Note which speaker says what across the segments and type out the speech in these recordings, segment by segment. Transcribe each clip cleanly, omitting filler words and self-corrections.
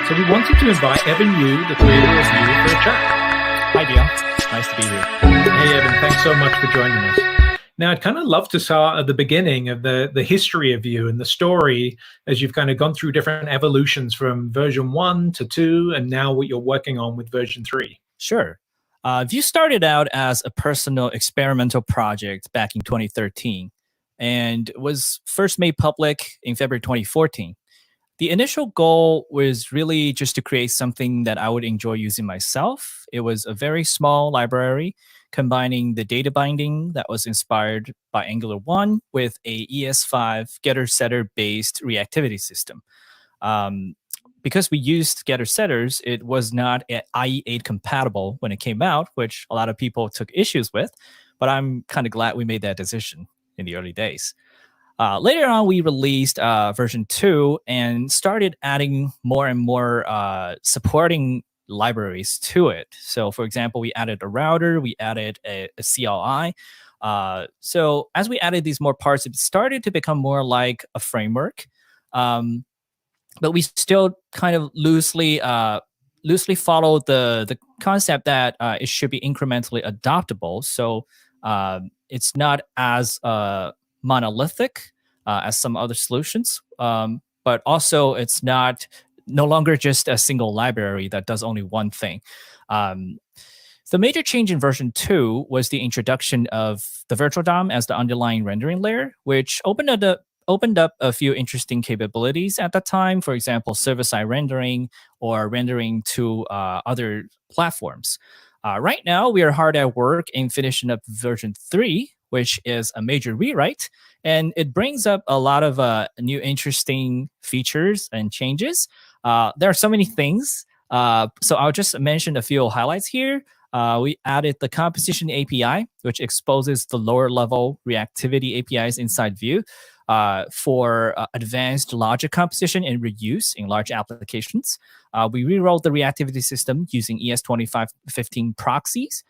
Speaker 1: So we wanted to invite Evan Yu, the creator of Vue, for a chat.
Speaker 2: Hi, Dion. Nice to be here.
Speaker 1: Hey, Evan, thanks so much for joining us. Now, I'd kind of love to start at the beginning of the history of Vue and the story as you've kind of gone through different evolutions from version 1 to 2, and now what you're working on with version 3.
Speaker 2: Sure. Vue started out as a personal experimental project back in 2013 and was first made public in February 2014. The initial goal was really just to create something that I would enjoy using myself. It was a very small library combining the data binding that was inspired by Angular 1 with a ES5 getter-setter based reactivity system. Because we used getter setters, it was not IE8 compatible when it came out, which a lot of people took issues with, but I'm kind of glad we made that decision in the early days. Later on, we released version 2 and started adding more and more supporting libraries to it. So for example, we added a router, we added a CLI. So as we added these more parts, it started to become more like a framework. But we still kind of loosely follow the concept that it should be incrementally adoptable. So it's not as monolithic as some other solutions, but also it's no longer just a single library that does only one thing. The major change in version 2 was the introduction of the virtual DOM as the underlying rendering layer, which opened up a few interesting capabilities at that time. For example, server-side rendering or rendering to other platforms. Right now, we are hard at work in finishing up version 3, which is a major rewrite, and it brings up a lot of new interesting features and changes. There are so many things, so I'll just mention a few highlights here. We added the composition API, which exposes the lower-level reactivity APIs inside Vue for advanced logic composition and reuse in large applications. We rewrote the reactivity system using ES2515 proxies,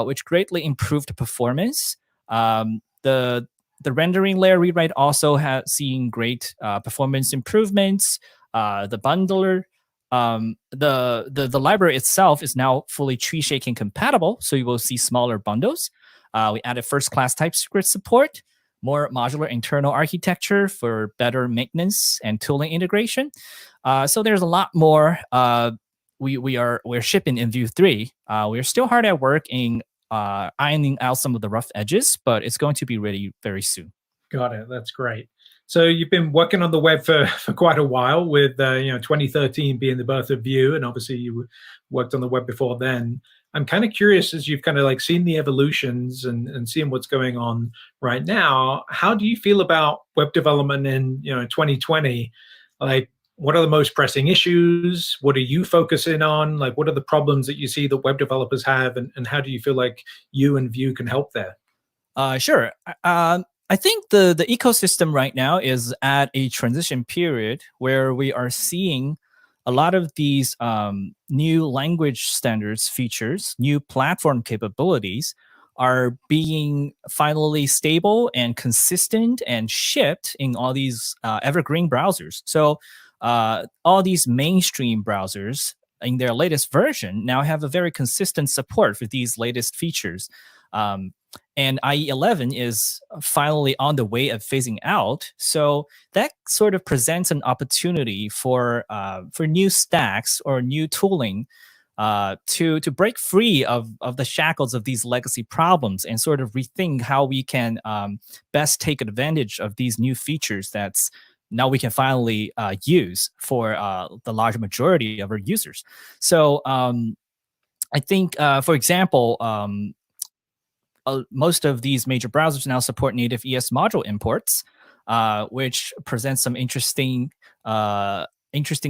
Speaker 2: which greatly improved performance. The rendering layer rewrite also has seen great performance improvements. The bundler, the library itself is now fully tree shaking compatible, so you will see smaller bundles. We added first-class TypeScript support, more modular internal architecture for better maintenance and tooling integration. So there's a lot more we're shipping in Vue 3. We're still hard at work in ironing out some of the rough edges, but it's going to be ready very soon.
Speaker 1: Got it. That's great. So you've been working on the web for quite a while, with 2013 being the birth of Vue, and obviously you worked on the web before then. I'm kind of curious, as you've kind of like seen the evolutions and seeing what's going on right now, how do you feel about web development in 2020? Like, what are the most pressing issues? What are you focusing on? Like, what are the problems that you see that web developers have, and how do you feel like you and Vue can help there?
Speaker 2: Sure. I think the ecosystem right now is at a transition period where we are seeing a lot of these new language standards features, new platform capabilities are being finally stable and consistent and shipped in all these evergreen browsers. So all these mainstream browsers in their latest version now have a very consistent support for these latest features. And IE11 is finally on the way of phasing out. So that sort of presents an opportunity for new stacks or new tooling to break free of the shackles of these legacy problems and sort of rethink how we can best take advantage of these new features that's now we can finally use for the large majority of our users. So I think, for example, most of these major browsers now support native ES module imports, which presents some interesting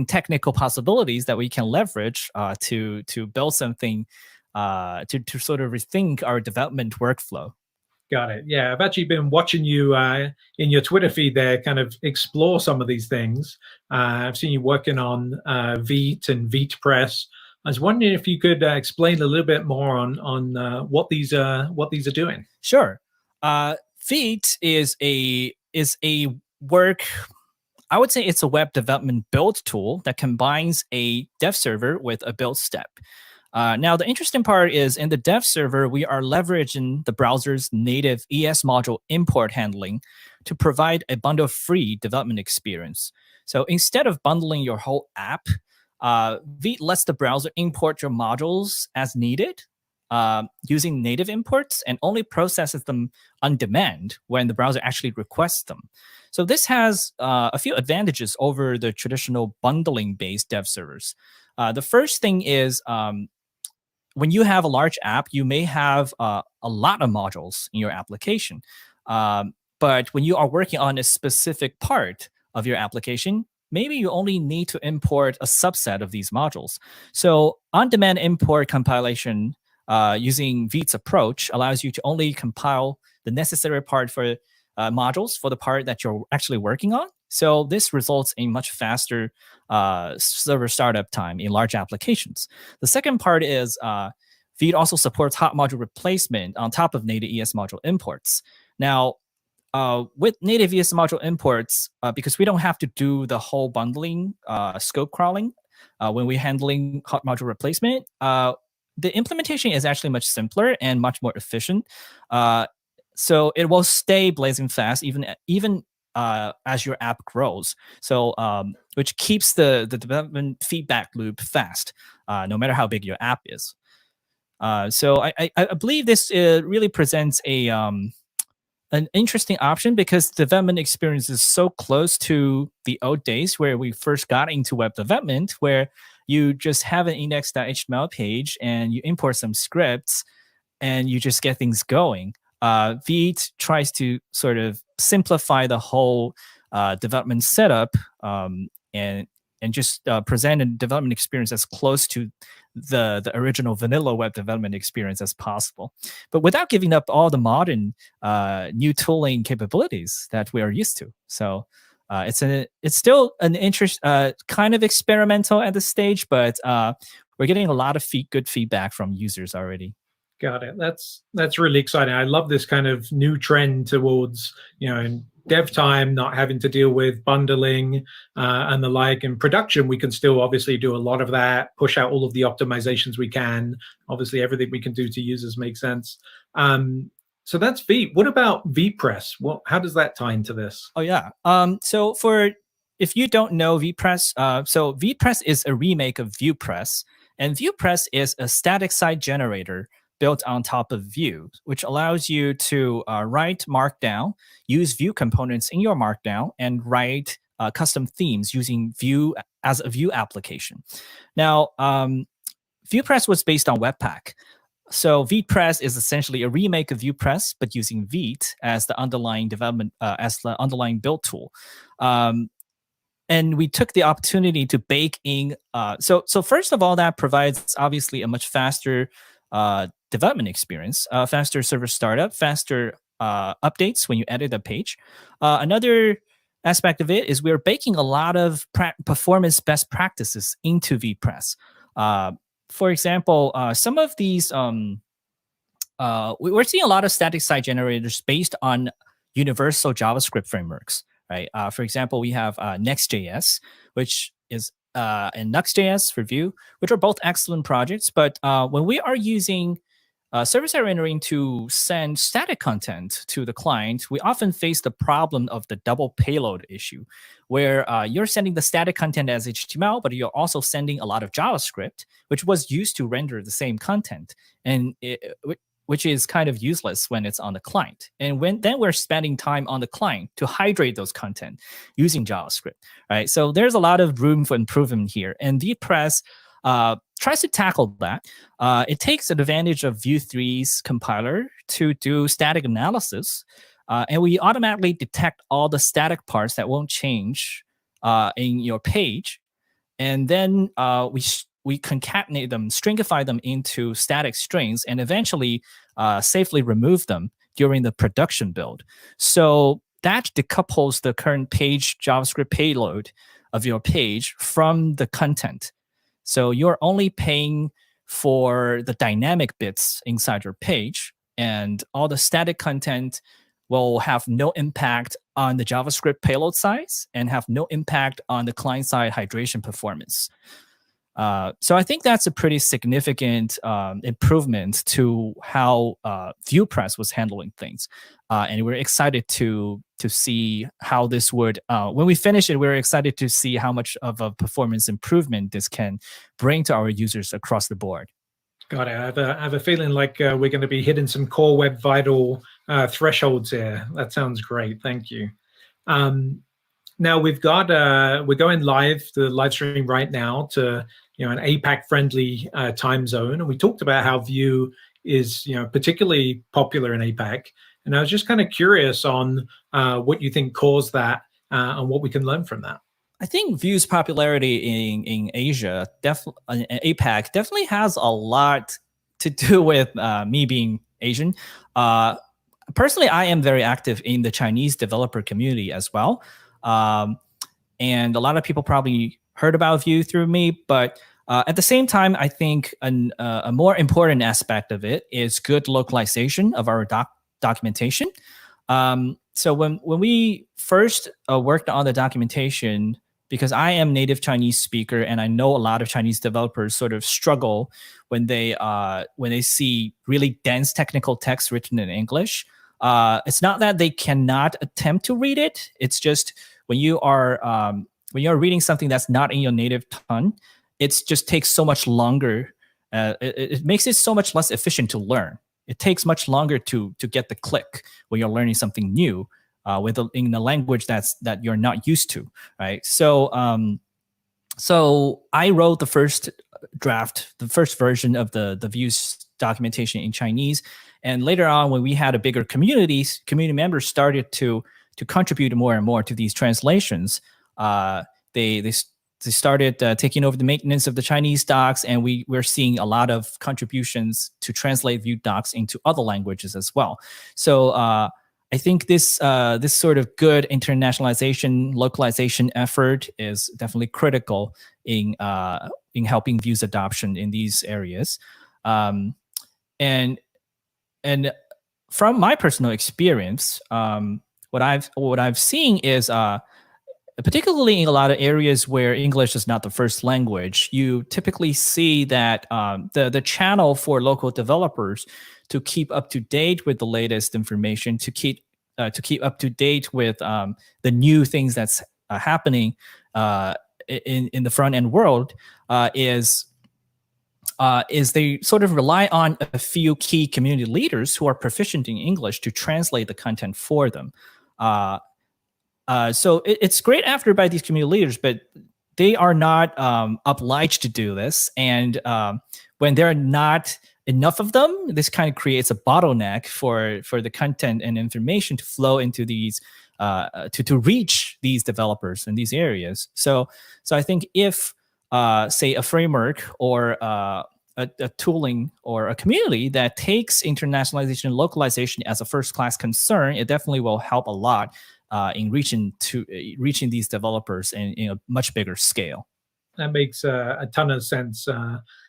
Speaker 2: technical possibilities that we can leverage to build something to sort of rethink our development workflow.
Speaker 1: Got it. Yeah, I've actually been watching you in your Twitter feed there kind of explore some of these things. I've seen you working on Vite and VitePress. I was wondering if you could explain a little bit more on what these are doing.
Speaker 2: Sure. Vite is a work I would say it's a web development build tool that combines a dev server with a build step. Now, the interesting part is in the dev server, we are leveraging the browser's native ES module import handling to provide a bundle-free development experience. So instead of bundling your whole app, Vite lets the browser import your modules as needed using native imports and only processes them on demand when the browser actually requests them. So this has a few advantages over the traditional bundling-based dev servers. The first thing is when you have a large app, you may have a lot of modules in your application. But when you are working on a specific part of your application, maybe you only need to import a subset of these modules. So on-demand import compilation using Vite's approach allows you to only compile the necessary part for modules for the part that you're actually working on. So this results in much faster server startup time in large applications. The second part is Vite also supports hot module replacement on top of native ES module imports. Now, with native ES module imports, because we don't have to do the whole bundling scope crawling when we're handling hot module replacement, the implementation is actually much simpler and much more efficient. So it will stay blazing fast even as your app grows. So which keeps the development feedback loop fast, no matter how big your app is. So I believe this really presents an interesting option because development experience is so close to the old days where we first got into web development, where you just have an index.html page and you import some scripts and you just get things going. Vite tries to sort of simplify the whole development setup and just present a development experience as close to the original vanilla web development experience as possible, but without giving up all the modern new tooling capabilities that we are used to. So it's still an interest kind of experimental at this stage, but we're getting a lot of good feedback from users already.
Speaker 1: Got it. That's really exciting. I love this kind of new trend towards, in dev time, not having to deal with bundling and the like. In production, we can still obviously do a lot of that, push out all of the optimizations we can. Obviously, everything we can do to users makes sense. So that's Vite. What about VPress? How does that tie into this?
Speaker 2: Oh yeah. So if you don't know VPress, so VPress is a remake of ViewPress, and ViewPress is a static site generator built on top of Vue, which allows you to write Markdown, use Vue components in your Markdown, and write custom themes using Vue as a Vue application. Now, ViewPress was based on Webpack. So VPress is essentially a remake of ViewPress, but using Vite as the underlying development, as the underlying build tool. And we took the opportunity to bake in. So first of all, that provides obviously a much faster development experience, faster server startup, faster updates when you edit a page. Another aspect of it is we're baking a lot of performance best practices into VPress. For example, some of these, we're seeing a lot of static site generators based on universal JavaScript frameworks, right? For example, we have Next.js, which is and Nuxt.js for Vue, which are both excellent projects. But when we are using server-side rendering to send static content to the client, we often face the problem of the double payload issue, where you're sending the static content as HTML, but you're also sending a lot of JavaScript, which was used to render the same content, and which is kind of useless when it's on the client. And then we're spending time on the client to hydrate those content using JavaScript, right? So there's a lot of room for improvement here, and VPress tries to tackle that. It takes advantage of Vue 3's compiler to do static analysis, and we automatically detect all the static parts that won't change in your page, and then we concatenate them, stringify them into static strings, and eventually safely remove them during the production build. So that decouples the current page JavaScript payload of your page from the content. So you're only paying for the dynamic bits inside your page, and all the static content will have no impact on the JavaScript payload size and have no impact on the client-side hydration performance. So I think that's a pretty significant improvement to how ViewPress was handling things, and we're excited to see how this would. When we finish it, we're excited to see how much of a performance improvement this can bring to our users across the board.
Speaker 1: Got it. I have a feeling like we're going to be hitting some Core Web Vital thresholds here. That sounds great. Thank you. Now we're going live to the live stream right now to an APAC friendly time zone, and we talked about how Vue is particularly popular in APAC. And I was just kind of curious on what you think caused that and what we can learn from that.
Speaker 2: I think Vue's popularity in Asia, in APAC, definitely has a lot to do with me being Asian. Personally, I am very active in the Chinese developer community as well. And a lot of people probably heard about Vue through me, but at the same time, I think a more important aspect of it is good localization of our documentation. So when we first worked on the documentation, because I am native Chinese speaker and I know a lot of Chinese developers sort of struggle when they see really dense technical text written in English. It's not that they cannot attempt to read it. It's just when you're reading something that's not in your native tongue, it just takes so much longer. It makes it so much less efficient to learn. It takes much longer to get the click when you're learning something new in a language that you're not used to, right? So I wrote the first draft, the first version of the Vue's documentation in Chinese, and later on, when we had a bigger community members started to contribute more and more to these translations. They started taking over the maintenance of the Chinese docs, and we're seeing a lot of contributions to translate Vue docs into other languages as well. So I think this sort of good internationalization, localization effort is definitely critical in helping Vue's adoption in these areas. And from my personal experience, what I've seen is particularly in a lot of areas where English is not the first language, you typically see that the channel for local developers to keep up to date with the latest information, to keep up to date with the new things that's happening in the front end world is they sort of rely on a few key community leaders who are proficient in English to translate the content for them. So it's great effort by these community leaders, but they are not obliged to do this. And when there are not enough of them, this kind of creates a bottleneck for the content and information to flow into these to reach these developers in these areas. So I think if say a framework or a tooling or a community that takes internationalization and localization as a first-class concern, it definitely will help a lot in reaching these developers in a much bigger scale.
Speaker 1: That makes a ton of sense.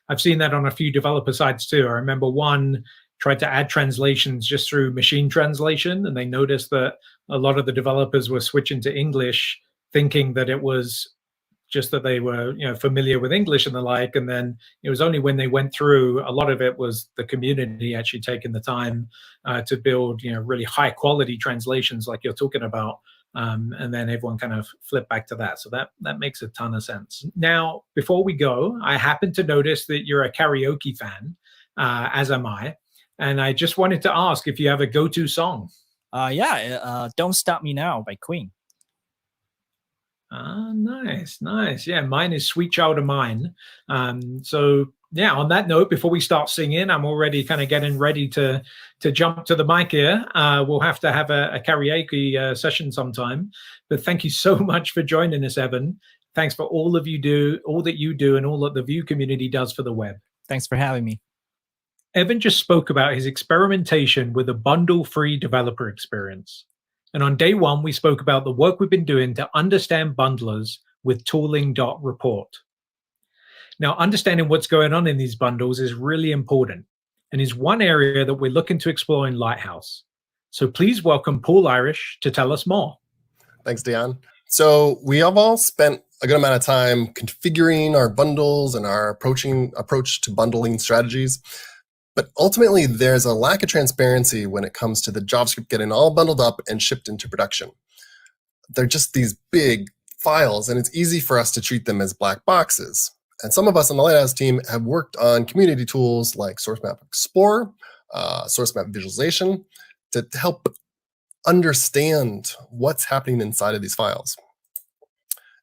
Speaker 1: I've seen that on a few developer sites too. I remember one tried to add translations just through machine translation, and they noticed that a lot of the developers were switching to English, thinking that it was just that they were familiar with English and the like. And then it was only when they went through, a lot of it was the community actually taking the time to build really high quality translations like you're talking about. And then everyone kind of flipped back to that. So that makes a ton of sense. Now, before we go, I happen to notice that you're a karaoke fan, as am I. And I just wanted to ask if you have a go-to song.
Speaker 2: Don't Stop Me Now by Queen.
Speaker 1: Nice. Yeah, mine is Sweet Child of Mine. So yeah, on that note, before we start singing, I'm already kind of getting ready to jump to the mic here. We'll have to have a karaoke session sometime. But thank you so much for joining us, Evan. Thanks for all that you do, and all that the Vue community does for the web.
Speaker 2: Thanks for having me.
Speaker 1: Evan just spoke about his experimentation with a bundle-free developer experience. And on day one, we spoke about the work we've been doing to understand bundlers with tooling.report. Now, understanding what's going on in these bundles is really important and is one area that we're looking to explore in Lighthouse. So please welcome Paul Irish to tell us more.
Speaker 3: Thanks, Dion. So we have all spent a good amount of time configuring our bundles and our approach to bundling strategies. But ultimately, there's a lack of transparency when it comes to the JavaScript getting all bundled up and shipped into production. They're just these big files, and it's easy for us to treat them as black boxes. And some of us on the Lighthouse team have worked on community tools like Source Map Explorer, Source Map Visualization, to help understand what's happening inside of these files.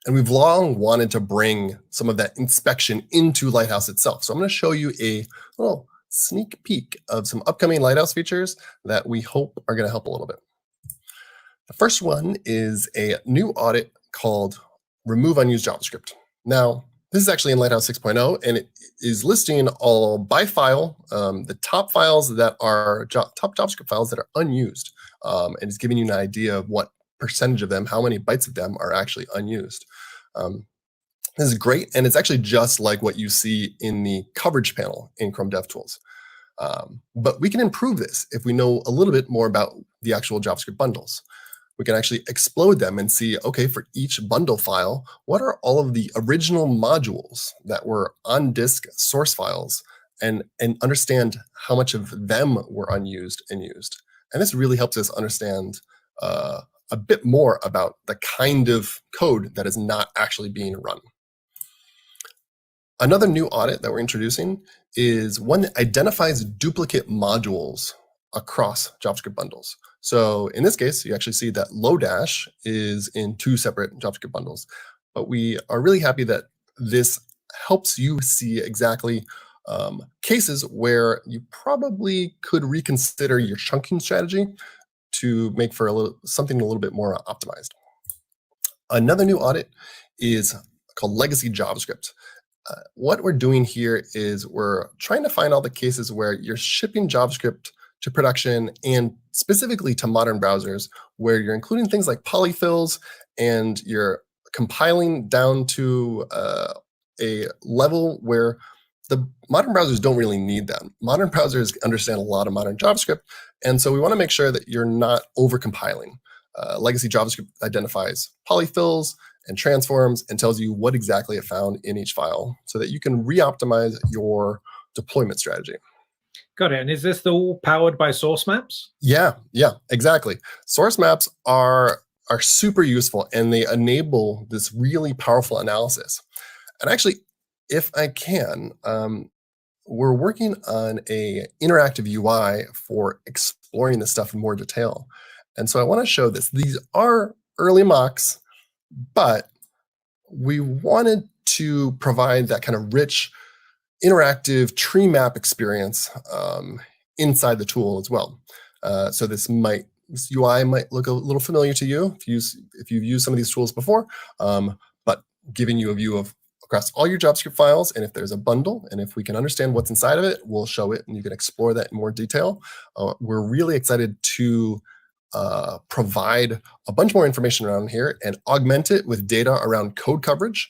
Speaker 3: And we've long wanted to bring some of that inspection into Lighthouse itself. So I'm going to show you a little sneak peek of some upcoming Lighthouse features that we hope are going to help a little bit. The first one is a new audit called Remove Unused JavaScript. Now, this is actually in Lighthouse 6.0, and it is listing all by file, the top files that are top JavaScript files that are unused, and it's giving you an idea of what percentage of them, how many bytes of them are actually unused. This is great, and it's actually just like what you see in the coverage panel in Chrome DevTools. But we can improve this if we know a little bit more about the actual JavaScript bundles. We can actually explode them and see, okay, for each bundle file, what are all of the original modules that were on disk source files, and understand how much of them were unused and used. And this really helps us understand a bit more about the kind of code that is not actually being run. Another new audit that we're introducing is one that identifies duplicate modules across JavaScript bundles. So in this case, you actually see that Lodash is in 2 separate JavaScript bundles. But we are really happy that this helps you see exactly cases where you probably could reconsider your chunking strategy to make for something a little bit more optimized. Another new audit is called Legacy JavaScript. What we're doing here is we're trying to find all the cases where you're shipping JavaScript to production, and specifically to modern browsers, where you're including things like polyfills, and you're compiling down to a level where the modern browsers don't really need them. Modern browsers understand a lot of modern JavaScript, and so we want to make sure that you're not over-compiling. Legacy JavaScript identifies polyfills and transforms and tells you what exactly it found in each file so that you can re-optimize your deployment strategy.
Speaker 1: Got it. And is this all powered by source maps?
Speaker 3: Yeah, exactly. Source maps are super useful, and they enable this really powerful analysis. And actually, if I can, we're working on a interactive UI for exploring this stuff in more detail. And so I want to show this. These are early mocks, but we wanted to provide that kind of rich, interactive tree map experience inside the tool as well. So this UI might look a little familiar to you if you've used some of these tools before, but giving you a view of across all your JavaScript files, and if there's a bundle, and if we can understand what's inside of it, we'll show it, and you can explore that in more detail. We're really excited to provide a bunch more information around here and augment it with data around code coverage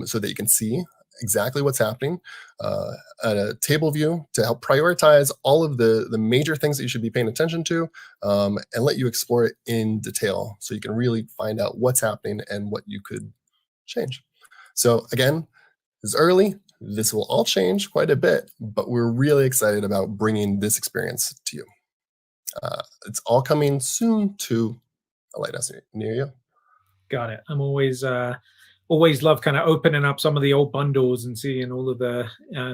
Speaker 3: so that you can see exactly what's happening, a table view to help prioritize all of the major things that you should be paying attention to, and let you explore it in detail so you can really find out what's happening and what you could change. So again, it's early. This will all change quite a bit, but we're really excited about bringing this experience to you. It's all coming soon to a Lighthouse near you.
Speaker 1: Got it. I'm always love kind of opening up some of the old bundles and seeing all of the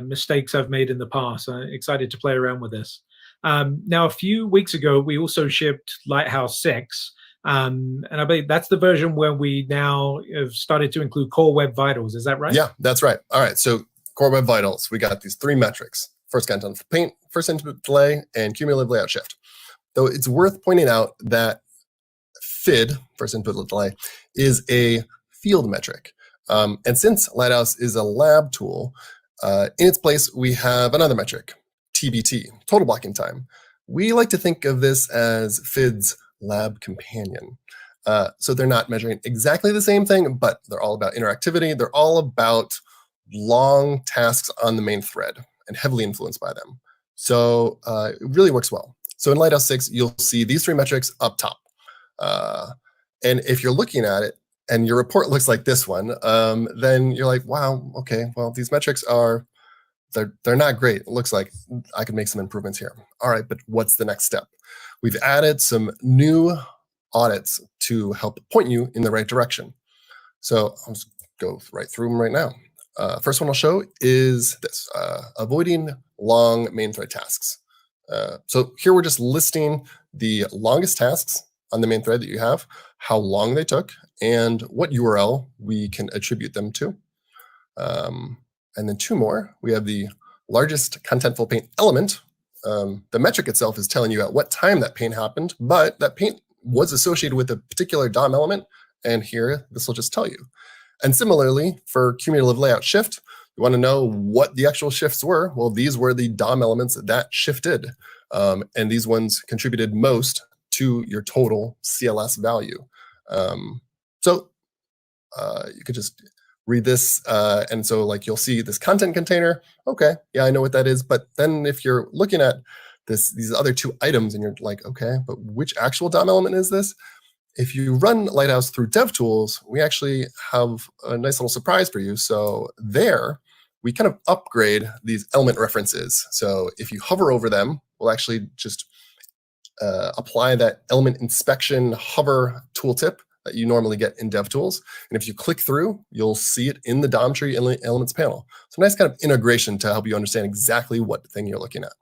Speaker 1: mistakes I've made in the past. I'm excited to play around with this. Now, a few weeks ago, we also shipped Lighthouse 6. And I believe that's the version where we now have started to include Core Web Vitals. Is that right?
Speaker 3: Yeah, that's right. All right. So Core Web Vitals, we got these 3 metrics: first count of paint, first input delay, and cumulative layout shift. Though it's worth pointing out that FID, first input delay, is a field metric. And since Lighthouse is a lab tool, in its place, we have another metric, TBT, total blocking time. We like to think of this as FID's lab companion. So they're not measuring exactly the same thing, but they're all about interactivity. They're all about long tasks on the main thread and heavily influenced by them. So it really works well. So in Lighthouse 6, you'll see these 3 metrics up top. And if you're looking at it and your report looks like this one, then you're like, wow, okay, well, these metrics they're not great. It looks like I could make some improvements here. All right, but what's the next step? We've added some new audits to help point you in the right direction. So I'll just go right through them right now. First one I'll show is this, avoiding long main thread tasks. So here we're just listing the longest tasks on the main thread that you have, how long they took, and what URL we can attribute them to. And then 2 more. We have the largest contentful paint element. The metric itself is telling you at what time that paint happened, but that paint was associated with a particular DOM element, and here this will just tell you. And similarly, for cumulative layout shift, you want to know what the actual shifts were. Well, these were the DOM elements that shifted, and these ones contributed most to your total CLS value. So you could just read this, and so like you'll see this content container. Okay, yeah, I know what that is. But then if you're looking at these other 2 items and you're like, okay, but which actual DOM element is this? If you run Lighthouse through DevTools, we actually have a nice little surprise for you. So there, we kind of upgrade these element references. So if you hover over them, we'll actually just apply that element inspection hover tooltip that you normally get in DevTools. And if you click through, you'll see it in the DOM tree elements panel. So nice kind of integration to help you understand exactly what thing you're looking at.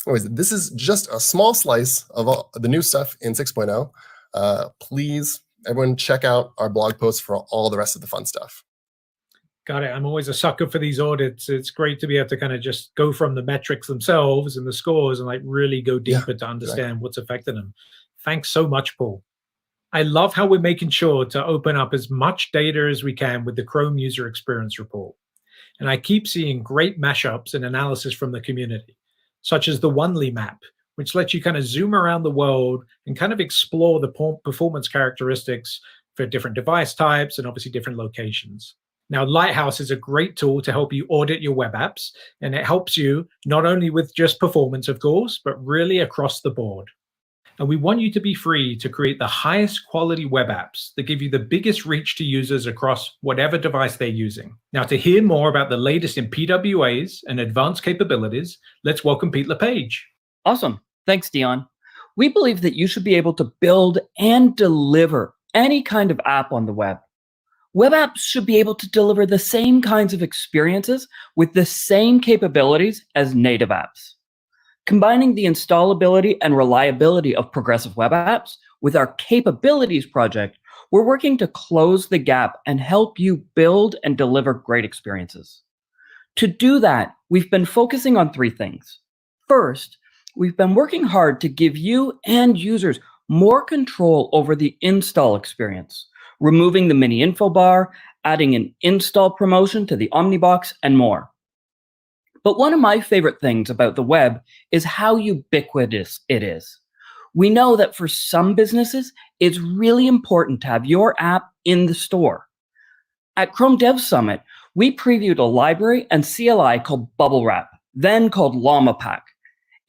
Speaker 3: Anyways, this is just a small slice of all the new stuff in 6.0. Please, everyone, check out our blog post for all the rest of the fun stuff.
Speaker 1: Got it. I'm always a sucker for these audits. It's great to be able to kind of just go from the metrics themselves and the scores and like really go deeper to understand what's affecting them. Thanks so much, Paul. I love how we're making sure to open up as much data as we can with the Chrome User Experience Report. And I keep seeing great mashups and analysis from the community, such as the Onely map, which lets you kind of zoom around the world and kind of explore the performance characteristics for different device types and obviously different locations. Now, Lighthouse is a great tool to help you audit your web apps, and it helps you not only with just performance, of course, but really across the board. And we want you to be free to create the highest quality web apps that give you the biggest reach to users across whatever device they're using. Now, to hear more about the latest in PWAs and advanced capabilities, let's welcome Pete LePage.
Speaker 4: Awesome. Thanks, Dion. We believe that you should be able to build and deliver any kind of app on the web. Web apps should be able to deliver the same kinds of experiences with the same capabilities as native apps. Combining the installability and reliability of progressive web apps with our capabilities project, we're working to close the gap and help you build and deliver great experiences. To do that, we've been focusing on 3 things. First, we've been working hard to give you and users more control over the install experience, removing the mini info bar, adding an install promotion to the Omnibox, and more. But one of my favorite things about the web is how ubiquitous it is. We know that for some businesses, it's really important to have your app in the store. At Chrome Dev Summit, we previewed a library and CLI called Bubble Wrap, then called Llama Pack.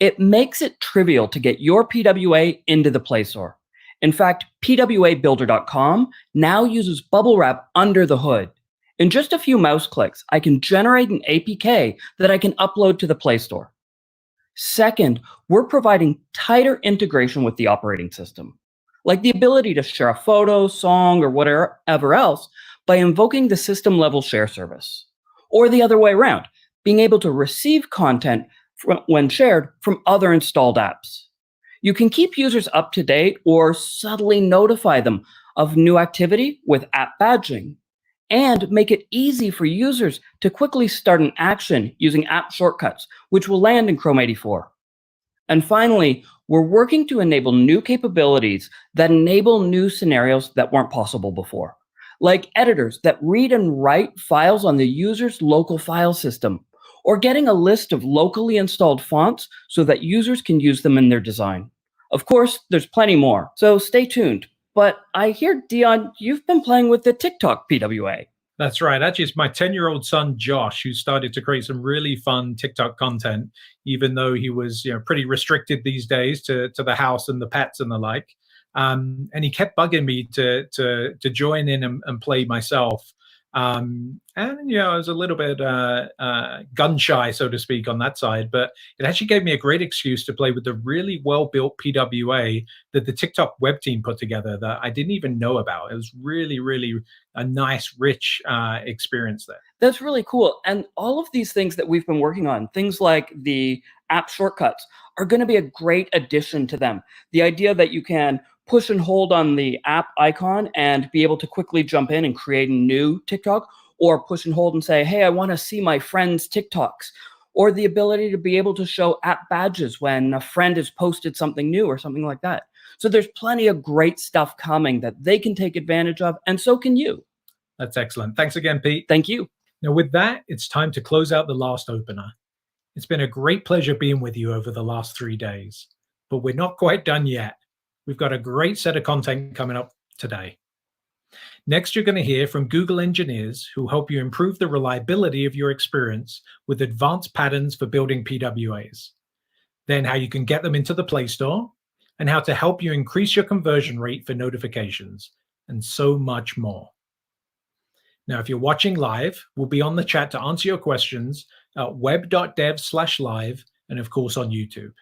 Speaker 4: It makes it trivial to get your PWA into the Play Store. In fact, PWAbuilder.com now uses Bubble Wrap under the hood. In just a few mouse clicks, I can generate an APK that I can upload to the Play Store. Second, we're providing tighter integration with the operating system, like the ability to share a photo, song, or whatever else by invoking the system-level share service. Or the other way around, being able to receive content when shared from other installed apps. You can keep users up to date or subtly notify them of new activity with app badging, and make it easy for users to quickly start an action using app shortcuts, which will land in Chrome 84. And finally, we're working to enable new capabilities that enable new scenarios that weren't possible before, like editors that read and write files on the user's local file system, or getting a list of locally installed fonts so that users can use them in their design. Of course, there's plenty more, so stay tuned. But I hear, Dion, you've been playing with the TikTok PWA.
Speaker 1: That's right. Actually, it's my 10-year-old son, Josh, who started to create some really fun TikTok content, even though he was, pretty restricted these days to the house and the pets and the like. And he kept bugging me to join in and play myself. And I was a little bit gun shy, so to speak, on that side. But it actually gave me a great excuse to play with the really well-built PWA that the TikTok web team put together that I didn't even know about. It was really, really a nice, rich experience there.
Speaker 4: That's really cool. And all of these things that we've been working on, things like the app shortcuts, are going to be a great addition to them. The idea that you can push and hold on the app icon and be able to quickly jump in and create a new TikTok, or push and hold and say, hey, I want to see my friend's TikToks, or the ability to be able to show app badges when a friend has posted something new or something like that. So there's plenty of great stuff coming that they can take advantage of, and so can you.
Speaker 1: That's excellent. Thanks again, Pete.
Speaker 4: Thank you.
Speaker 1: Now, with that, it's time to close out the last opener. It's been a great pleasure being with you over the last 3 days, but we're not quite done yet. We've got a great set of content coming up today. Next, you're going to hear from Google engineers who help you improve the reliability of your experience with advanced patterns for building PWAs. Then how you can get them into the Play Store, and how to help you increase your conversion rate for notifications, and so much more. Now, if you're watching live, we'll be on the chat to answer your questions at web.dev/live, and of course on YouTube.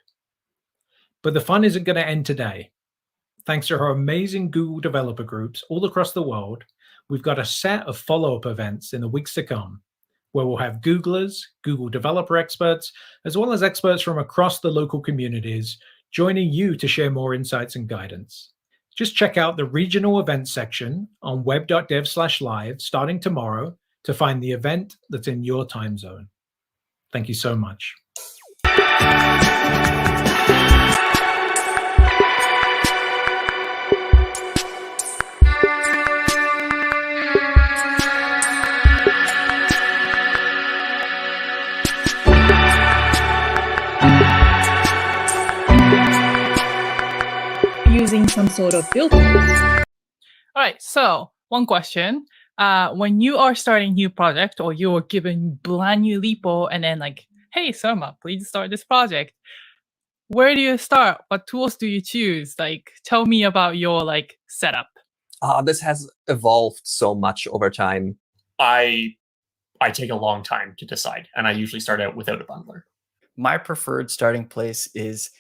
Speaker 1: But the fun isn't going to end today. Thanks to our amazing Google developer groups all across the world, we've got a set of follow-up events in the weeks to come, where we'll have Googlers, Google developer experts, as well as experts from across the local communities joining you to share more insights and guidance. Just check out the regional events section on web.dev/live starting tomorrow to find the event that's in your time zone. Thank you so much.
Speaker 5: Using some sort of filter.
Speaker 6: All right, so one question. When you are starting a new project or you're given brand new repo and then like, hey, Soma, please start this project. Where do you start? What tools do you choose? Like, tell me about your like setup.
Speaker 7: This has evolved so much over time.
Speaker 8: I take a long time to decide, and I usually start out without a bundler.
Speaker 9: My preferred starting place is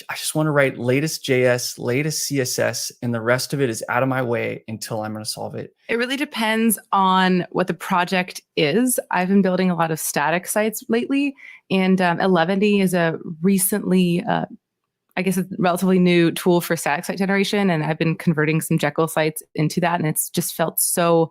Speaker 9: I just want to write latest JS, latest CSS, and the rest of it is out of my way until I'm going to solve it.
Speaker 10: It really depends on what the project is. I've been building a lot of static sites lately, and 11D is a recently, I guess, a relatively new tool for static site generation, and I've been converting some Jekyll sites into that, and it's just felt so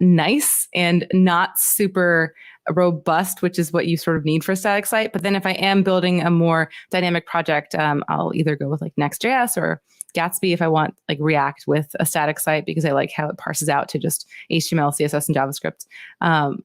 Speaker 10: nice and not super robust, which is what you sort of need for a static site. But then if I am building a more dynamic project, I'll either go with like Next.js or Gatsby if I want like React with a static site, because I like how it parses out to just HTML, CSS, and JavaScript.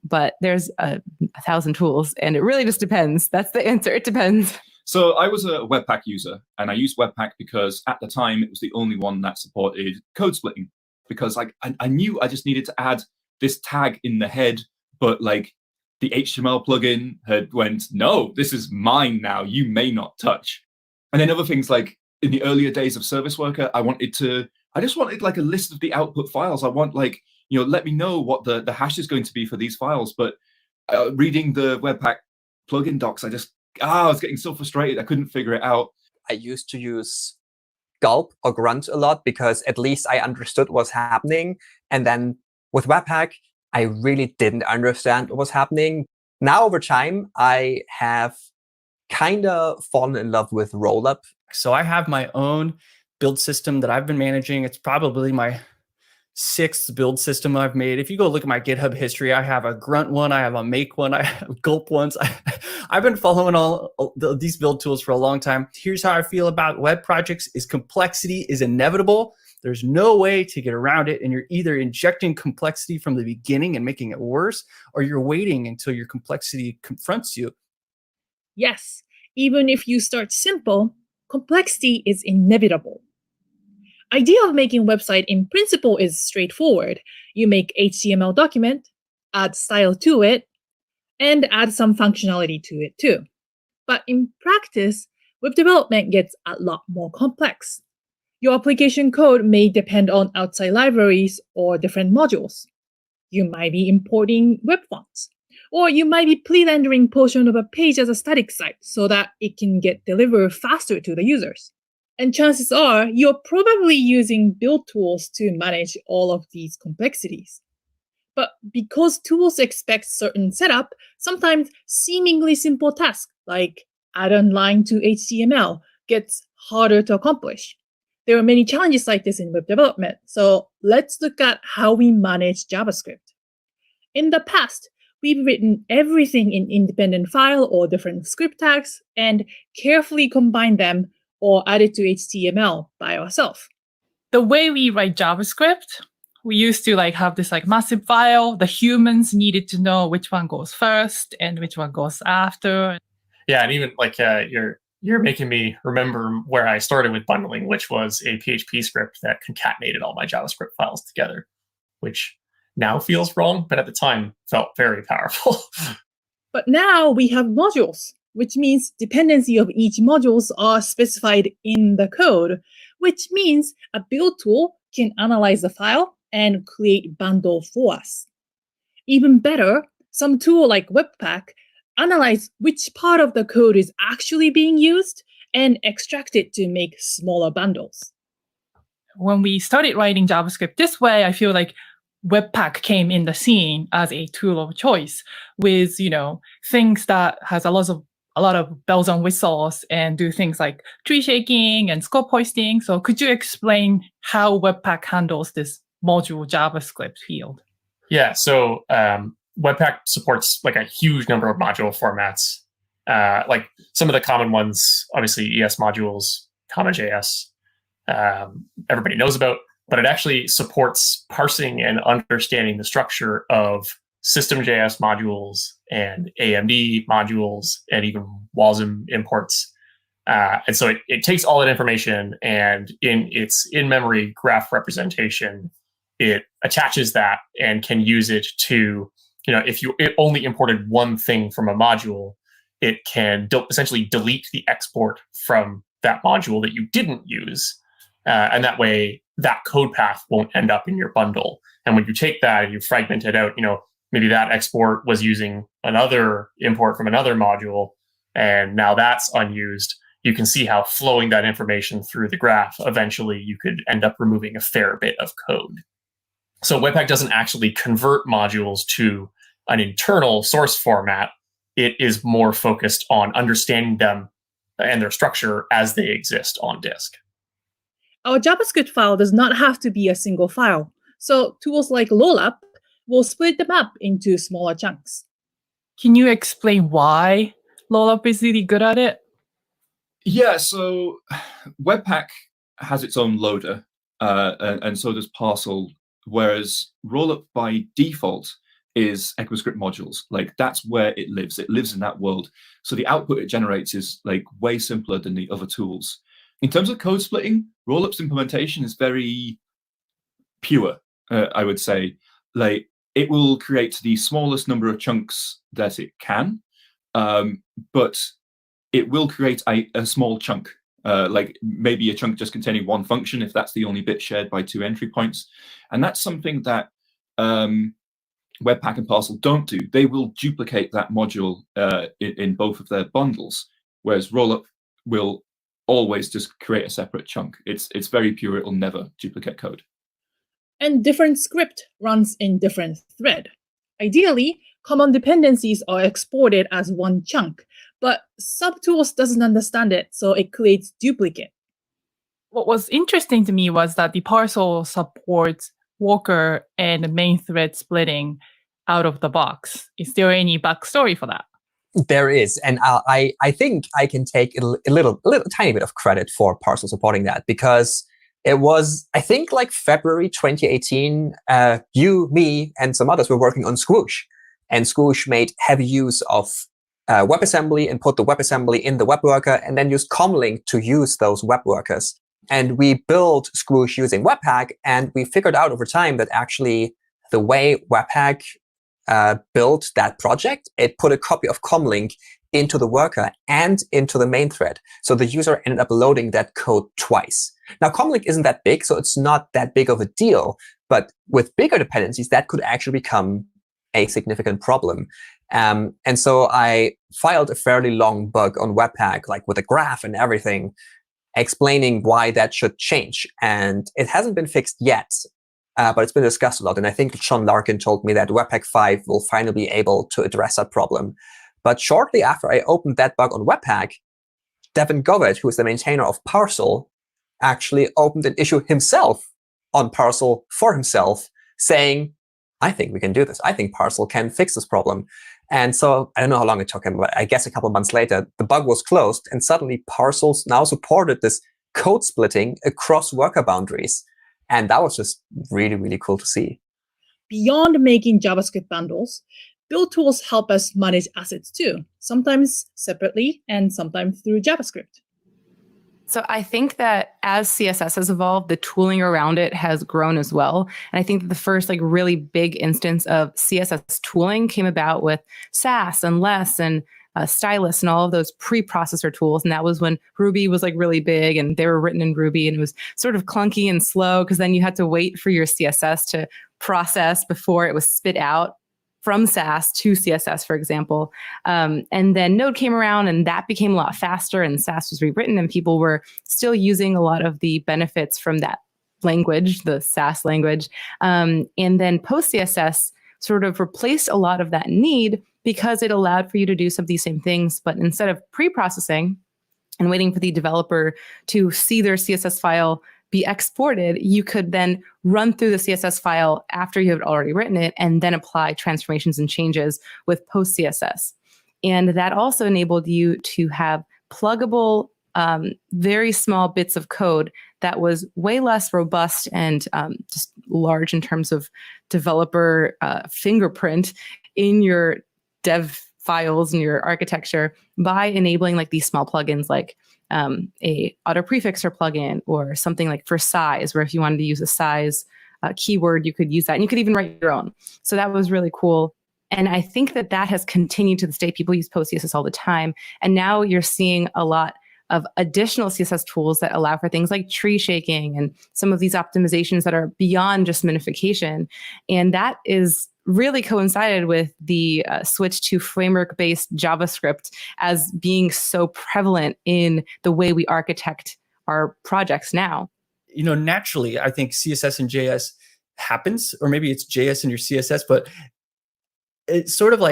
Speaker 10: But there's 1,000 tools, and it really just depends. That's the answer. It depends.
Speaker 11: So I was a Webpack user, and I used Webpack because at the time it was the only one that supported code splitting. Because I knew I just needed to add this tag in the head, but like the HTML plugin had went, no, this is mine now, you may not touch. And then other things like in the earlier days of Service Worker, I just wanted like a list of the output files. I want like, let me know what the hash is going to be for these files. But reading the Webpack plugin docs, I was getting so frustrated. I couldn't figure it out.
Speaker 7: I used to use Gulp or Grunt a lot because at least I understood what was happening. And then with Webpack, I really didn't understand what was happening. Now, over time, I have kind of fallen in love with Rollup.
Speaker 9: So I have my own build system that I've been managing. It's probably my 6th build system I've made. If you go look at my GitHub history, I have a Grunt one, I have a Make one, I have Gulp ones. I've been following all these build tools for a long time. Here's how I feel about web projects: is complexity is inevitable. There's no way to get around it, and you're either injecting complexity from the beginning and making it worse, or you're waiting until your complexity confronts you.
Speaker 5: Yes, even if you start simple, complexity is inevitable. Idea of making website in principle is straightforward. You make HTML document, add style to it, and add some functionality to it too. But in practice, web development gets a lot more complex. Your application code may depend on outside libraries or different modules. You might be importing web fonts, or you might be pre-rendering portion of a page as a static site so that it can get delivered faster to the users. And chances are you're probably using build tools to manage all of these complexities. But because tools expect certain setup, sometimes seemingly simple tasks like add a line to HTML gets harder to accomplish. There are many challenges like this in web development, so let's look at how we manage JavaScript. In the past, we've written everything in independent file or different script tags and carefully combined them or added to HTML by ourselves.
Speaker 6: The way we write JavaScript, we used to have this massive file. The humans needed to know which one goes first and which one goes after.
Speaker 8: Yeah, and even you're making me remember where I started with bundling, which was a PHP script that concatenated all my JavaScript files together, which now feels wrong, but at the time felt very powerful.
Speaker 5: But now we have modules, which means dependency of each modules are specified in the code, which means a build tool can analyze the file and create bundle for us. Even better, some tool like Webpack analyze which part of the code is actually being used and extract it to make smaller bundles.
Speaker 6: When we started writing JavaScript this way, I feel like Webpack came in the scene as a tool of choice with, things that has a lot of bells and whistles and do things like tree shaking and scope hoisting. So could you explain how Webpack handles this module JavaScript field?
Speaker 8: Yeah, so Webpack supports a huge number of module formats. Some of the common ones, obviously ES modules, CommaJS, everybody knows about, but it actually supports parsing and understanding the structure of System.js modules and AMD modules and even WASM imports. And so it takes all that information and in its in-memory graph representation, it attaches that and can use it to, if it only imported one thing from a module, it can essentially delete the export from that module that you didn't use. And that way, that code path won't end up in your bundle. And when you take that and you fragment it out, maybe that export was using another import from another module, and now that's unused. You can see how flowing that information through the graph, eventually you could end up removing a fair bit of code. So Webpack doesn't actually convert modules to an internal source format. It is more focused on understanding them and their structure as they exist on disk.
Speaker 5: Our JavaScript file does not have to be a single file. So tools like Rollup will split them up into smaller chunks.
Speaker 6: Can you explain why Rollup is really good at it?
Speaker 11: Yeah, so Webpack has its own loader, and so does Parcel, whereas Rollup by default is ECMAScript modules. That's where it lives. It lives in that world. So the output it generates is way simpler than the other tools. In terms of code splitting, Rollup's implementation is very pure, I would say. It will create the smallest number of chunks that it can, but it will create a small chunk, maybe a chunk just containing one function if that's the only bit shared by two entry points. And that's something that Webpack and Parcel don't do. They will duplicate that module in both of their bundles, whereas Rollup will always just create a separate chunk. It's very pure. It'll never duplicate code.
Speaker 5: And different script runs in different thread. Ideally, common dependencies are exported as one chunk, but subtools doesn't understand it, so it creates duplicate.
Speaker 6: What was interesting to me was that the Parcel supports worker and main thread splitting out of the box. Is there any backstory for that?
Speaker 7: There is, and I think I can take a little tiny bit of credit for Parcel supporting that, because it was, I think, February 2018, you, me, and some others were working on Squoosh, and Squoosh made heavy use of WebAssembly and put the WebAssembly in the web worker and then used Comlink to use those web workers. And we built Squoosh using Webpack, and we figured out over time that actually the way Webpack built that project, it put a copy of comlink into the worker and into the main thread. So the user ended up loading that code twice. Now, comlink isn't that big, so it's not that big of a deal. But with bigger dependencies, that could actually become a significant problem. And so I filed a fairly long bug on Webpack, like with a graph and everything, explaining why that should change. And it hasn't been fixed yet, but it's been discussed a lot. And I think John Larkin told me that Webpack 5 will finally be able to address that problem. But shortly after I opened that bug on Webpack, Devin Govett, who is the maintainer of Parcel, actually opened an issue himself on Parcel for himself, saying, I think we can do this. I think Parcel can fix this problem. And so I don't know how long it took him, but I guess a couple of months later, the bug was closed, and suddenly Parcels now supported this code splitting across worker boundaries. And that was just really, really cool to see.
Speaker 5: Beyond making JavaScript bundles, build tools help us manage assets too, sometimes separately and sometimes through JavaScript.
Speaker 10: So I think that as CSS has evolved, the tooling around it has grown as well. And I think that the first really big instance of CSS tooling came about with Sass and Less and Stylus and all of those pre-processor tools. And that was when Ruby was really big and they were written in Ruby, and it was sort of clunky and slow because then you had to wait for your CSS to process before it was spit out from Sass to CSS, for example. And then Node came around and that became a lot faster, and Sass was rewritten, and people were still using a lot of the benefits from that language, the Sass language. And then post-CSS sort of replaced a lot of that need because it allowed for you to do some of these same things. But instead of pre-processing and waiting for the developer to see their CSS file be exported, you could then run through the CSS file after you had already written it and then apply transformations and changes with post CSS. And that also enabled you to have pluggable, very small bits of code that was way less robust and just large in terms of developer fingerprint in your dev files and your architecture by enabling these small plugins like a auto prefixer plugin or something like for size, where if you wanted to use a size keyword, you could use that. And you could even write your own. So that was really cool. And I think that that has continued to this day. People use post CSS all the time. And now you're seeing a lot of additional CSS tools that allow for things like tree shaking and some of these optimizations that are beyond just minification. And that is really coincided with the switch to framework-based JavaScript as being so prevalent in the way we architect our projects now.
Speaker 9: Naturally, I think CSS and JS happens, or maybe it's JS and your CSS, but it's sort of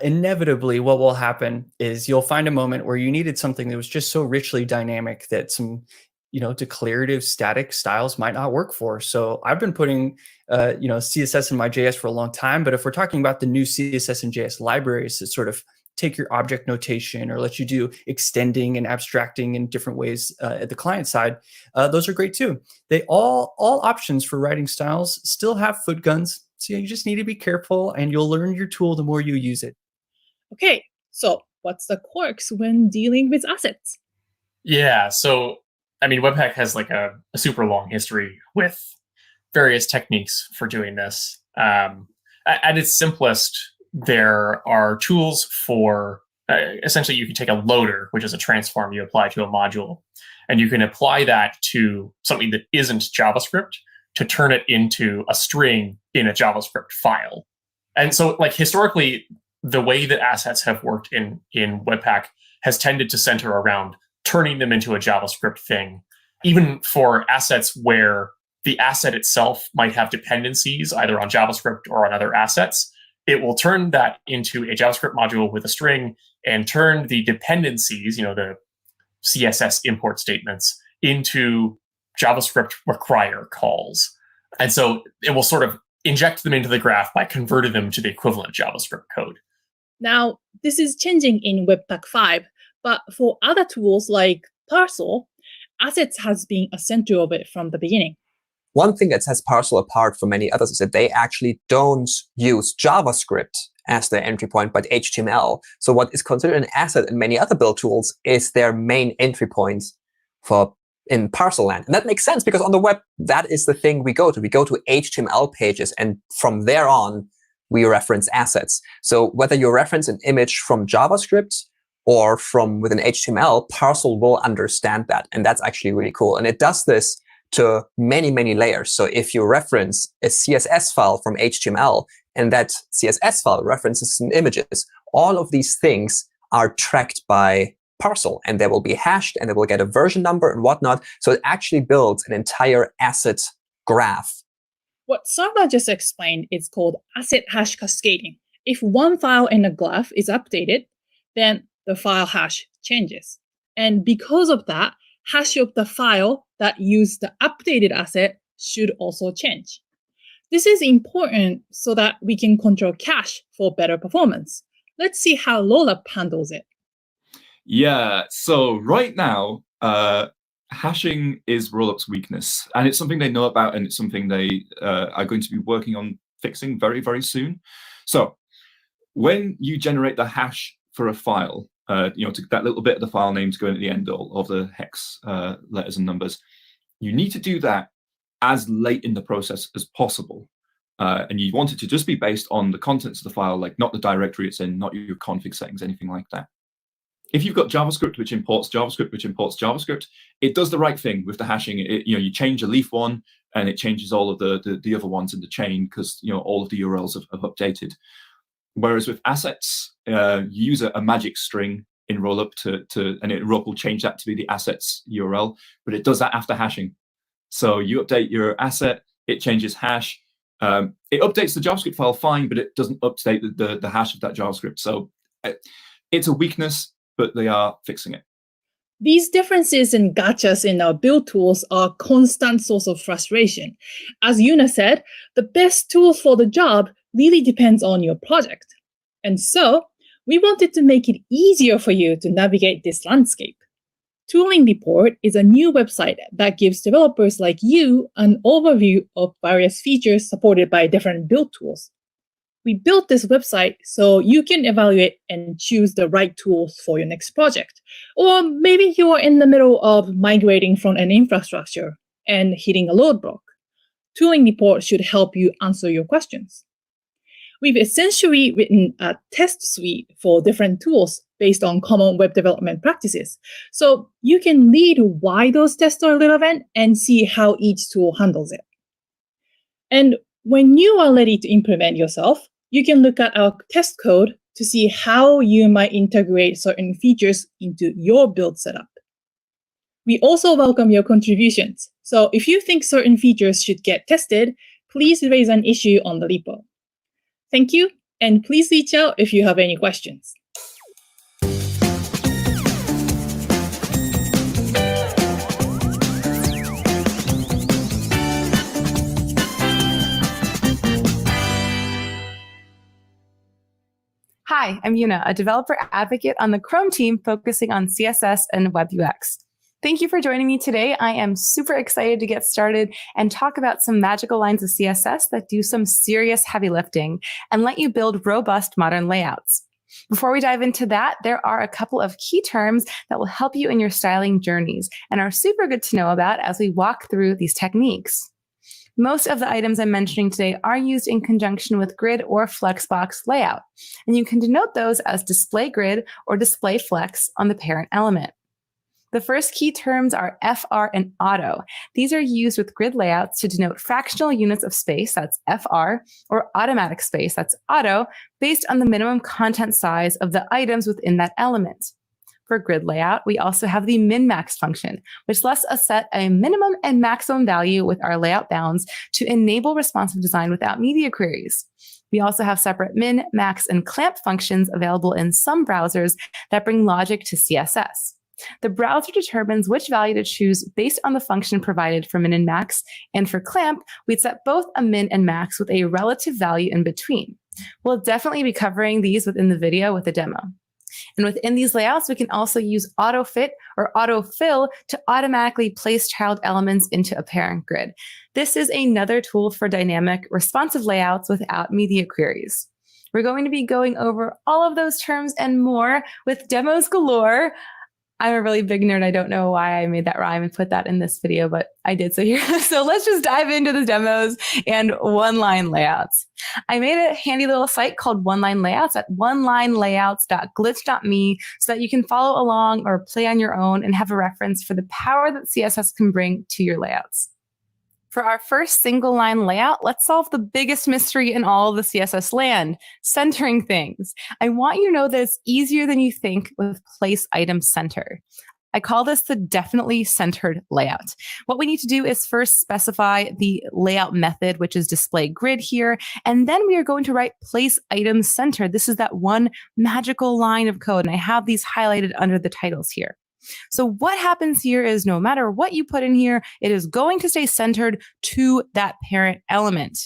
Speaker 9: inevitably what will happen is you'll find a moment where you needed something that was just so richly dynamic that some declarative static styles might not work for. So I've been putting, CSS in my JS for a long time. But if we're talking about the new CSS and JS libraries that sort of take your object notation or let you do extending and abstracting in different ways at the client side, those are great too. They all options for writing styles still have foot guns. So you just need to be careful, and you'll learn your tool the more you use it.
Speaker 5: Okay, so what's the quirks when dealing with assets?
Speaker 8: Yeah, so Webpack has a super long history with various techniques for doing this. At its simplest, there are tools for essentially you can take a loader, which is a transform you apply to a module, and you can apply that to something that isn't JavaScript to turn it into a string in a JavaScript file. And so historically, the way that assets have worked in Webpack has tended to center around turning them into a JavaScript thing, even for assets where the asset itself might have dependencies either on JavaScript or on other assets. It will turn that into a JavaScript module with a string and turn the dependencies, the CSS import statements, into JavaScript require calls. And so it will sort of inject them into the graph by converting them to the equivalent JavaScript code.
Speaker 5: Now, this is changing in Webpack 5, but for other tools like Parcel, assets has been a center of it from the beginning.
Speaker 7: One thing that sets Parcel apart from many others is that they actually don't use JavaScript as their entry point, but HTML. So what is considered an asset in many other build tools is their main entry point in Parcel land. And that makes sense because on the web, that is the thing we go to. We go to HTML pages, and from there on, we reference assets. So whether you reference an image from JavaScript or from within HTML, Parcel will understand that. And that's actually really cool. And it does this to many, many layers. So if you reference a CSS file from HTML and that CSS file references some images, all of these things are tracked by Parcel, and they will be hashed, and they will get a version number and whatnot. So it actually builds an entire asset graph.
Speaker 5: What Sarma just explained is called asset hash cascading. If one file in a graph is updated, then the file hash changes. And because of that, hash of the file that used the updated asset should also change. This is important so that we can control cache for better performance. Let's see how Rollup handles it.
Speaker 11: Yeah, so right now, hashing is Rollup's weakness, and it's something they know about, and it's something they are going to be working on fixing very, very soon. So when you generate the hash for a file, to that little bit of the file name to go into the end of the hex letters and numbers, you need to do that as late in the process as possible. And you want it to just be based on the contents of the file, like not the directory it's in, not your config settings, anything like that. If you've got JavaScript which imports JavaScript which imports JavaScript, it does the right thing with the hashing. You change a leaf one and it changes all of the other ones in the chain because all of the URLs have updated. Whereas with assets, you use a magic string in Rollup and Rollup will change that to be the assets URL, but it does that after hashing. So you update your asset, it changes hash. It updates the JavaScript file fine, but it doesn't update the hash of that JavaScript. So it's a weakness, but they are fixing it.
Speaker 5: These differences and gotchas in our build tools are a constant source of frustration. As Yuna said, the best tools for the job really depends on your project. And so, we wanted to make it easier for you to navigate this landscape. Tooling Report is a new website that gives developers like you an overview of various features supported by different build tools. We built this website so you can evaluate and choose the right tools for your next project. Or maybe you are in the middle of migrating from an infrastructure and hitting a roadblock. Tooling Report should help you answer your questions. We've essentially written a test suite for different tools based on common web development practices. So you can read why those tests are relevant and see how each tool handles it. And when you are ready to implement yourself, you can look at our test code to see how you might integrate certain features into your build setup. We also welcome your contributions. So if you think certain features should get tested, please raise an issue on the repo. Thank you, and please reach out if you have any questions.
Speaker 10: Hi, I'm Yuna, a developer advocate on the Chrome team focusing on CSS and Web UX. Thank you for joining me today. I am super excited to get started and talk about some magical lines of CSS that do some serious heavy lifting and let you build robust modern layouts. Before we dive into that, there are a couple of key terms that will help you in your styling journeys and are super good to know about as we walk through these techniques. Most of the items I'm mentioning today are used in conjunction with grid or flexbox layout, and you can denote those as display grid or display flex on the parent element. The first key terms are FR and auto. These are used with grid layouts to denote fractional units of space, that's FR, or automatic space, that's auto, based on the minimum content size of the items within that element. For grid layout, we also have the min-max function, which lets us set a minimum and maximum value with our layout bounds to enable responsive design without media queries. We also have separate min, max, and clamp functions available in some browsers that bring logic to CSS. The browser determines which value to choose based on the function provided for min and max, and for clamp, we'd set both a min and max with a relative value in between. We'll definitely be covering these within the video with a demo. And within these layouts, we can also use autofit or autofill to automatically place child elements into a parent grid. This is another tool for dynamic, responsive layouts without media queries. We're going to be going over all of those terms and more with demos galore. I'm a really big nerd. I don't know why I made that rhyme and put that in this video, but I did. So here, so let's just dive into the demos and one-line layouts. I made a handy little site called One Line Layouts at onelinelayouts.glitch.me so that you can follow along or play on your own and have a reference for the power that CSS can bring to your layouts. For our first single line layout, let's solve the biggest mystery in all of the CSS land, centering things. I want you to know that it's easier than you think with place item center. I call this the definitely centered layout. What we need to do is first specify the layout method, which is display grid here, and then we are going to write place item center. This is that one magical line of code, and I have these highlighted under the titles here. So what happens here is no matter what you put in here, it is going to stay centered to that parent element.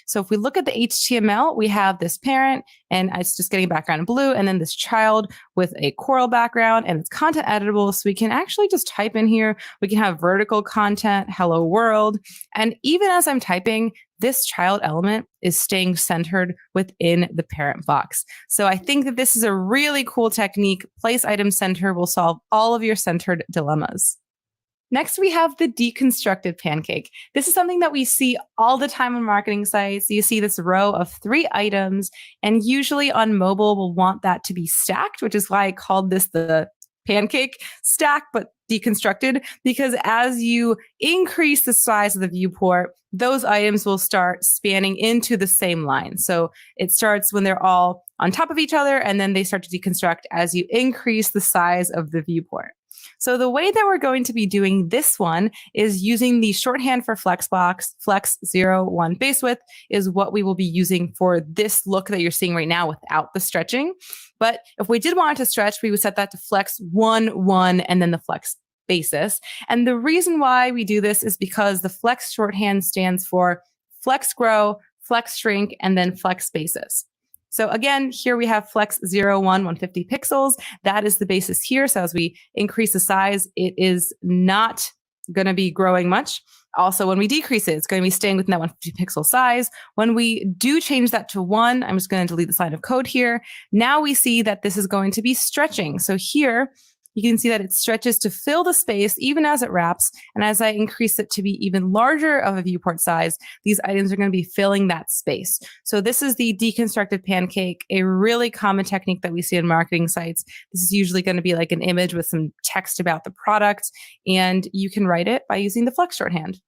Speaker 10: So if we look at the HTML, we have this parent, and it's just getting background in blue, and then this child with a coral background, and it's content editable. So we can actually just type in here. We can have vertical content, hello world. And even as I'm typing, this child element is staying centered within the parent box. So I think that this is a really cool technique. Place item center will solve all of your centered dilemmas. Next, we have the deconstructed pancake. This is something that we see all the time on marketing sites. You see this row of 3 items, and usually on mobile, we'll want that to be stacked, which is why I called this the pancake stack, but deconstructed, because as you increase the size of the viewport, those items will start spanning into the same line. So it starts when they're all on top of each other, and then they start to deconstruct as you increase the size of the viewport. So the way that we're going to be doing this one is using the shorthand for Flexbox. Flex 0, 1 base width is what we will be using for this look that you're seeing right now without the stretching. But if we did want it to stretch, we would set that to Flex 1, 1, and then the Flex basis. And the reason why we do this is because the Flex shorthand stands for Flex grow, Flex shrink, and then Flex basis. So again, here we have Flex 0, 1, 150 pixels. That is the basis here. So as we increase the size, it is not going to be growing much. Also, when we decrease it, it's going to be staying within that 150 pixel size. When we do change that to 1, I'm just going to delete this line of code here. Now we see that this is going to be stretching. So here, you can see that it stretches to fill the space even as it wraps. And as I increase it to be even larger of a viewport size, these items are going to be filling that space. So this is the deconstructed pancake, a really common technique that we see in marketing sites. This is usually going to be like an image with some text about the product, and you can write it by using the Flex shorthand.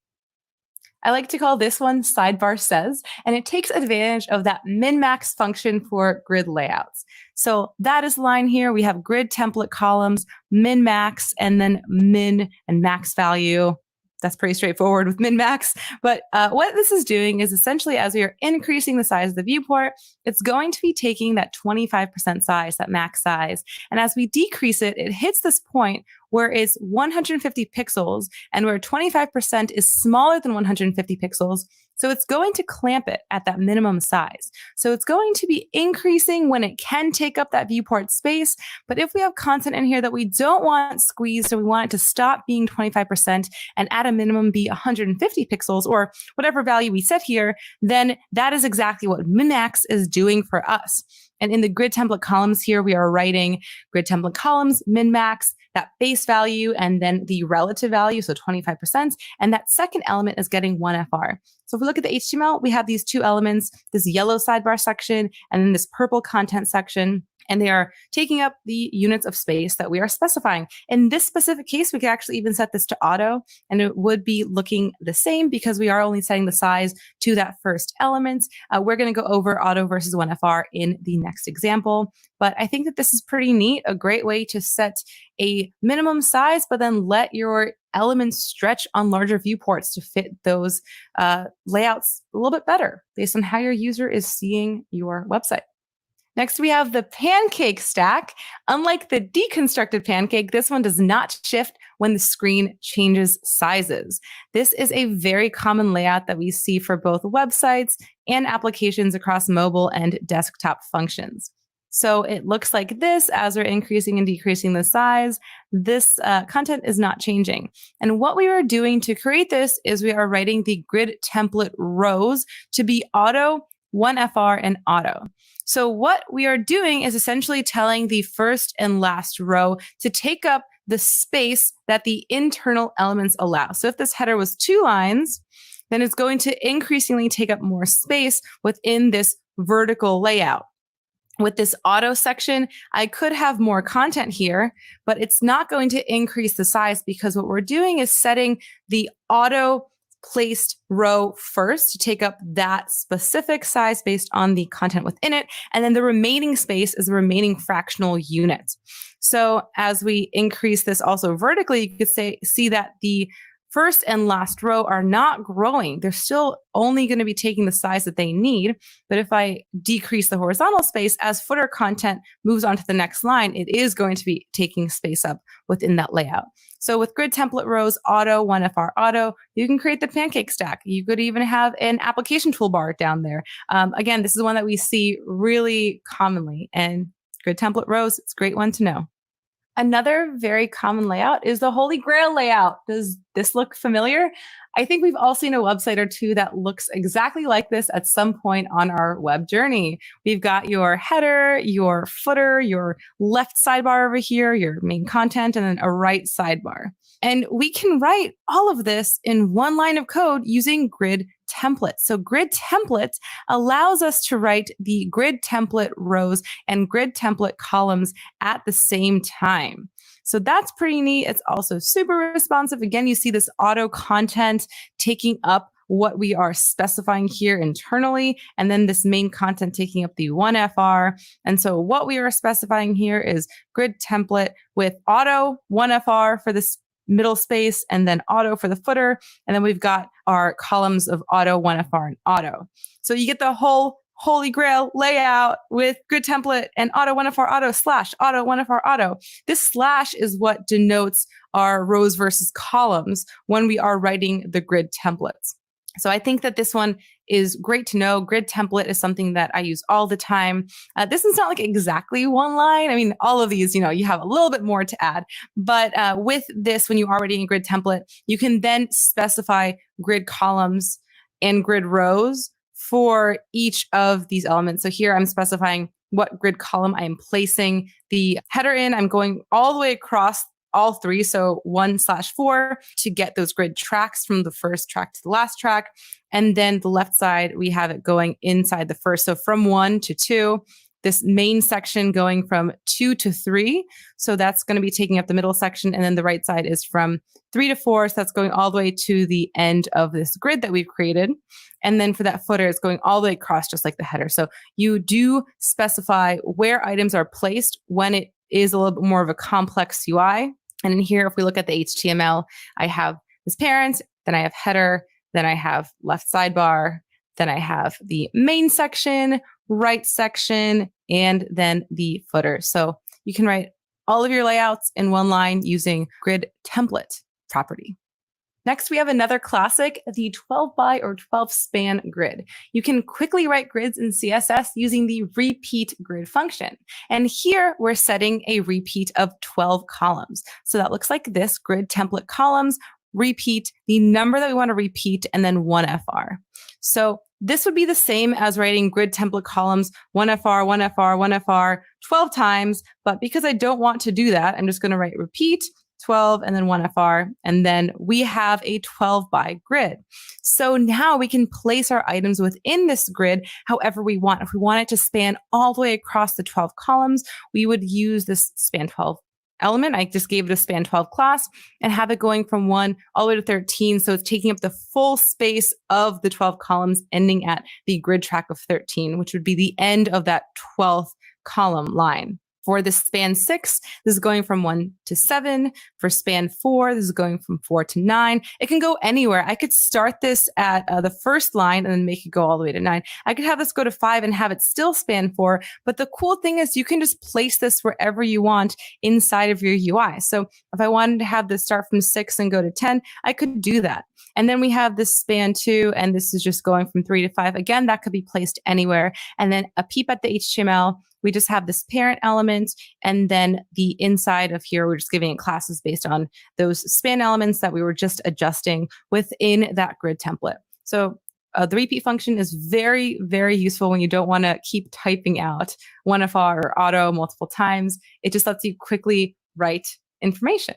Speaker 10: I like to call this one sidebar says, and it takes advantage of that min-max function for grid layouts. So that is the line here. We have grid template columns, min-max, and then min and max value. That's pretty straightforward with min-max. But what this is doing is essentially as we are increasing the size of the viewport, it's going to be taking that 25% size, that max size. And as we decrease it, it hits this point where it's 150 pixels and where 25% is smaller than 150 pixels. So it's going to clamp it at that minimum size. So it's going to be increasing when it can take up that viewport space. But if we have content in here that we don't want squeezed, so we want it to stop being 25% and at a minimum be 150 pixels or whatever value we set here, then that is exactly what min-max is doing for us. And in the grid template columns here, we are writing grid template columns, min-max, that base value, and then the relative value, so 25%. And that second element is getting 1FR. So if we look at the HTML, we have these 2 elements, this yellow sidebar section, and then this purple content section. And they are taking up the units of space that we are specifying. In this specific case, we could actually even set this to auto, and it would be looking the same because we are only setting the size to that first element. We're going to go over auto versus 1FR in the next example. But I think that this is pretty neat, a great way to set a minimum size, but then let your elements stretch on larger viewports to fit those layouts a little bit better based on how your user is seeing your website. Next, we have the pancake stack. Unlike the deconstructed pancake, this one does not shift when the screen changes sizes. This is a very common layout that we see for both websites and applications across mobile and desktop functions. So it looks like this as we're increasing and decreasing the size. This content is not changing. And what we are doing to create this is we are writing the grid template rows to be auto, 1FR, and auto. So what we are doing is essentially telling the first and last row to take up the space that the internal elements allow. So if this header was 2 lines, then it's going to increasingly take up more space within this vertical layout. With this auto section, I could have more content here, but it's not going to increase the size because what we're doing is setting the auto placed row first to take up that specific size based on the content within it. And then the remaining space is the remaining fractional unit. So as we increase this also vertically, you could see that the first and last row are not growing. They're still only going to be taking the size that they need. But if I decrease the horizontal space as footer content moves on to the next line, it is going to be taking space up within that layout. So with grid template rows, auto, 1FR auto, you can create the pancake stack. You could even have an application toolbar down there. Again, this is one that we see really commonly. And grid template rows, it's a great one to know. Another very common layout is the Holy Grail layout. Does this look familiar? I think we've all seen a website or two that looks exactly like this at some point on our web journey. We've got your header, your footer, your left sidebar over here, your main content, and then a right sidebar. And we can write all of this in one line of code using grid templates. So grid templates allows us to write the grid template rows and grid template columns at the same time. So that's pretty neat. It's also super responsive. Again, you see this auto content taking up what we are specifying here internally, and then this main content taking up the 1FR. And so what we are specifying here is grid template with auto 1FR for this middle space, and then auto for the footer. And then we've got our columns of auto, 1FR, and auto. So you get the whole Holy Grail layout with grid template and auto, 1FR, auto, slash, auto, 1FR, auto. This slash is what denotes our rows versus columns when we are writing the grid templates. So I think that this one is great to know. Grid template is something that I use all the time. This is not like exactly one line. I mean, all of these, you have a little bit more to add. But with this, when you are writing a grid template, you can then specify grid columns and grid rows for each of these elements. So here I'm specifying what grid column I am placing the header in. I'm going all the way across all three, so 1/4 to get those grid tracks from the first track to the last track. And then the left side, we have it going inside the first. So from 1 to 2, this main section going from 2 to 3. So that's going to be taking up the middle section. And then the right side is from 3 to 4. So that's going all the way to the end of this grid that we've created. And then for that footer, it's going all the way across, just like the header. So you do specify where items are placed when it is a little bit more of a complex UI. And in here, if we look at the HTML, I have this parent, then I have header, then I have left sidebar, then I have the main section, right section, and then the footer. So you can write all of your layouts in one line using grid template property. Next, we have another classic, the 12 by or 12 span grid. You can quickly write grids in CSS using the repeat grid function. And here we're setting a repeat of 12 columns. So that looks like this: grid template columns, repeat, the number that we want to repeat, and then 1FR. So this would be the same as writing grid template columns 1FR, 1FR, 1FR 12 times. But because I don't want to do that, I'm just going to write repeat 12 and then 1FR, and then we have a 12 by grid. So now we can place our items within this grid however we want. If we want it to span all the way across the 12 columns, we would use this span 12 element. I just gave it a span 12 class and have it going from 1 all the way to 13. So it's taking up the full space of the 12 columns, ending at the grid track of 13, which would be the end of that 12th column line. For the span 6, this is going from 1 to 7. For span 4, this is going from 4 to 9. It can go anywhere. I could start this at the first line and then make it go all the way to 9. I could have this go to 5 and have it still span 4. But the cool thing is you can just place this wherever you want inside of your UI. So if I wanted to have this start from 6 and go to 10, I could do that. And then we have this span 2, and this is just going from 3 to 5. Again, that could be placed anywhere. And then a peep at the HTML. We just have this parent element, and then the inside of here, we're just giving it classes based on those span elements that we were just adjusting within that grid template. So the repeat function is very, very useful when you don't want to keep typing out 1FR or auto multiple times. It just lets you quickly write information.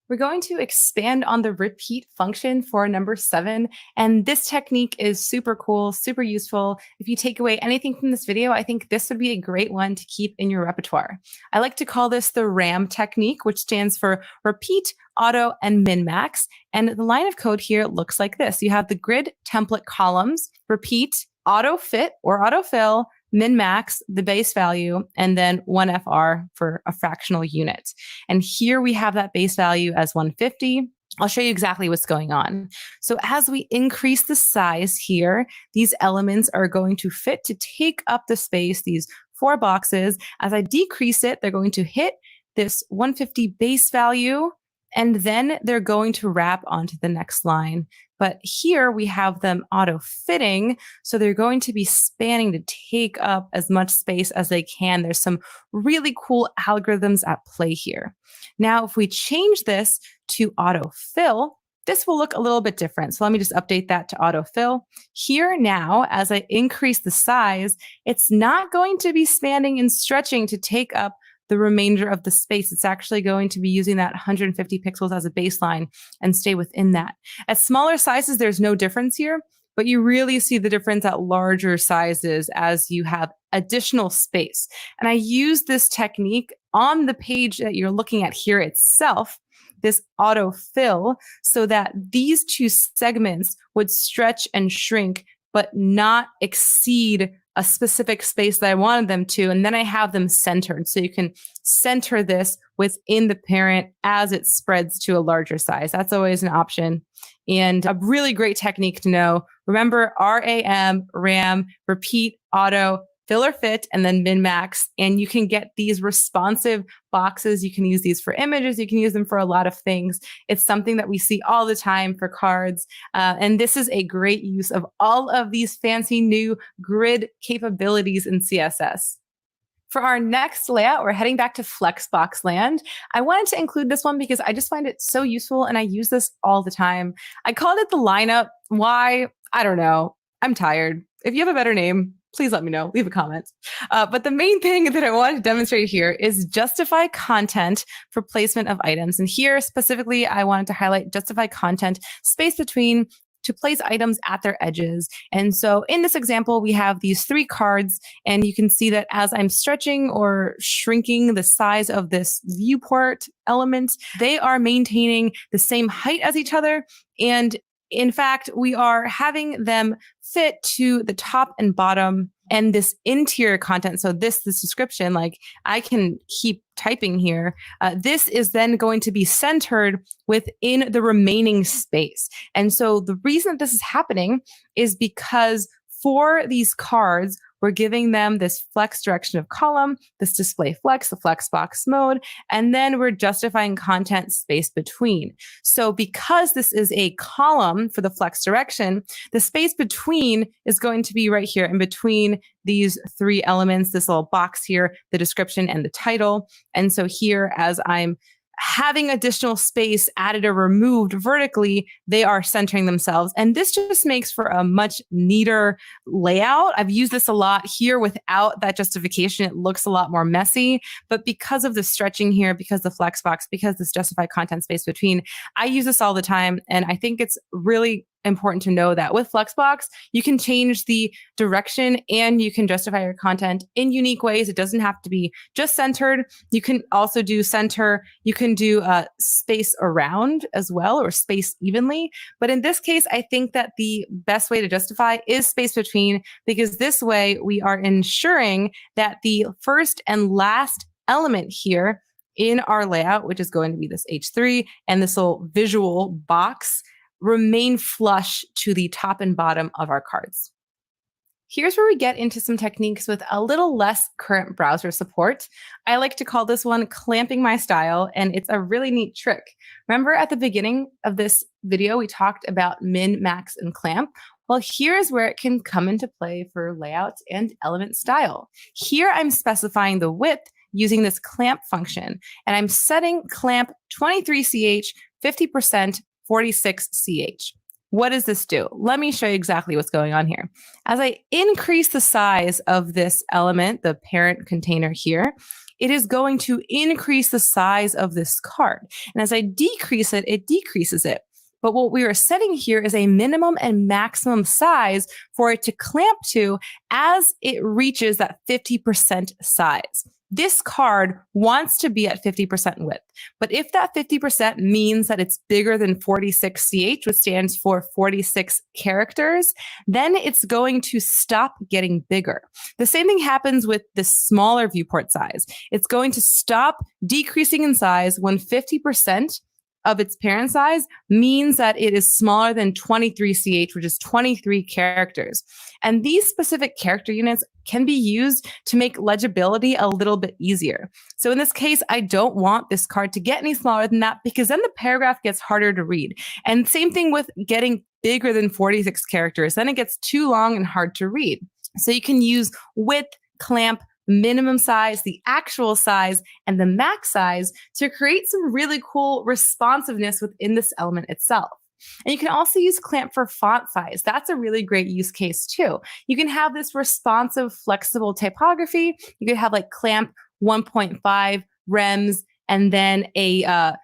Speaker 10: We're going to expand on the repeat function for number 7. And this technique is super cool, super useful. If you take away anything from this video, I think this would be a great one to keep in your repertoire. I like to call this the RAM technique, which stands for repeat, auto, and min-max. And the line of code here looks like this. You have the grid template columns, repeat, auto fit or autofill, min-max, the base value, and then 1FR for a fractional unit. And here we have that base value as 150. I'll show you exactly what's going on. So as we increase the size here, these elements are going to fit to take up the space, these 4 boxes. As I decrease it, they're going to hit this 150 base value, and then they're going to wrap onto the next line. But here we have them auto-fitting, so they're going to be spanning to take up as much space as they can. There's some really cool algorithms at play here. Now, if we change this to autofill, this will look a little bit different. So let me just update that to autofill. Here now, as I increase the size, it's not going to be spanning and stretching to take up the remainder of the space. It's actually going to be using that 150 pixels as a baseline and stay within that. At smaller sizes, there's no difference here, but you really see the difference at larger sizes as you have additional space. And I use this technique on the page that you're looking at here itself, this autofill, so that these 2 segments would stretch and shrink, but not exceed a specific space that I wanted them to. And then I have them centered. So you can center this within the parent as it spreads to a larger size. That's always an option. And a really great technique to know. Remember RAM, repeat, auto, fill or fit, and then min-max. And you can get these responsive boxes. You can use these for images. You can use them for a lot of things. It's something that we see all the time for cards. And this is a great use of all of these fancy new grid capabilities in CSS. For our next layout, we're heading back to Flexbox land. I wanted to include this one because I just find it so useful and I use this all the time. I called it the lineup. Why? I don't know. I'm tired. If you have a better name, please let me know. Leave a comment. But the main thing that I wanted to demonstrate here is justify content for placement of items. And here specifically, I wanted to highlight justify content space between to place items at their edges. And so in this example, we have these 3 cards, and you can see that as I'm stretching or shrinking the size of this viewport element, they are maintaining the same height as each other. And in fact, we are having them fit to the top and bottom and this interior content. So this description, like I can keep typing here. This is then going to be centered within the remaining space. And so the reason that this is happening is because for these cards, we're giving them this flex direction of column, this display flex, the flexbox mode, and then we're justifying content space between. So because this is a column for the flex direction, the space between is going to be right here in between these 3 elements, this little box here, the description and the title. And so here, as I'm having additional space added or removed vertically, they are centering themselves. And this just makes for a much neater layout. I've used this a lot here without that justification. It looks a lot more messy, but because of the stretching here, because the flexbox, because this justified content space between, I use this all the time. And I think it's really important to know that with Flexbox, you can change the direction and you can justify your content in unique ways. It doesn't have to be just centered. You can also do center. You can do space around as well, or space evenly. But in this case, I think that the best way to justify is space between, because this way we are ensuring that the first and last element here in our layout, which is going to be this H3 and this little visual box, remain flush to the top and bottom of our cards. Here's where we get into some techniques with a little less current browser support. I like to call this one clamping my style, and it's a really neat trick. Remember at the beginning of this video, we talked about min, max, and clamp? Well, here's where it can come into play for layouts and element style. Here I'm specifying the width using this clamp function, and I'm setting clamp 23ch, 50%, 46ch. What does this do? Let me show you exactly what's going on here. As I increase the size of this element, the parent container here, it is going to increase the size of this card. And as I decrease it, it decreases it. But what we are setting here is a minimum and maximum size for it to clamp to as it reaches that 50% size. This card wants to be at 50% width. But if that 50% means that it's bigger than 46ch, which stands for 46 characters, then it's going to stop getting bigger. The same thing happens with the smaller viewport size. It's going to stop decreasing in size when 50% of its parent size means that it is smaller than 23ch, which is 23 characters. And these specific character units can be used to make legibility a little bit easier. So in this case, I don't want this card to get any smaller than that because then the paragraph gets harder to read. And same thing with getting bigger than 46 characters. Then it gets too long and hard to read. So you can use width, clamp, minimum size, the actual size, and the max size to create some really cool responsiveness within this element itself. And you can also use clamp for font size. That's a really great use case too. You can have this responsive, flexible typography. You could have like clamp 1.5 rems and then a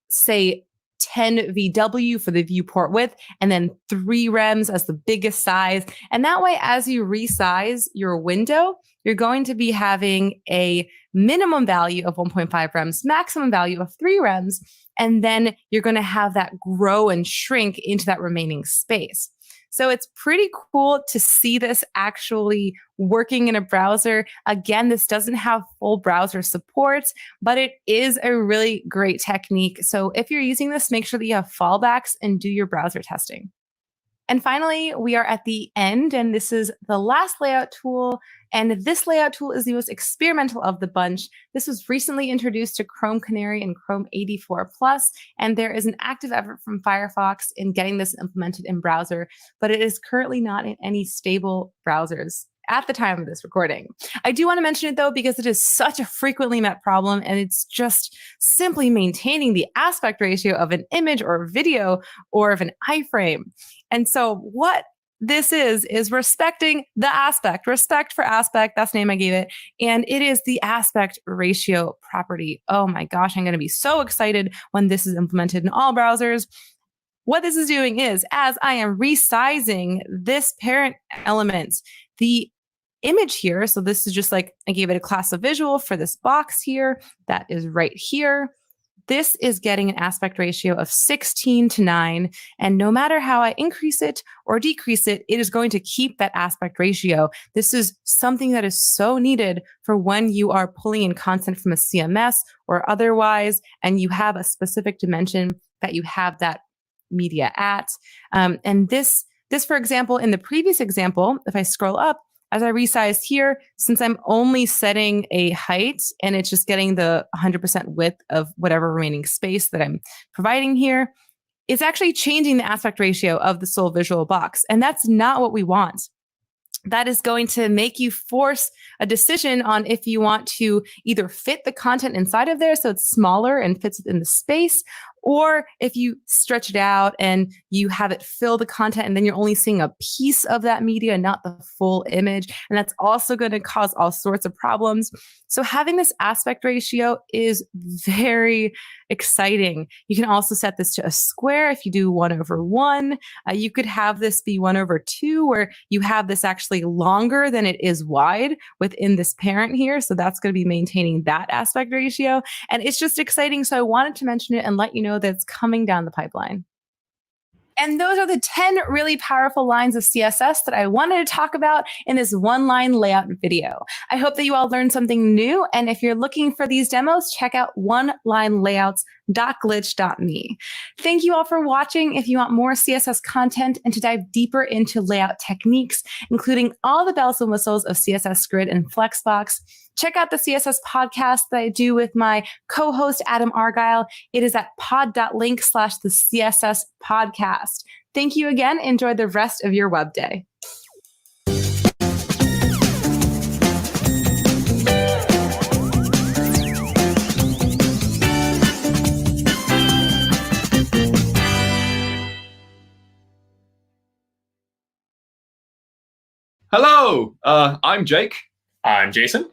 Speaker 10: say 10 VW for the viewport width, and then 3 rems as the biggest size. And that way, as you resize your window, you're going to be having a minimum value of 1.5 rems, maximum value of 3 rems, and then you're going to have that grow and shrink into that remaining space. So it's pretty cool to see this actually working in a browser. Again, this doesn't have full browser support, but it is a really great technique. So if you're using this, make sure that you have fallbacks and do your browser testing. And finally, we are at the end, and this is the last layout tool. And this layout tool is the most experimental of the bunch. This was recently introduced to Chrome Canary and Chrome 84 Plus, and there is an active effort from Firefox in getting this implemented in browser, but it is currently not in any stable browsers at the time of this recording. I do want to mention it though, because it is such a frequently met problem, and it's just simply maintaining the aspect ratio of an image or a video or of an iframe. And so what this is respecting the aspect, respect for aspect, that's the name I gave it. And it is the aspect ratio property. Oh my gosh, I'm going to be so excited when this is implemented in all browsers. What this is doing is, as I am resizing this parent element, the image here, so this is just like I gave it a class of visual for this box here that is right here. This is getting an aspect ratio of 16:9, and no matter how I increase it or decrease it, it is going to keep that aspect ratio. This is something that is so needed for when you are pulling in content from a CMS or otherwise, and you have a specific dimension that you have that media at. And this, for example, in the previous example, if I scroll up, as I resized here, since I'm only setting a height and it's just getting the 100% width of whatever remaining space that I'm providing here, it's actually changing the aspect ratio of the sole visual box. And that's not what we want. That is going to make you force a decision on if you want to either fit the content inside of there so it's smaller and fits within the space, or if you stretch it out and you have it fill the content and then you're only seeing a piece of that media, not the full image. And that's also going to cause all sorts of problems. So having this aspect ratio is very exciting. You can also set this to a square if you do 1/1. You could have this be 1/2, where you have this actually longer than it is wide within this parent here. So that's going to be maintaining that aspect ratio. And it's just exciting. So I wanted to mention it and let you know that it's coming down the pipeline. And those are the 10 really powerful lines of CSS that I wanted to talk about in this one-line layout video. I hope that you all learned something new. And if you're looking for these demos, check out oneLineLayouts.glitch.me. Thank you all for watching. If you want more CSS content and to dive deeper into layout techniques, including all the bells and whistles of CSS Grid and Flexbox, check out the CSS podcast that I do with my co-host, Adam Argyle. It is at pod.link/the CSS podcast. Thank you again. Enjoy the rest of your web day.
Speaker 11: Hello, I'm Jake.
Speaker 8: I'm Jason.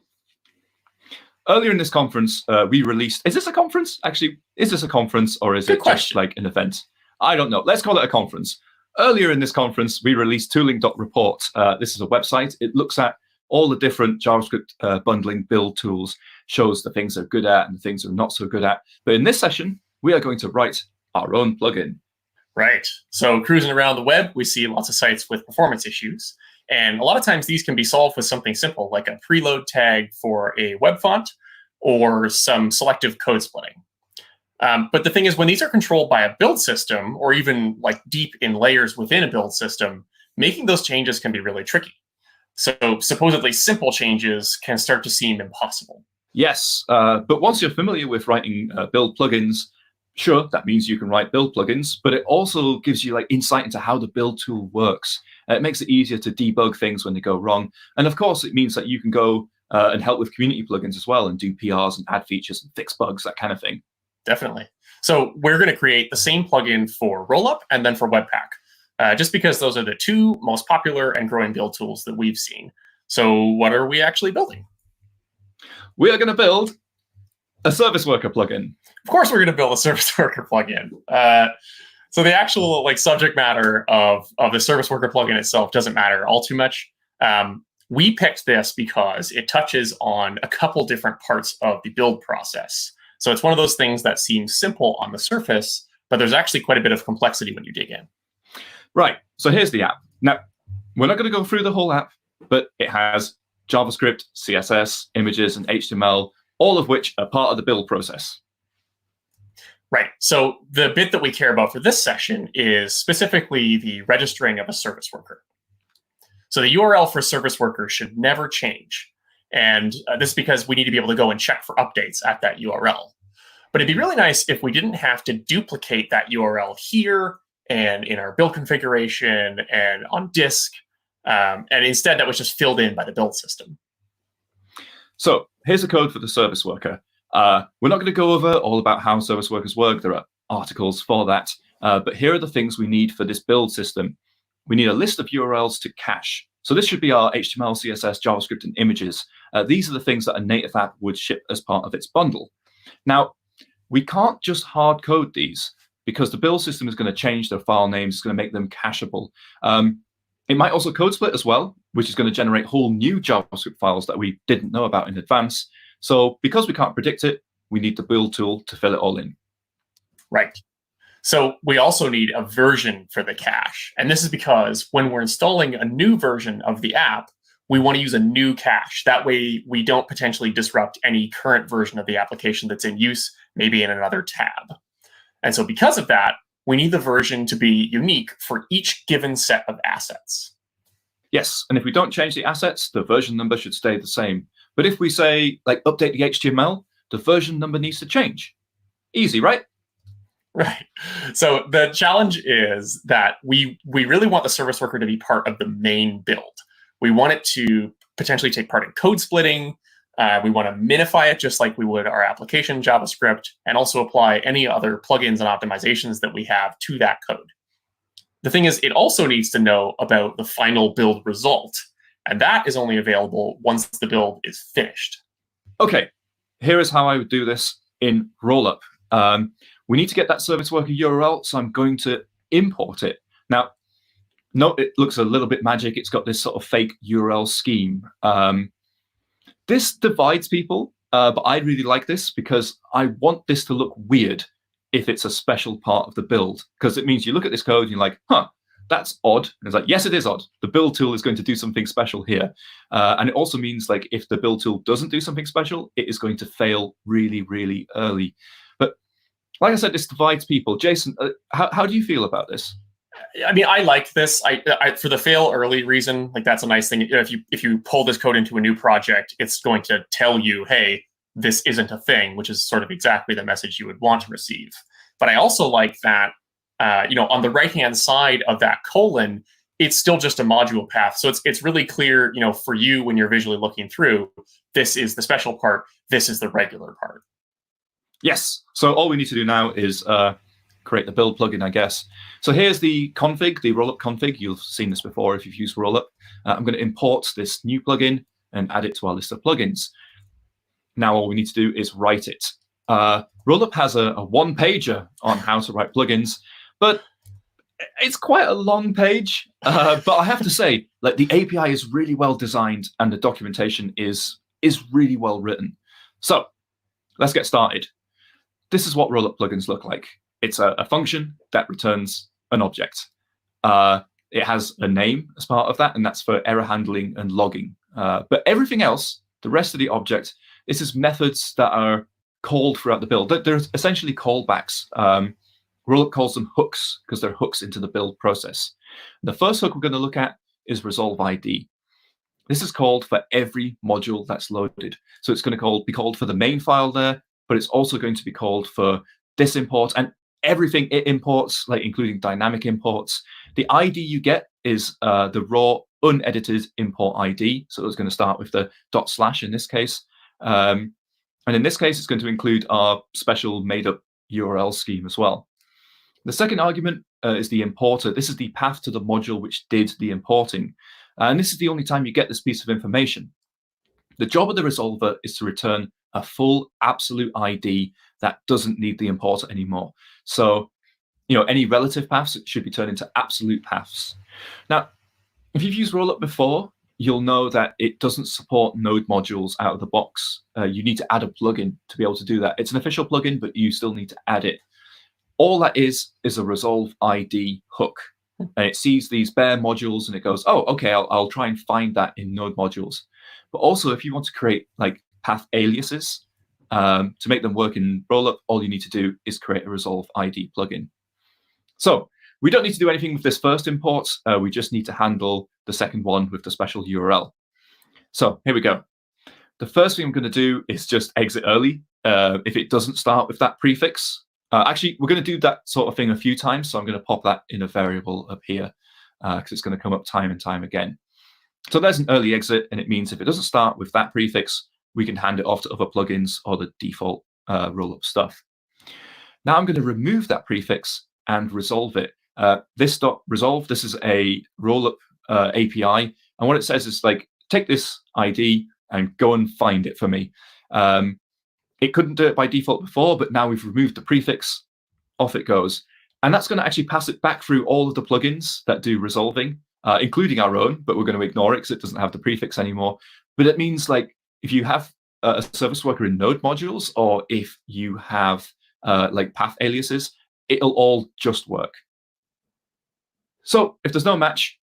Speaker 11: earlier in this conference, we released. Is this a conference? Actually, is this a conference or is it just like an event? I don't know. Let's call it a conference. Earlier in this conference, we released tooling.report. This is a website. It looks at all the different JavaScript bundling build tools, shows the things they're good at and the things they're not so good at. But in this session, we are going to write our own plugin.
Speaker 8: Right. So cruising around the web, we see lots of sites with performance issues. And a lot of times these can be solved with something simple, like a preload tag for a web font or some selective code splitting. But the thing is, when these are controlled by a build system, or even like deep in layers within a build system, making those changes can be really tricky. So supposedly simple changes can start to seem impossible.
Speaker 11: Yes, but once you're familiar with writing build plugins, sure, that means you can write build plugins, but it also gives you like insight into how the build tool works. It makes it easier to debug things when they go wrong. And of course, it means that you can go and help with community plugins as well and do PRs and add features and fix bugs, that kind of thing.
Speaker 8: Definitely. So we're going to create the same plugin for Rollup and then for Webpack, just because those are the two most popular and growing build tools that we've seen. So what are we actually building?
Speaker 11: We are going to build a service worker plugin.
Speaker 8: Of course, we're going to build a service worker plugin. So the actual like subject matter of the service worker plugin itself doesn't matter all too much. We picked this because it touches on a couple different parts of the build process. So it's one of those things that seems simple on the surface, but there's actually quite a bit of complexity when you dig in.
Speaker 11: Right. So here's the app. Now, we're not going to go through the whole app, but it has JavaScript, CSS, images, and HTML, all of which are part of the build process.
Speaker 8: Right. So the bit that we care about for this session is specifically the registering of a service worker. So the URL for service worker should never change. And this is because we need to be able to go and check for updates at that URL. But it'd be really nice if we didn't have to duplicate that URL here and in our build configuration and on disk. And instead, that was just filled in by the build system.
Speaker 11: So here's the code for the service worker. We're not going to go over all about how service workers work. There are articles for that. But here are the things we need for this build system. We need a list of URLs to cache. So this should be our HTML, CSS, JavaScript, and images. These are the things that a native app would ship as part of its bundle. Now, we can't just hard code these because the build system is going to change their file names. It's going to make them cacheable. It might also code split as well, which is going to generate whole new JavaScript files that we didn't know about in advance. So because we can't predict it, we need the build tool to fill it all in.
Speaker 8: Right. So we also need a version for the cache. And this is because when we're installing a new version of the app, we want to use a new cache. That way we don't potentially disrupt any current version of the application that's in use, maybe in another tab. And so because of that, we need the version to be unique for each given set of assets.
Speaker 11: Yes, and if we don't change the assets, the version number should stay the same. But if we say, like, update the HTML, the version number needs to change. Easy, right?
Speaker 8: Right. So the challenge is that we really want the service worker to be part of the main build. We want it to potentially take part in code splitting. We want to minify it just like we would our application JavaScript, and also apply any other plugins and optimizations that we have to that code. The thing is, it also needs to know about the final build result, and that is only available once the build is finished.
Speaker 11: Okay, here is how I would do this in Rollup. We need to get that service worker URL, so I'm going to import it. Now, note it looks a little bit magic. It's got this sort of fake URL scheme. This divides people, but I really like this because I want this to look weird if it's a special part of the build, because it means you look at this code and you're like, huh, that's odd. And it's like, yes, it is odd. The build tool is going to do something special here. And it also means like if the build tool doesn't do something special, it is going to fail really, really early. But like I said, this divides people. Jason, how do you feel about this?
Speaker 8: I mean, I like this. I for the fail early reason, like that's a nice thing. If you pull this code into a new project, it's going to tell you, hey, this isn't a thing, which is sort of exactly the message you would want to receive. But I also like that, on the right-hand side of that colon, it's still just a module path. So it's really clear, for you when you're visually looking through, this is the special part, this is the regular part.
Speaker 11: Yes. So all we need to do now is create the build plugin, I guess. So here's the config, the Rollup config. You've seen this before if you've used Rollup. I'm going to import this new plugin and add it to our list of plugins. Now all we need to do is write it. Rollup has a one-pager on how to write plugins, but it's quite a long page. But I have to say, like, the API is really well designed and the documentation is really well written. So let's get started. This is what Rollup plugins look like. It's a function that returns an object. It has a name as part of that, and that's for error handling and logging. But everything else, the rest of the object, is just methods that are called throughout the build. They're essentially callbacks. Rollup calls them hooks because they're hooks into the build process. The first hook we're going to look at is resolve ID. This is called for every module that's loaded. So it's going to be called for the main file there, but it's also going to be called for this import and everything it imports, like including dynamic imports. The ID you get is the raw unedited import ID. So it's going to start with the // in this case. And in this case, it's going to include our special made-up URL scheme as well. The second argument is the importer. This is the path to the module which did the importing. And this is the only time you get this piece of information. The job of the resolver is to return a full absolute ID that doesn't need the importer anymore. So, any relative paths should be turned into absolute paths. Now, if you've used Rollup before, you'll know that it doesn't support node modules out of the box. You need to add a plugin to be able to do that. It's an official plugin, but you still need to add it. All that is a resolve ID hook. And it sees these bare modules and it goes, oh, okay, I'll try and find that in node modules. But also, if you want to create like path aliases to make them work in Rollup, all you need to do is create a resolve ID plugin. So we don't need to do anything with this first import. We just need to handle the second one with the special URL. So here we go. The first thing I'm going to do is just exit early. If it doesn't start with that prefix, actually, we're going to do that sort of thing a few times. So I'm going to pop that in a variable up here because it's going to come up time and time again. So there's an early exit, and it means if it doesn't start with that prefix, we can hand it off to other plugins or the default Rollup stuff. Now I'm going to remove that prefix and resolve it. This.resolve, this is a Rollup API. And what it says is like, take this ID and go and find it for me. It couldn't do it by default before, but now we've removed the prefix, off it goes. And that's going to actually pass it back through all of the plugins that do resolving, including our own, but we're going to ignore it because it doesn't have the prefix anymore. But it means like if you have a service worker in node modules, or if you have like path aliases, it'll all just work. So if there's no match,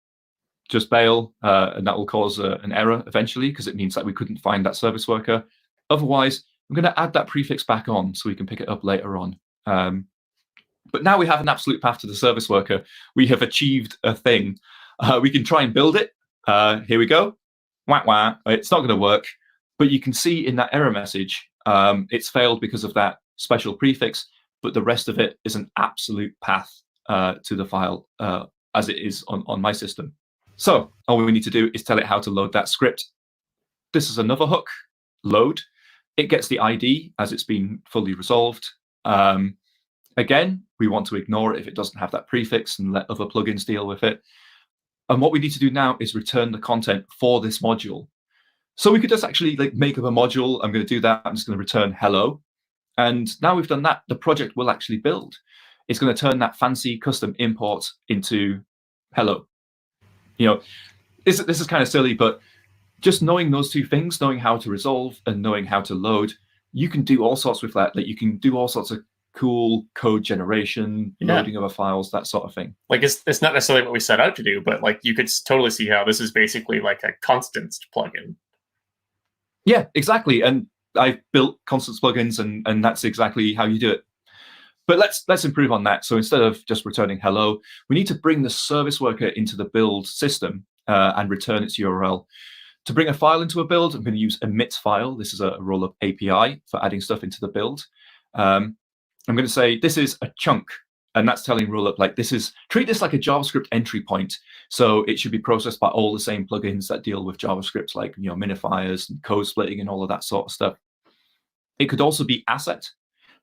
Speaker 11: just bail, and that will cause an error eventually because it means that we couldn't find that service worker. Otherwise, I'm going to add that prefix back on so we can pick it up later on. But now we have an absolute path to the service worker. We have achieved a thing. We can try and build it. Here we go. Wah, wah. It's not going to work. But you can see in that error message, it's failed because of that special prefix, but the rest of it is an absolute path to the file as it is on my system. So all we need to do is tell it how to load that script. This is another hook, load. It gets the ID as it's been fully resolved. Again, we want to ignore it if it doesn't have that prefix and let other plugins deal with it. And what we need to do now is return the content for this module. So we could just actually like make up a module. I'm going to do that. I'm just going to return hello. And now we've done that, the project will actually build. It's going to turn that fancy custom import into hello. This is kind of silly, but just knowing those two things, knowing how to resolve and knowing how to load, you can do all sorts with that. Like you can do all sorts of cool code generation, loading other files, that sort of thing.
Speaker 8: Like it's not necessarily what we set out to do, but like you could totally see how this is basically like a constants plugin.
Speaker 11: Yeah, exactly. And I've built constants plugins, and that's exactly how you do it. But let's improve on that. So instead of just returning hello, we need to bring the service worker into the build system and return its URL. To bring a file into a build, I'm going to use emit file. This is a Rollup API for adding stuff into the build. I'm going to say this is a chunk, and that's telling Rollup like treat this like a JavaScript entry point. So it should be processed by all the same plugins that deal with JavaScript, like minifiers and code splitting and all of that sort of stuff. It could also be asset,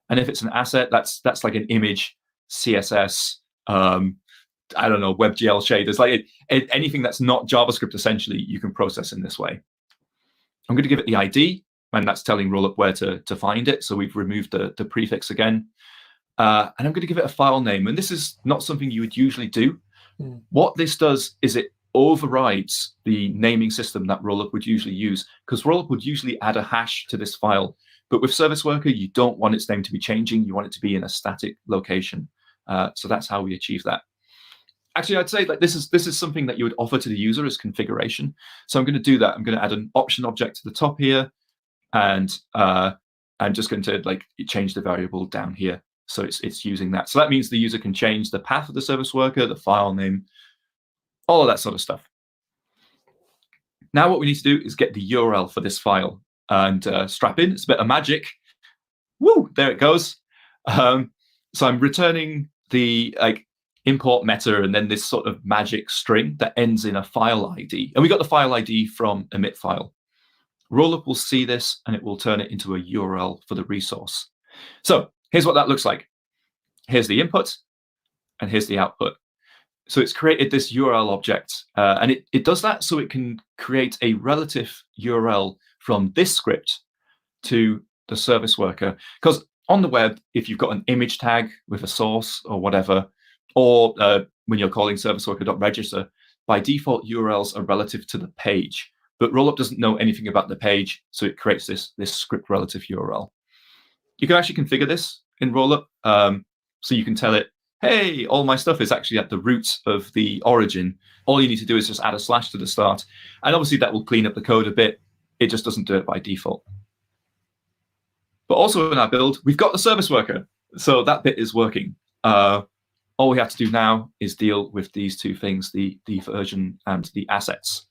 Speaker 11: and if it's an asset, that's like an image, CSS, I don't know, WebGL shaders, like anything that's not JavaScript. Essentially, you can process in this way. I'm going to give it the ID. and that's telling rollup where to find it. So we've removed the prefix again. And I'm going to give it a file name. And this is not something you would usually do. What this does is it overrides the naming system that rollup would usually use, because rollup would usually add a hash to this file. But with Service Worker, you don't want its name to be changing. You want it to be in a static location. So that's how we achieve that. Actually, I'd say like this is something that you would offer to the user as configuration. So I'm going to do that. I'm going to add an option object to the top here, and I'm just going to like change the variable down here. So it's using that. So that means the user can change the path of the service worker, the file name, all of that sort of stuff. Now what we need to do is get the URL for this file and strap in. It's a bit of magic. Woo! There it goes. So I'm returning the import meta and then this sort of magic string that ends in a file ID. And we got the file ID from emit file. Rollup will see this and it will turn it into a URL for the resource. So here's what that looks like. Here's the input and here's the output. So it's created this URL object, and it does that so it can create a relative URL from this script to the service worker. Because on the web, if you've got an image tag with a source or whatever, or when you're calling service worker.register, by default, URLs are relative to the page. But rollup doesn't know anything about the page, so it creates this script relative URL. You can actually configure this in rollup, so you can tell it, hey, all my stuff is actually at the roots of the origin. All you need to do is just add a slash to the start. And obviously that will clean up the code a bit. It just doesn't do it by default. But also in our build, we've got the service worker. So that bit is working. All we have to do now is deal with these two things, the version and the assets.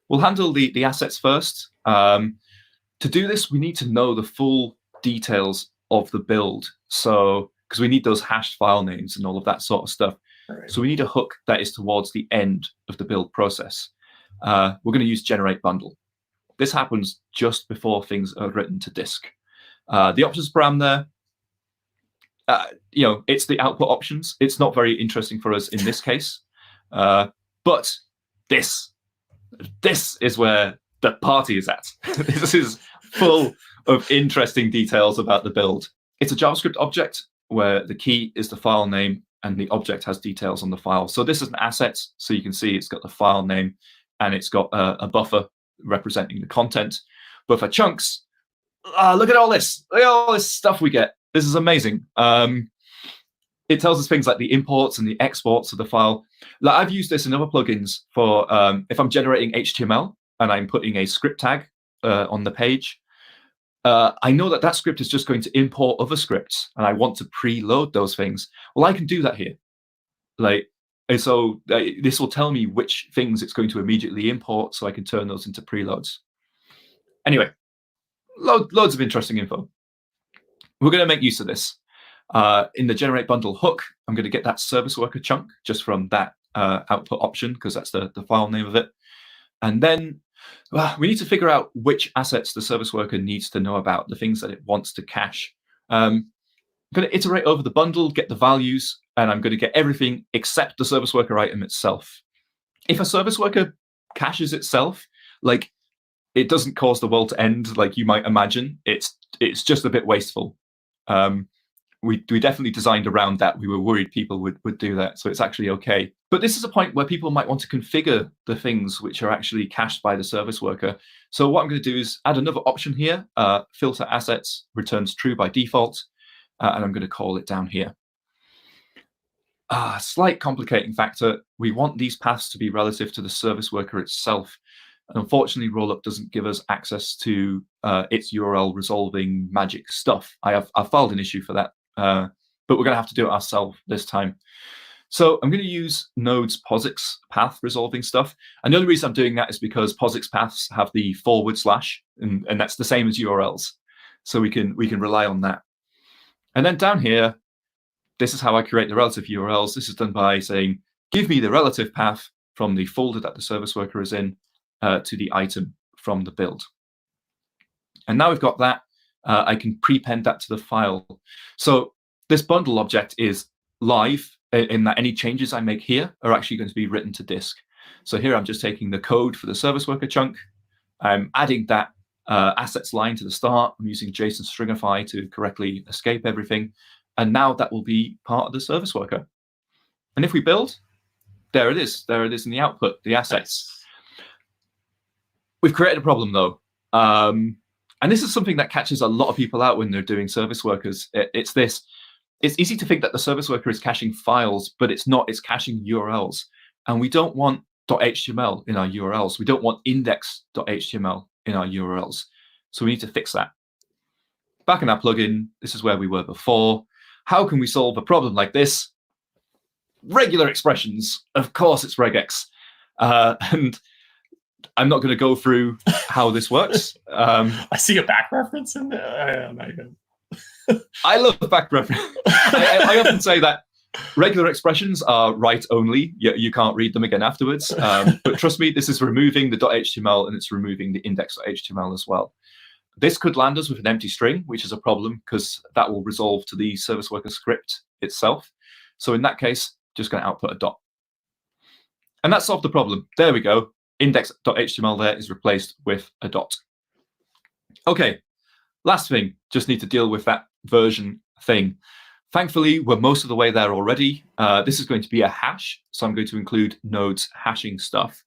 Speaker 11: We'll handle the assets first. To do this, we need to know the full details of the build. So, because we need those hashed file names and all of that sort of stuff. Right. So we need a hook that is towards the end of the build process. We're going to use generate bundle. This happens just before things are written to disk. The options param there, it's the output options. It's not very interesting for us in this case. But this is where the party is at. This is full of interesting details about the build. It's a JavaScript object where the key is the file name and the object has details on the file. So this is an asset. So you can see it's got the file name and it's got a buffer representing the content. But for chunks, look at all this. Look at all this stuff we get. This is amazing. It tells us things like the imports and the exports of the file. Like I've used this in other plugins for if I'm generating HTML and I'm putting a script tag on the page, I know that script is just going to import other scripts and I want to preload those things. Well, I can do that here. So this will tell me which things it's going to immediately import so I can turn those into preloads. Anyway, loads of interesting info. We're going to make use of this. In the generate bundle hook, I'm going to get that service worker chunk just from that output option because that's the file name of it. And then we need to figure out which assets the service worker needs to know about, the things that it wants to cache. I'm going to iterate over the bundle, get the values, and I'm going to get everything except the service worker item itself. If a service worker caches itself, it doesn't cause the world to end like you might imagine. It's just a bit wasteful. We definitely designed around that. We were worried people would do that, so it's actually okay. But this is a point where people might want to configure the things which are actually cached by the service worker. So what I'm going to do is add another option here, filter assets, returns true by default, and I'm going to call it down here. Slight complicating factor, we want these paths to be relative to the service worker itself. And unfortunately, rollup doesn't give us access to its URL resolving magic stuff. I've filed an issue for that, but we're going to have to do it ourselves this time. So I'm going to use Node's POSIX path resolving stuff. And the only reason I'm doing that is because POSIX paths have the /, and that's the same as URLs. So we can rely on that. And then down here, this is how I create the relative URLs. This is done by saying, give me the relative path from the folder that the service worker is in to the item from the build. And now we've got that, I can prepend that to the file. So this bundle object is live in that any changes I make here are actually going to be written to disk. So here I'm just taking the code for the service worker chunk. I'm adding that assets line to the start. I'm using JSON stringify to correctly escape everything. And now that will be part of the service worker. And if we build, there it is. There it is in the output, the assets. We've created a problem, though. And this is something that catches a lot of people out when they're doing service workers. It's this. It's easy to think that the service worker is caching files, but it's not. It's caching URLs. And we don't want .html in our URLs. We don't want index.html in our URLs. So we need to fix that. Back in our plugin, this is where we were before. How can we solve a problem like this? Regular expressions. Of course, it's regex. And I'm not going to go through how this works.
Speaker 8: I see a back reference in there.
Speaker 11: I love the back reference. I often say that regular expressions are write only. You can't read them again afterwards. But trust me, this is removing the .html and it's removing the index.html as well. This could land us with an empty string, which is a problem because that will resolve to the service worker script itself. So in that case, just going to output a dot. And that solved the problem. There we go. Index.html there is replaced with a dot. Okay, last thing, just need to deal with that version thing. Thankfully, we're most of the way there already. This is going to be a hash, so I'm going to include nodes hashing stuff.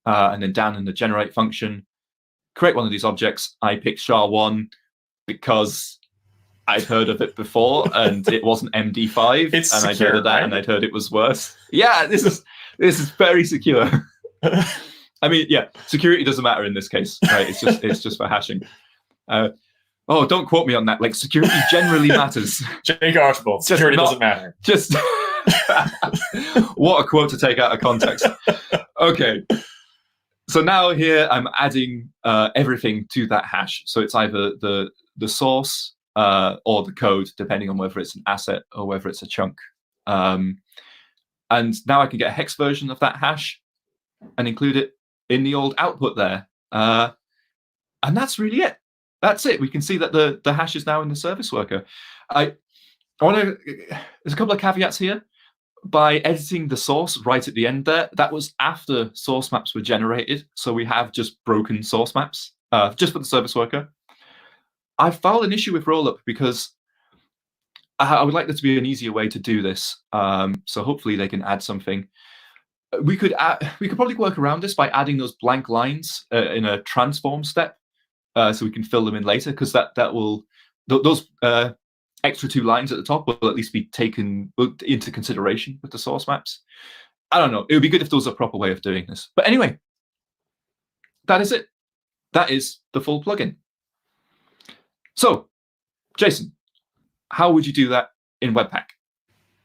Speaker 11: And then down in the generate function, create one of these objects. I picked SHA-1 because I'd heard of it before, and it wasn't MD5, and secure, I'd heard of that, right? And I'd heard it was worse. Yeah, this is very secure. I mean, yeah, security doesn't matter in this case, right? It's just for hashing. Oh, don't quote me on that. Like, security generally matters.
Speaker 8: Jake Archibald, security doesn't matter.
Speaker 11: Just what a quote to take out of context. Okay. So now here I'm adding everything to that hash. So it's either the source or the code, depending on whether it's an asset or whether it's a chunk. And now I can get a hex version of that hash and include it in the old output there. And that's really it. That's it. We can see that the hash is now in the service worker. I want to, there's a couple of caveats here. By editing the source right at the end there, that was after source maps were generated. So we have just broken source maps just for the service worker. I found an issue with rollup because I would like there to be an easier way to do this. So hopefully they can add something. We could probably work around this by adding those blank lines in a transform step, so we can fill them in later, because that will those extra 2 lines at the top will at least be taken into consideration with the source maps. I don't know. It would be good if there was a proper way of doing this. But anyway, that is it. That is the full plugin. So, Jason, how would you do that in Webpack?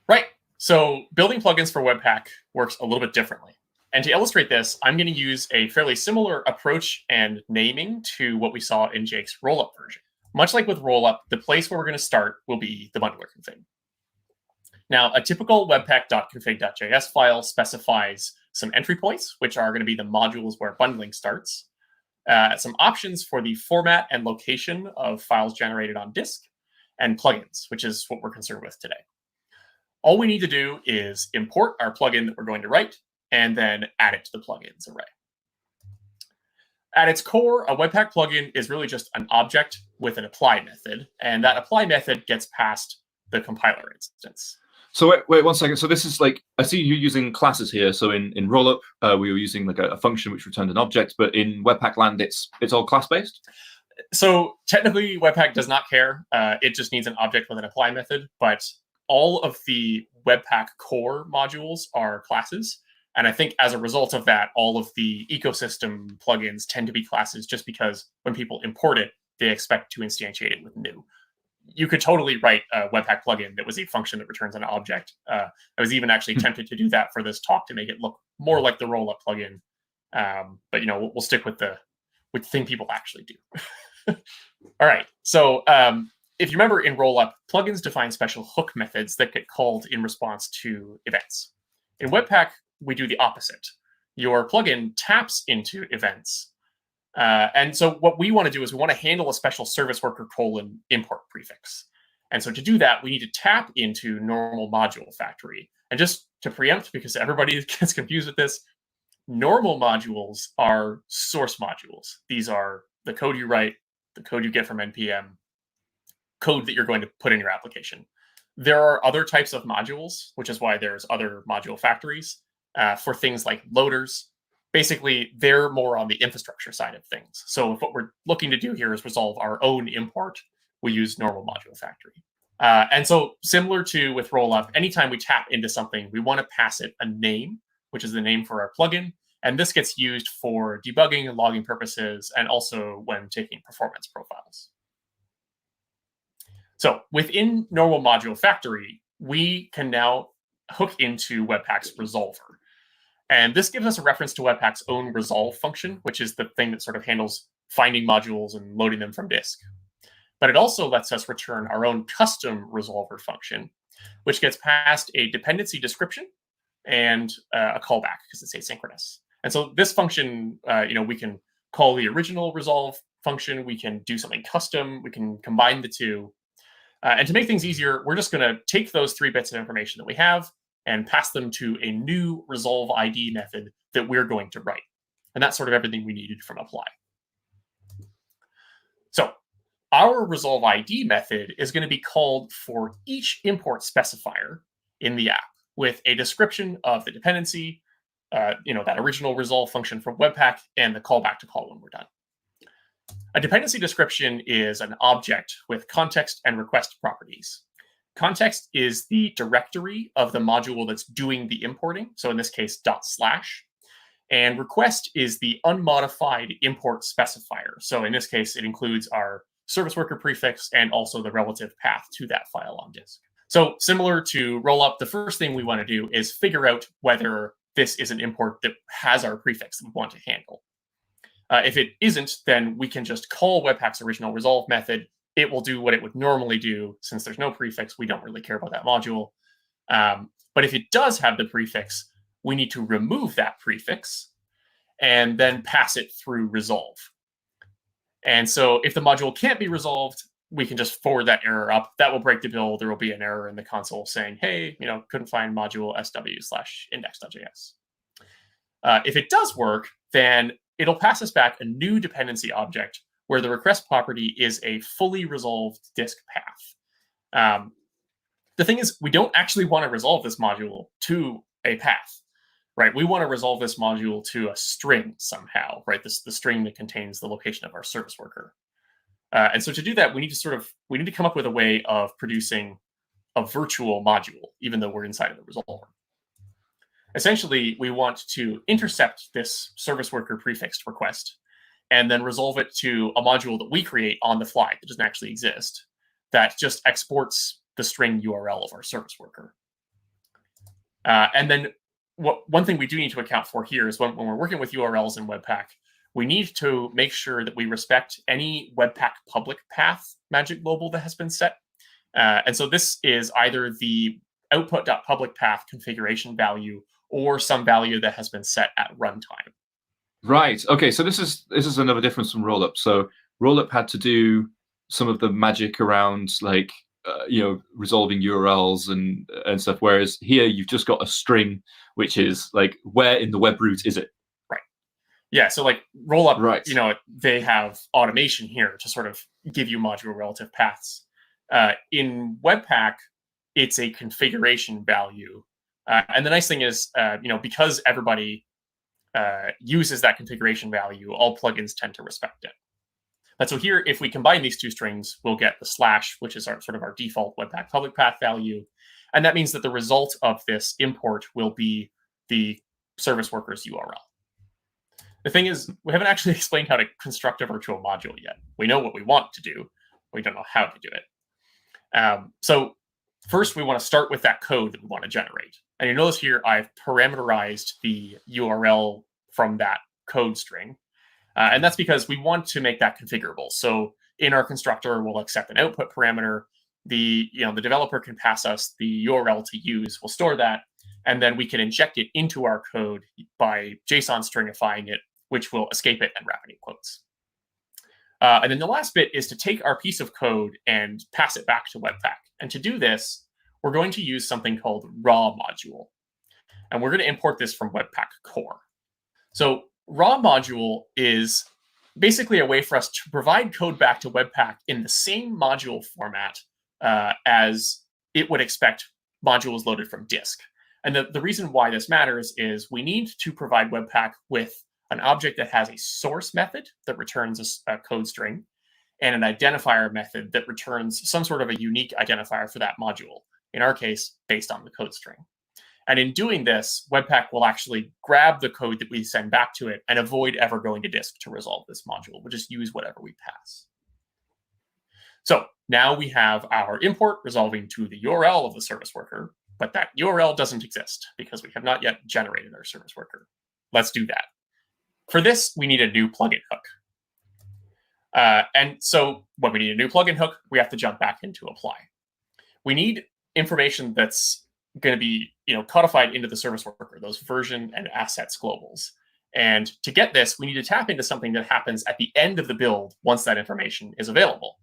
Speaker 8: Right. So building plugins for Webpack works a little bit differently. And to illustrate this, I'm going to use a fairly similar approach and naming to what we saw in Jake's rollup version. Much like with rollup, the place where we're going to start will be the bundler config. Now, a typical webpack.config.js file specifies some entry points, which are going to be the modules where bundling starts, some options for the format and location of files generated on disk, and plugins, which is what we're concerned with today. All we need to do is import our plugin that we're going to write, and then add it to the plugins array. At its core, a Webpack plugin is really just an object with an apply method, and that apply method gets past the compiler instance.
Speaker 11: So wait 1 second. So this is like, I see you using classes here. So in rollup, we were using like a function which returned an object, but in Webpack land, it's all class-based?
Speaker 8: So technically, Webpack does not care. It just needs an object with an apply method, but all of the Webpack core modules are classes. And I think as a result of that, all of the ecosystem plugins tend to be classes just because when people import it, they expect to instantiate it with new. You could totally write a Webpack plugin that was a function that returns an object. I was even actually tempted to do that for this talk to make it look more like the rollup plugin. But we'll stick with the thing people actually do. All right. So if you remember in rollup, plugins define special hook methods that get called in response to events. In Webpack, we do the opposite. Your plugin taps into events. And so what we want to do is we want to handle a special service worker :import prefix. And so to do that, we need to tap into normal module factory. And just to preempt, because everybody gets confused with this, normal modules are source modules. These are the code you write, the code you get from NPM, code that you're going to put in your application. There are other types of modules, which is why there's other module factories for things like loaders. Basically, they're more on the infrastructure side of things. So if what we're looking to do here is resolve our own import, we use normal module factory. And so similar to with Rollup, anytime we tap into something, we want to pass it a name, which is the name for our plugin. And this gets used for debugging and logging purposes, and also when taking performance profiles. So within normal module factory, we can now hook into Webpack's resolver. And this gives us a reference to Webpack's own resolve function, which is the thing that sort of handles finding modules and loading them from disk. But it also lets us return our own custom resolver function, which gets passed a dependency description and a callback because it's asynchronous. And so this function, we can call the original resolve function. We can do something custom. We can combine the two. And to make things easier, we're just going to take those 3 bits of information that we have and pass them to a new resolve ID method that we're going to write. And that's sort of everything we needed from apply. So our resolve ID method is going to be called for each import specifier in the app with a description of the dependency, that original resolve function from Webpack, and the callback to call when we're done. A dependency description is an object with context and request properties. Context is the directory of the module that's doing the importing. So in this case, /. And request is the unmodified import specifier. So in this case, it includes our service worker prefix and also the relative path to that file on disk. So similar to Rollup, the first thing we want to do is figure out whether this is an import that has our prefix that we want to handle. If it isn't, then we can just call Webpack's original resolve method. It will do what it would normally do. Since there's no prefix, we don't really care about that module. But if it does have the prefix, we need to remove that prefix and then pass it through resolve. And so if the module can't be resolved, we can just forward that error up. That will break the build. There will be an error in the console saying, hey, couldn't find module sw/index.js. If it does work, then it'll pass us back a new dependency object where the request property is a fully resolved disk path. The thing is, we don't actually want to resolve this module to a path, right? We want to resolve this module to a string somehow, right? The string that contains the location of our service worker. And so to do that, we need to come up with a way of producing a virtual module, even though we're inside of the resolver. Essentially, we want to intercept this service worker prefixed request and then resolve it to a module that we create on the fly that doesn't actually exist, that just exports the string URL of our service worker. And then one thing we do need to account for here is when we're working with URLs in Webpack, we need to make sure that we respect any Webpack public path magic global that has been set. And so this is either the output.public path configuration value or some value that has been set at runtime.
Speaker 11: Right. Okay. So this is another difference from Rollup. So Rollup had to do some of the magic around resolving URLs and stuff, whereas here you've just got a string, which is like, where in the web root is it?
Speaker 8: Right. Yeah. So like Rollup,
Speaker 11: right.
Speaker 8: They have automation here to sort of give you module relative paths. In Webpack, it's a configuration value. And the nice thing is, because everybody uses that configuration value, all plugins tend to respect it. But so here, if we combine these two strings, we'll get the /, which is our default Webpack public path value. And that means that the result of this import will be the service worker's URL. The thing is, we haven't actually explained how to construct a virtual module yet. We know what we want to do. We don't know how to do it. So first, we want to start with that code that we want to generate. And you notice here, I've parameterized the URL from that code string. And that's because we want to make that configurable. So in our constructor, we'll accept an output parameter. The developer can pass us the URL to use. We'll store that. And then we can inject it into our code by JSON stringifying it, which will escape it and wrap it in quotes. And then the last bit is to take our piece of code and pass it back to Webpack. And to do this, we're going to use something called raw module. And we're going to import this from Webpack core. So raw module is basically a way for us to provide code back to Webpack in the same module format as it would expect modules loaded from disk. And the reason why this matters is we need to provide Webpack with an object that has a source method that returns a code string and an identifier method that returns some sort of a unique identifier for that module, in our case, based on the code string. And in doing this, Webpack will actually grab the code that we send back to it and avoid ever going to disk to resolve this module. We'll just use whatever we pass. So now we have our import resolving to the URL of the service worker, but that URL doesn't exist because we have not yet generated our service worker. Let's do that. For this, we need a new plugin hook. And so when we need a new plugin hook, we have to jump back into apply. We need information that's going to be codified into the service worker, those version and assets globals. And to get this, we need to tap into something that happens at the end of the build once that information is available.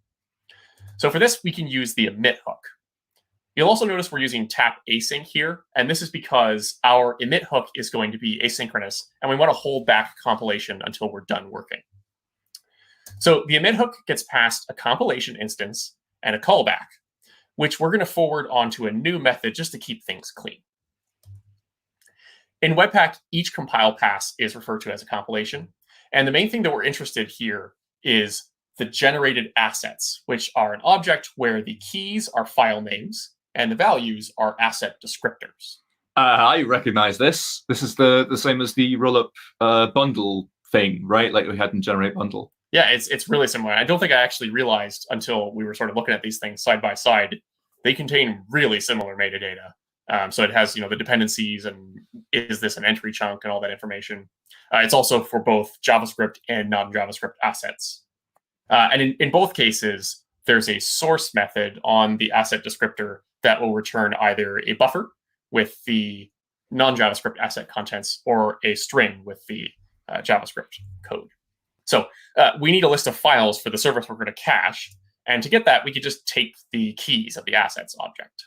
Speaker 8: So for this, we can use the emit hook. You'll also notice we're using tap async here, and this is because our emit hook is going to be asynchronous, and we want to hold back compilation until we're done working. So the emit hook gets passed a compilation instance and a callback, which we're going to forward onto a new method just to keep things clean. In Webpack, each compile pass is referred to as a compilation, and the main thing that we're interested here is the generated assets, which are an object where the keys are file names and the values are asset descriptors.
Speaker 11: I recognize this. This is the same as the rollup bundle thing, right? Like we had in generate bundle.
Speaker 8: Yeah, it's really similar. I don't think I actually realized until we were sort of looking at these things side by side, they contain really similar metadata. So it has, the dependencies and is this an entry chunk and all that information. It's also for both JavaScript and non-JavaScript assets. And in both cases, there's a source method on the asset descriptor that will return either a buffer with the non-JavaScript asset contents or a string with the JavaScript code. So we need a list of files for the service worker to cache. And to get that, we could just take the keys of the assets object.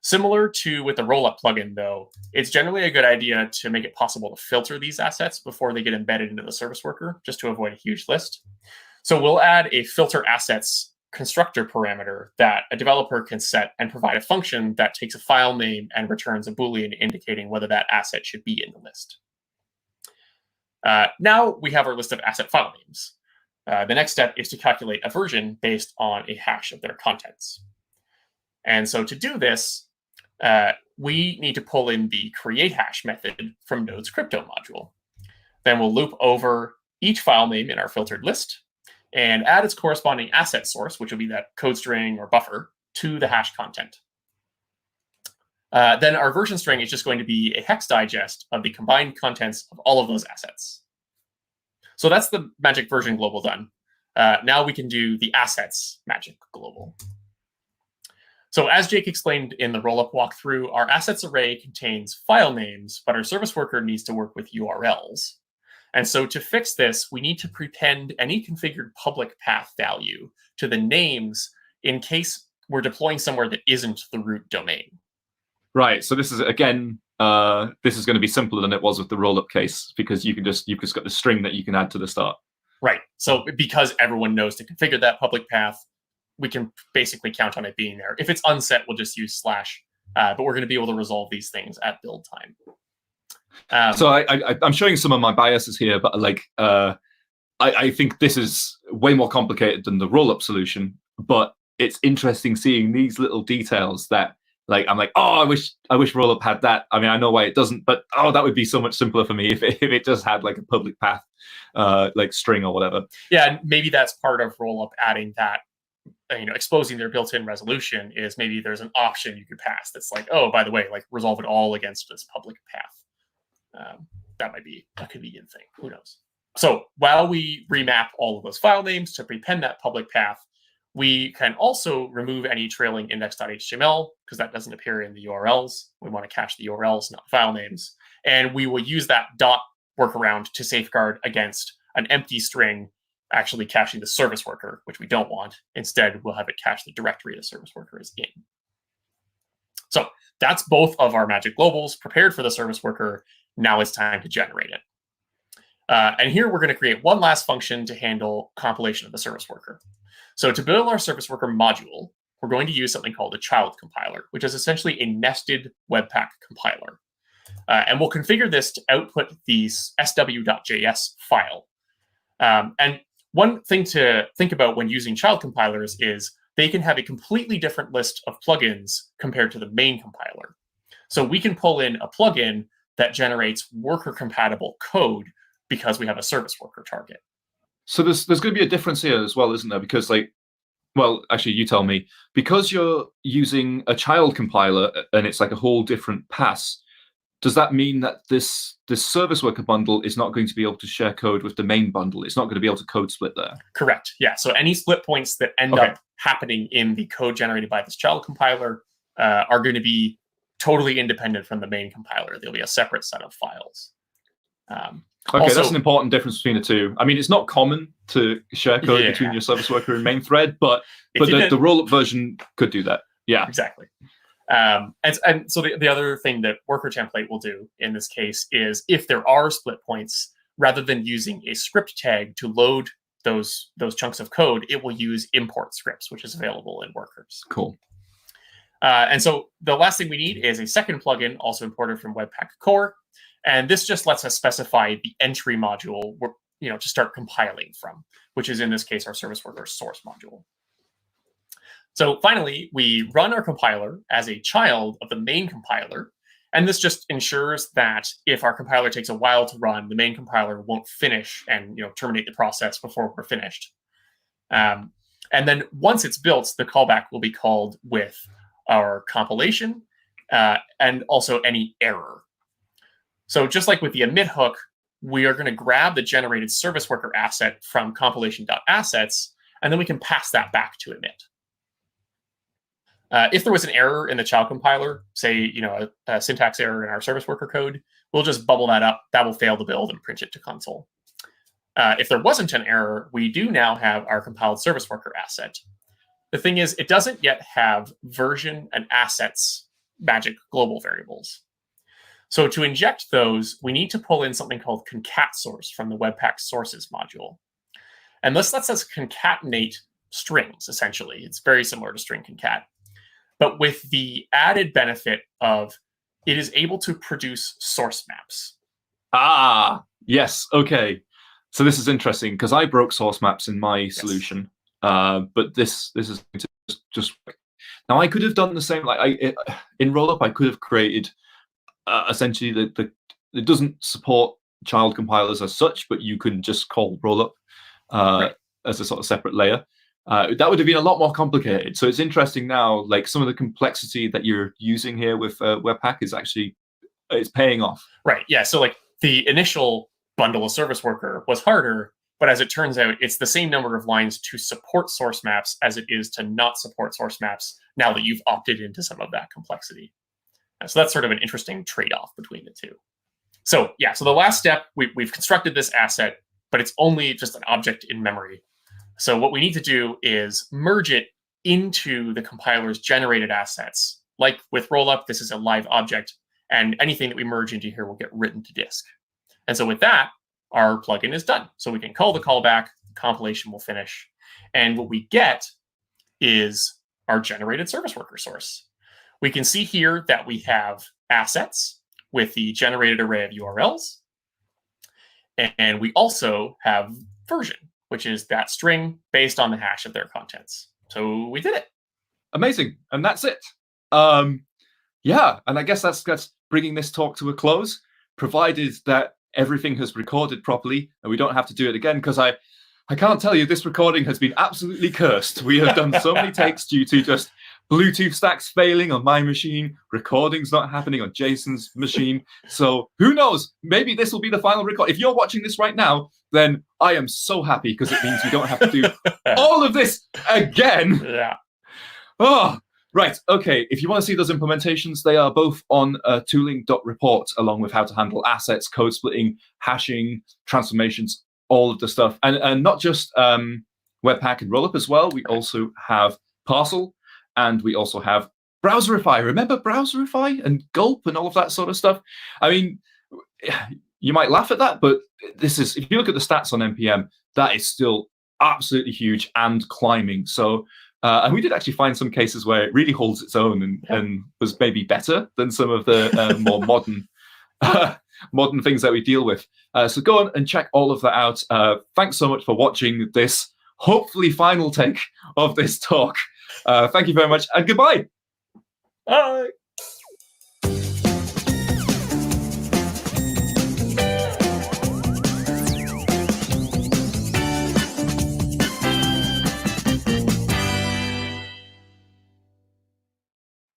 Speaker 8: Similar to with the rollup plugin, though, it's generally a good idea to make it possible to filter these assets before they get embedded into the service worker, just to avoid a huge list. So we'll add a filter assets constructor parameter that a developer can set and provide a function that takes a file name and returns a Boolean indicating whether that asset should be in the list. Now we have our list of asset file names. The next step is to calculate a version based on a hash of their contents. And so to do this, we need to pull in the createHash method from Node's crypto module. Then we'll loop over each file name in our filtered list and add its corresponding asset source, which will be that code string or buffer, to the hash content. Then our version string is just going to be a hex digest of the combined contents of all of those assets. So that's the magic version global done. Now we can do the assets magic global. So as Jake explained in the rollup walkthrough, our assets array contains file names, but our service worker needs to work with URLs. And so to fix this, we need to prepend any configured public path value to the names in case we're deploying somewhere that isn't the root domain.
Speaker 11: Right. So this is, again, this is going to be simpler than it was with the rollup case because you've just got the string that you can add to the start.
Speaker 8: Right. So because everyone knows to configure that public path, we can basically count on it being there. If it's unset, we'll just use /, but we're going to be able to resolve these things at build time.
Speaker 11: So I'm showing some of my biases here, but I think this is way more complicated than the rollup solution. But it's interesting seeing these little details that, I'm like, oh, I wish rollup had that. I mean, I know why it doesn't, but oh, that would be so much simpler for me if it just had like a public path, string or whatever.
Speaker 8: Yeah, maybe that's part of rollup adding that. Exposing their built-in resolution is maybe there's an option you could pass that's like, oh, by the way, resolve it all against this public path. That might be a convenient thing. Who knows? So while we remap all of those file names to prepend that public path, we can also remove any trailing index.html because that doesn't appear in the URLs. We want to cache the URLs, not file names. And we will use that dot workaround to safeguard against an empty string actually caching the service worker, which we don't want. Instead, we'll have it cache the directory the service worker is in. So that's both of our magic globals prepared for the service worker. Now it's time to generate it. And here we're going to create one last function to handle compilation of the service worker. So to build our service worker module, we're going to use something called a child compiler, which is essentially a nested Webpack compiler. And we'll configure this to output the sw.js file. And one thing to think about when using child compilers is they can have a completely different list of plugins compared to the main compiler. So we can pull in a plugin that generates worker-compatible code because we have a service worker target.
Speaker 11: So there's going to be a difference here as well, isn't there? Because well, actually, you tell me. Because you're using a child compiler and it's like a whole different pass, does that mean that this service worker bundle is not going to be able to share code with the main bundle? It's not going to be able to code split there?
Speaker 8: Correct. Yeah. So any split points that end up happening in the code generated by this child compiler are going to be totally independent from the main compiler. There'll be a separate set of files.
Speaker 11: Okay, that's an important difference between the two. I mean, it's not common to share code between your service worker and main thread, but the roll-up version could do that. Yeah,
Speaker 8: exactly. And so the other thing that worker template will do in this case is if there are split points, rather than using a script tag to load those chunks of code, it will use import scripts, which is available in workers.
Speaker 11: Cool.
Speaker 8: And so the last thing we need is a second plugin, also imported from Webpack Core. And this just lets us specify the entry module to start compiling from, which is in this case our service worker source module. So finally, we run our compiler as a child of the main compiler. And this just ensures that if our compiler takes a while to run, the main compiler won't finish and terminate the process before we're finished. And then once it's built, the callback will be called with our compilation and also any error. So just like with the emit hook, we are going to grab the generated service worker asset from compilation.assets, and then we can pass that back to emit. If there was an error in the child compiler, say a syntax error in our service worker code, we'll just bubble that up. That will fail the build and print it to console. If there wasn't an error, we do now have our compiled service worker asset. The thing is, it doesn't yet have version and assets magic global variables. So to inject those, we need to pull in something called concat source from the Webpack sources module. And this lets us concatenate strings, essentially. It's very similar to string concat, but with the added benefit of it is able to produce source maps.
Speaker 11: Ah, yes. Okay. So this is interesting because I broke source maps in my solution, but this is just now I could have done the same. In Rollup, I could have created essentially it doesn't support child compilers as such, but you can just call Rollup as a sort of separate layer. That would have been a lot more complicated. So it's interesting now, like some of the complexity that you're using here with Webpack is actually it's paying off.
Speaker 8: Right. Yeah. So like the initial bundle of service worker was harder, but as it turns out, it's the same number of lines to support source maps as it is to not support source maps now that you've opted into some of that complexity. So that's sort of an interesting trade-off between the two. So yeah, so the last step, we've constructed this asset, but it's only just an object in memory. So what we need to do is merge it into the compiler's generated assets. Like with Rollup, this is a live object, and anything that we merge into here will get written to disk. And so with that, our plugin is done. So we can call the callback, the compilation will finish, and what we get is our generated service worker source. We can see here that we have assets with the generated array of URLs. And we also have version, which is that string based on the hash of their contents. So we did it.
Speaker 11: Amazing. And that's it. Yeah, and I guess that's bringing this talk to a close, provided that everything has recorded properly and we don't have to do it again, because I can't tell you, this recording has been absolutely cursed. We have done so many takes due to just Bluetooth stacks failing on my machine, recordings not happening on Jason's machine. So who knows? Maybe this will be the final record. If you're watching this right now, then I am so happy because it means we don't have to do all of this again.
Speaker 8: Yeah.
Speaker 11: Oh, right. Okay. If you want to see those implementations, they are both on tooling.report, along with how to handle assets, code splitting, hashing, transformations, all of the stuff. And not just Webpack and Rollup as well. We also have Parcel. And we also have Browserify. Remember Browserify and Gulp and all of that sort of stuff? I mean, You might laugh at that, but this is, if you look at the stats on NPM, that is still absolutely huge and climbing. So, and we did actually find some cases where it really holds its own and was maybe better than some of the more modern modern things that we deal with. So go on and check all of that out. Thanks so much for watching this hopefully final take of this talk. Thank you very much and goodbye. Bye.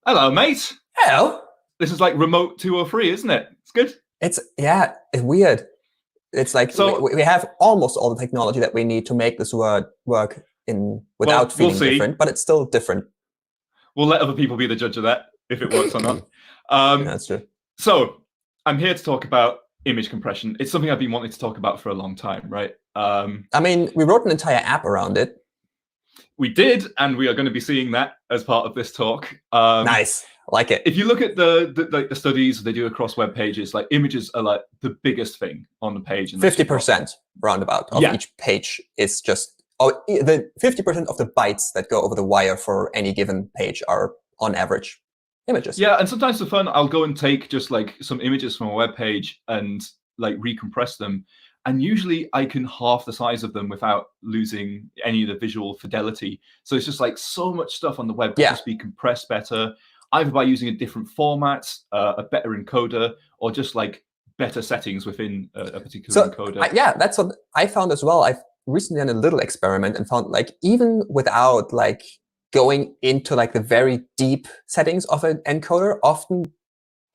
Speaker 11: Hello, mate.
Speaker 7: Hello.
Speaker 11: This is like remote 203, isn't it? It's good.
Speaker 7: It's weird. It's like
Speaker 11: So-
Speaker 7: we have almost all the technology that we need to make this work without
Speaker 11: we'll
Speaker 7: feeling
Speaker 11: see.
Speaker 7: different, but it's still different.
Speaker 11: We'll let other people be the judge of that, if it works or not.
Speaker 7: That's true.
Speaker 11: So I'm here to talk about image compression. It's something I've been wanting to talk about for a long time, right?
Speaker 7: I mean, we wrote an entire app around it.
Speaker 11: We did, and we are going to be seeing that as part of this talk.
Speaker 7: Nice. I like it.
Speaker 11: If you look at the studies they do across web pages, like images are like the biggest thing on the page.
Speaker 7: 50% roundabout of each page is just the 50% of the bytes that go over the wire for any given page are on average images.
Speaker 11: Yeah, and sometimes for fun, I'll go and take just like some images from a web page and like recompress them. And usually I can half the size of them without losing any of the visual fidelity. So it's just like so much stuff on the web can just be compressed better, either by using a different format, a better encoder, or just like better settings within a particular encoder.
Speaker 7: That's what I found as well. I've recently done a little experiment and found like even without like going into like the very deep settings of an encoder, often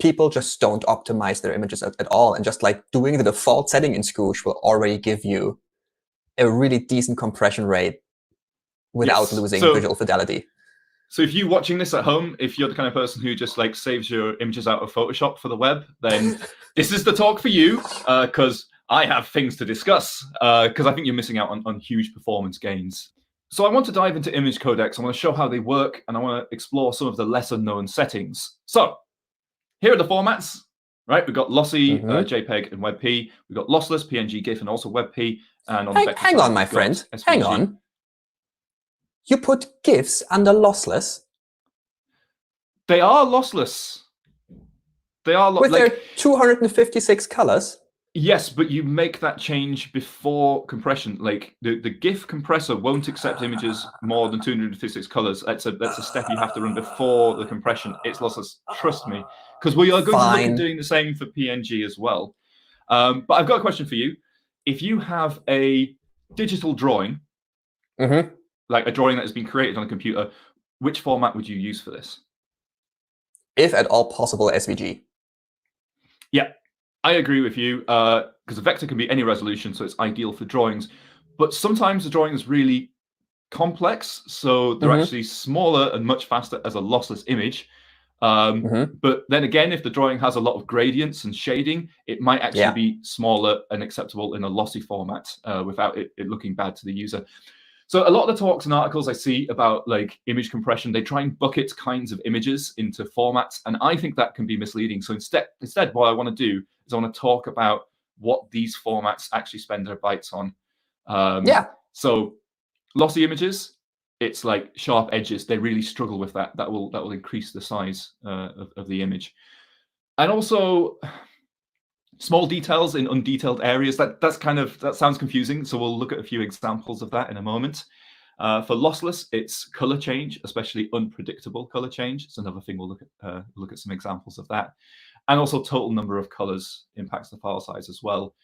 Speaker 7: people just don't optimize their images at all, and just like doing the default setting in Scoosh will already give you a really decent compression rate without losing visual fidelity.
Speaker 11: So if you're watching this at home, if you're the kind of person who just like saves your images out of Photoshop for the web, then this is the talk for you, because I have things to discuss, because I think you're missing out on huge performance gains. So I want to dive into image codecs. I want to show how they work, and I want to explore some of the lesser known settings. So here are the formats, right? We've got lossy, JPEG, and WebP. We've got lossless, PNG, GIF, and also WebP. And on the
Speaker 7: hang on, my friend.
Speaker 11: SVG.
Speaker 7: Hang on. You put GIFs under lossless?
Speaker 11: They are lossless. They are
Speaker 7: with their 256 colors?
Speaker 11: Yes, but you make that change before compression. Like the GIF compressor won't accept images more than 256 colors. That's a step you have to run before the compression. It's lossless. Trust me. Because we are going to look at doing the same for PNG as well. But I've got a question for you. If you have a digital drawing, like a drawing that has been created on a computer, which format would you use for this?
Speaker 7: If at all possible, SVG.
Speaker 11: Yeah, I agree with you. Because a vector can be any resolution, so it's ideal for drawings. But sometimes the drawing is really complex, so they're actually smaller and much faster as a lossless image. But then again, if the drawing has a lot of gradients and shading, it might actually be smaller and acceptable in a lossy format without it looking bad to the user. So a lot of the talks and articles I see about like image compression, they try and bucket kinds of images into formats, and I think that can be misleading. So instead, what I want to do is I want to talk about what these formats actually spend their bytes on. So lossy images, it's like sharp edges. They really struggle with that. That will increase the size of the image. And also small details in undetailed areas. That sounds confusing. So we'll look at a few examples of that in a moment. For lossless, it's color change, especially unpredictable color change. It's another thing we'll look at some examples of that. And also total number of colors impacts the file size as well.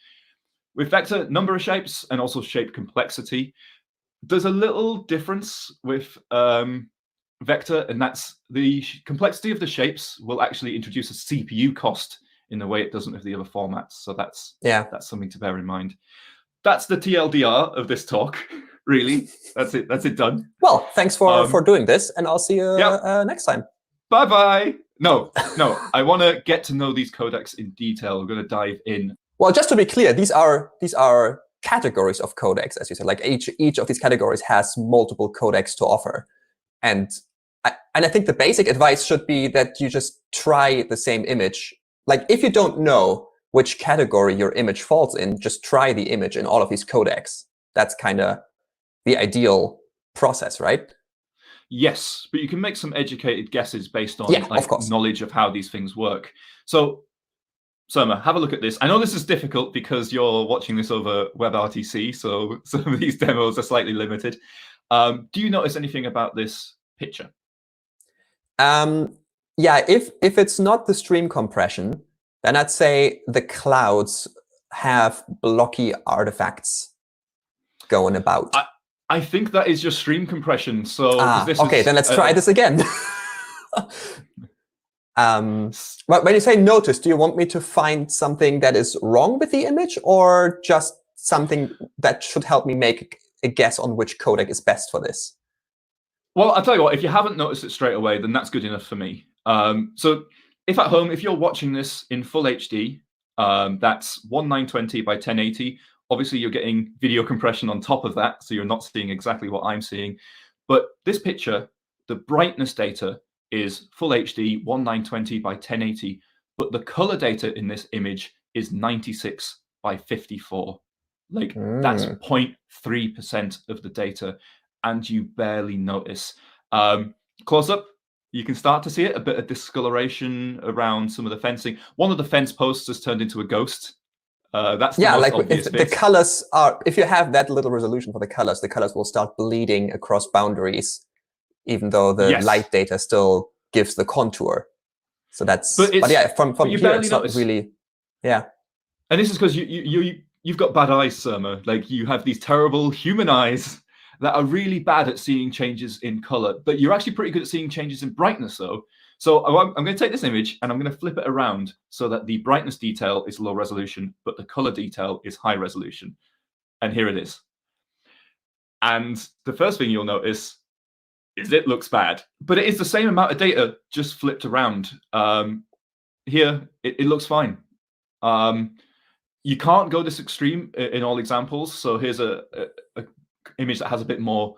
Speaker 11: With vector, number of shapes and also shape complexity. There's a little difference with vector, and that's the complexity of the shapes will actually introduce a CPU cost in the way it doesn't with the other formats. So that's something to bear in mind. That's the TLDR of this talk, really. That's it. That's it done.
Speaker 7: Well, thanks for doing this, and I'll see you next time.
Speaker 11: Bye-bye. No, I want to get to know these codecs in detail. We're going to dive in.
Speaker 7: Well, just to be clear, these are categories of codecs, as you said. Like each of these categories has multiple codecs to offer, and I think the basic advice should be that you just try the same image. Like if you don't know which category your image falls in, just try the image in all of these codecs. That's kind of the ideal process, right?
Speaker 11: Yes, but you can make some educated guesses based on
Speaker 7: of course.
Speaker 11: knowledge of how these things work. So, Soma, have a look at this. I know this is difficult because you're watching this over WebRTC, so some of these demos are slightly limited. Do you notice anything about this picture?
Speaker 7: Yeah, if it's not the stream compression, then I'd say the clouds have blocky artifacts going about.
Speaker 11: I think that is just stream compression. So
Speaker 7: okay, then let's try this again. But when you say notice, do you want me to find something that is wrong with the image, or just something that should help me make a guess on which codec is best for this?
Speaker 11: Well, I'll tell you what, if you haven't noticed it straight away, then that's good enough for me. So if at home, if you're watching this in full HD, that's 1920 by 1080. Obviously, you're getting video compression on top of that, so you're not seeing exactly what I'm seeing. But this picture, the brightness data is full HD, 1920 by 1080. But the color data in this image is 96 by 54. Like, that's 0.3% of the data, and you barely notice. Close up, you can start to see it, a bit of discoloration around some of the fencing. One of the fence posts has turned into a ghost. That's the most obvious
Speaker 7: if
Speaker 11: bit.
Speaker 7: the colors are, if you have that little resolution for the colors will start bleeding across boundaries, even though the light data still gives the contour. So that's, but yeah, from here it's not really, yeah.
Speaker 11: And this is because you've got bad eyes, Surma. Like, you have these terrible human eyes that are really bad at seeing changes in color, but you're actually pretty good at seeing changes in brightness, though. So I'm going to take this image and I'm going to flip it around so that the brightness detail is low resolution, but the color detail is high resolution. And here it is. And the first thing you'll notice is it looks bad, but it is the same amount of data just flipped around. Here, it looks fine. You can't go this extreme in all examples. So here's a image that has a bit more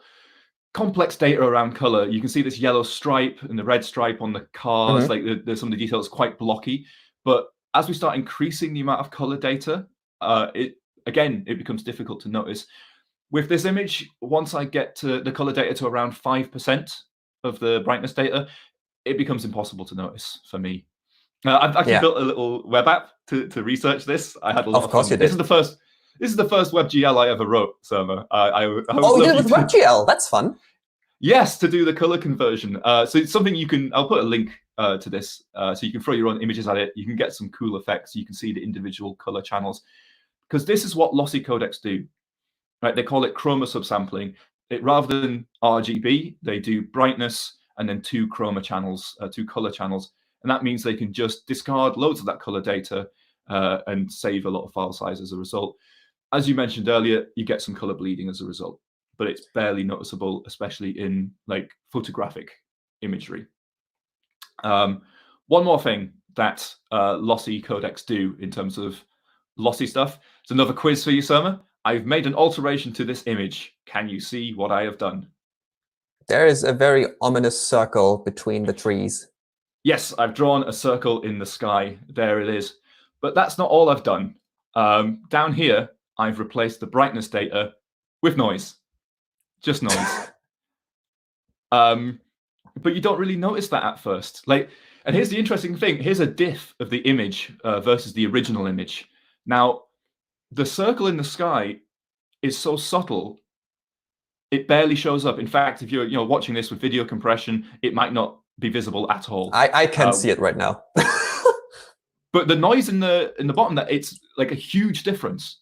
Speaker 11: complex data around color. You can see this yellow stripe and the red stripe on the cars. Like, there's some of the details quite blocky. But as we start increasing the amount of color data, it becomes difficult to notice. With this image, once I get to the color data to around 5% of the brightness data, it becomes impossible to notice for me. I've actually built a little web app to research this. I had a lot of fun. This is the first WebGL I ever wrote, Surma.
Speaker 7: You did it with WebGL? That's fun.
Speaker 11: Yes, to do the color conversion. So it's something you can, I'll put a link to this, so you can throw your own images at it. You can get some cool effects. You can see the individual color channels. Because this is what lossy codecs do. Right? They call it chroma subsampling. Rather than RGB, they do brightness and then two chroma channels, two color channels. And that means they can just discard loads of that color data and save a lot of file size as a result. As you mentioned earlier, you get some color bleeding as a result, but it's barely noticeable, especially in like photographic imagery. One more thing that lossy codecs do in terms of lossy stuff. It's another quiz for you, Surma. I've made an alteration to this image. Can you see what I have done?
Speaker 7: There is a very ominous circle between the trees.
Speaker 11: Yes, I've drawn a circle in the sky. There it is. But that's not all I've done. Down here, I've replaced the brightness data with noise. Just noise. But you don't really notice that at first. And here's the interesting thing. Here's a diff of the image versus the original image. Now, the circle in the sky is so subtle, it barely shows up. In fact, if you're watching this with video compression, it might not be visible at all.
Speaker 7: I can see it right now.
Speaker 11: But the noise in the bottom, that it's like a huge difference.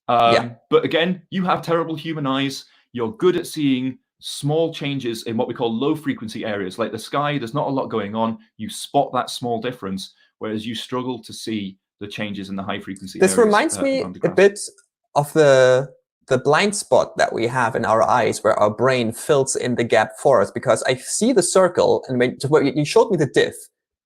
Speaker 11: But again, you have terrible human eyes. You're good at seeing small changes in what we call low frequency areas. Like the sky, there's not a lot going on. You spot that small difference, whereas you struggle to see the changes in the high frequency areas.
Speaker 7: This reminds me a bit of the blind spot that we have in our eyes, where our brain fills in the gap for us, because I see the circle, and when you showed me the diff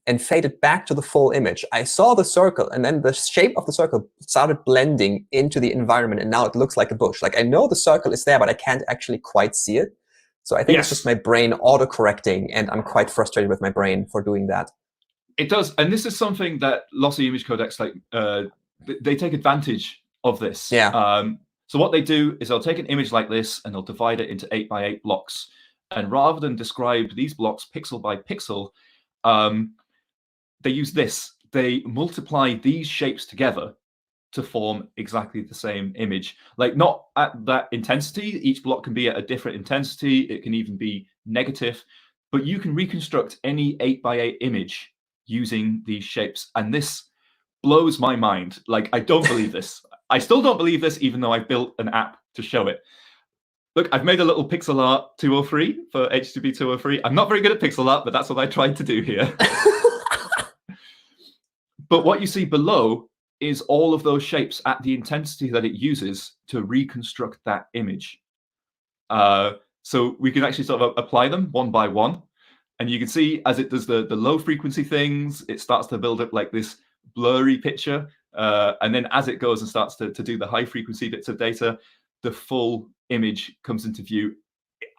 Speaker 7: and faded back to the full image, I saw the circle, and then the shape of the circle started blending into the environment, and now it looks like a bush. Like, I know the circle is there, but I can't actually quite see it. So I think it's just my brain auto-correcting, and I'm quite frustrated with my brain for doing that.
Speaker 11: It does, and this is something that lossy image codecs like they take advantage of this.
Speaker 7: Yeah.
Speaker 11: So what they do is they'll take an image like this and they'll divide it into 8x8 blocks. And rather than describe these blocks pixel by pixel, they use this. They multiply these shapes together to form exactly the same image. Like, not at that intensity. Each block can be at a different intensity. It can even be negative. But you can reconstruct any 8x8 image using these shapes. And this blows my mind. Like, I don't believe this. I still don't believe this, even though I've built an app to show it. Look, I've made a little pixel art 203 for HTTP 203. I'm not very good at pixel art, but that's what I tried to do here. But what you see below is all of those shapes at the intensity that it uses to reconstruct that image. So we can actually sort of apply them one by one. And you can see as it does the low frequency things, it starts to build up like this blurry picture. And then as it goes and starts to do the high frequency bits of data, the full image comes into view.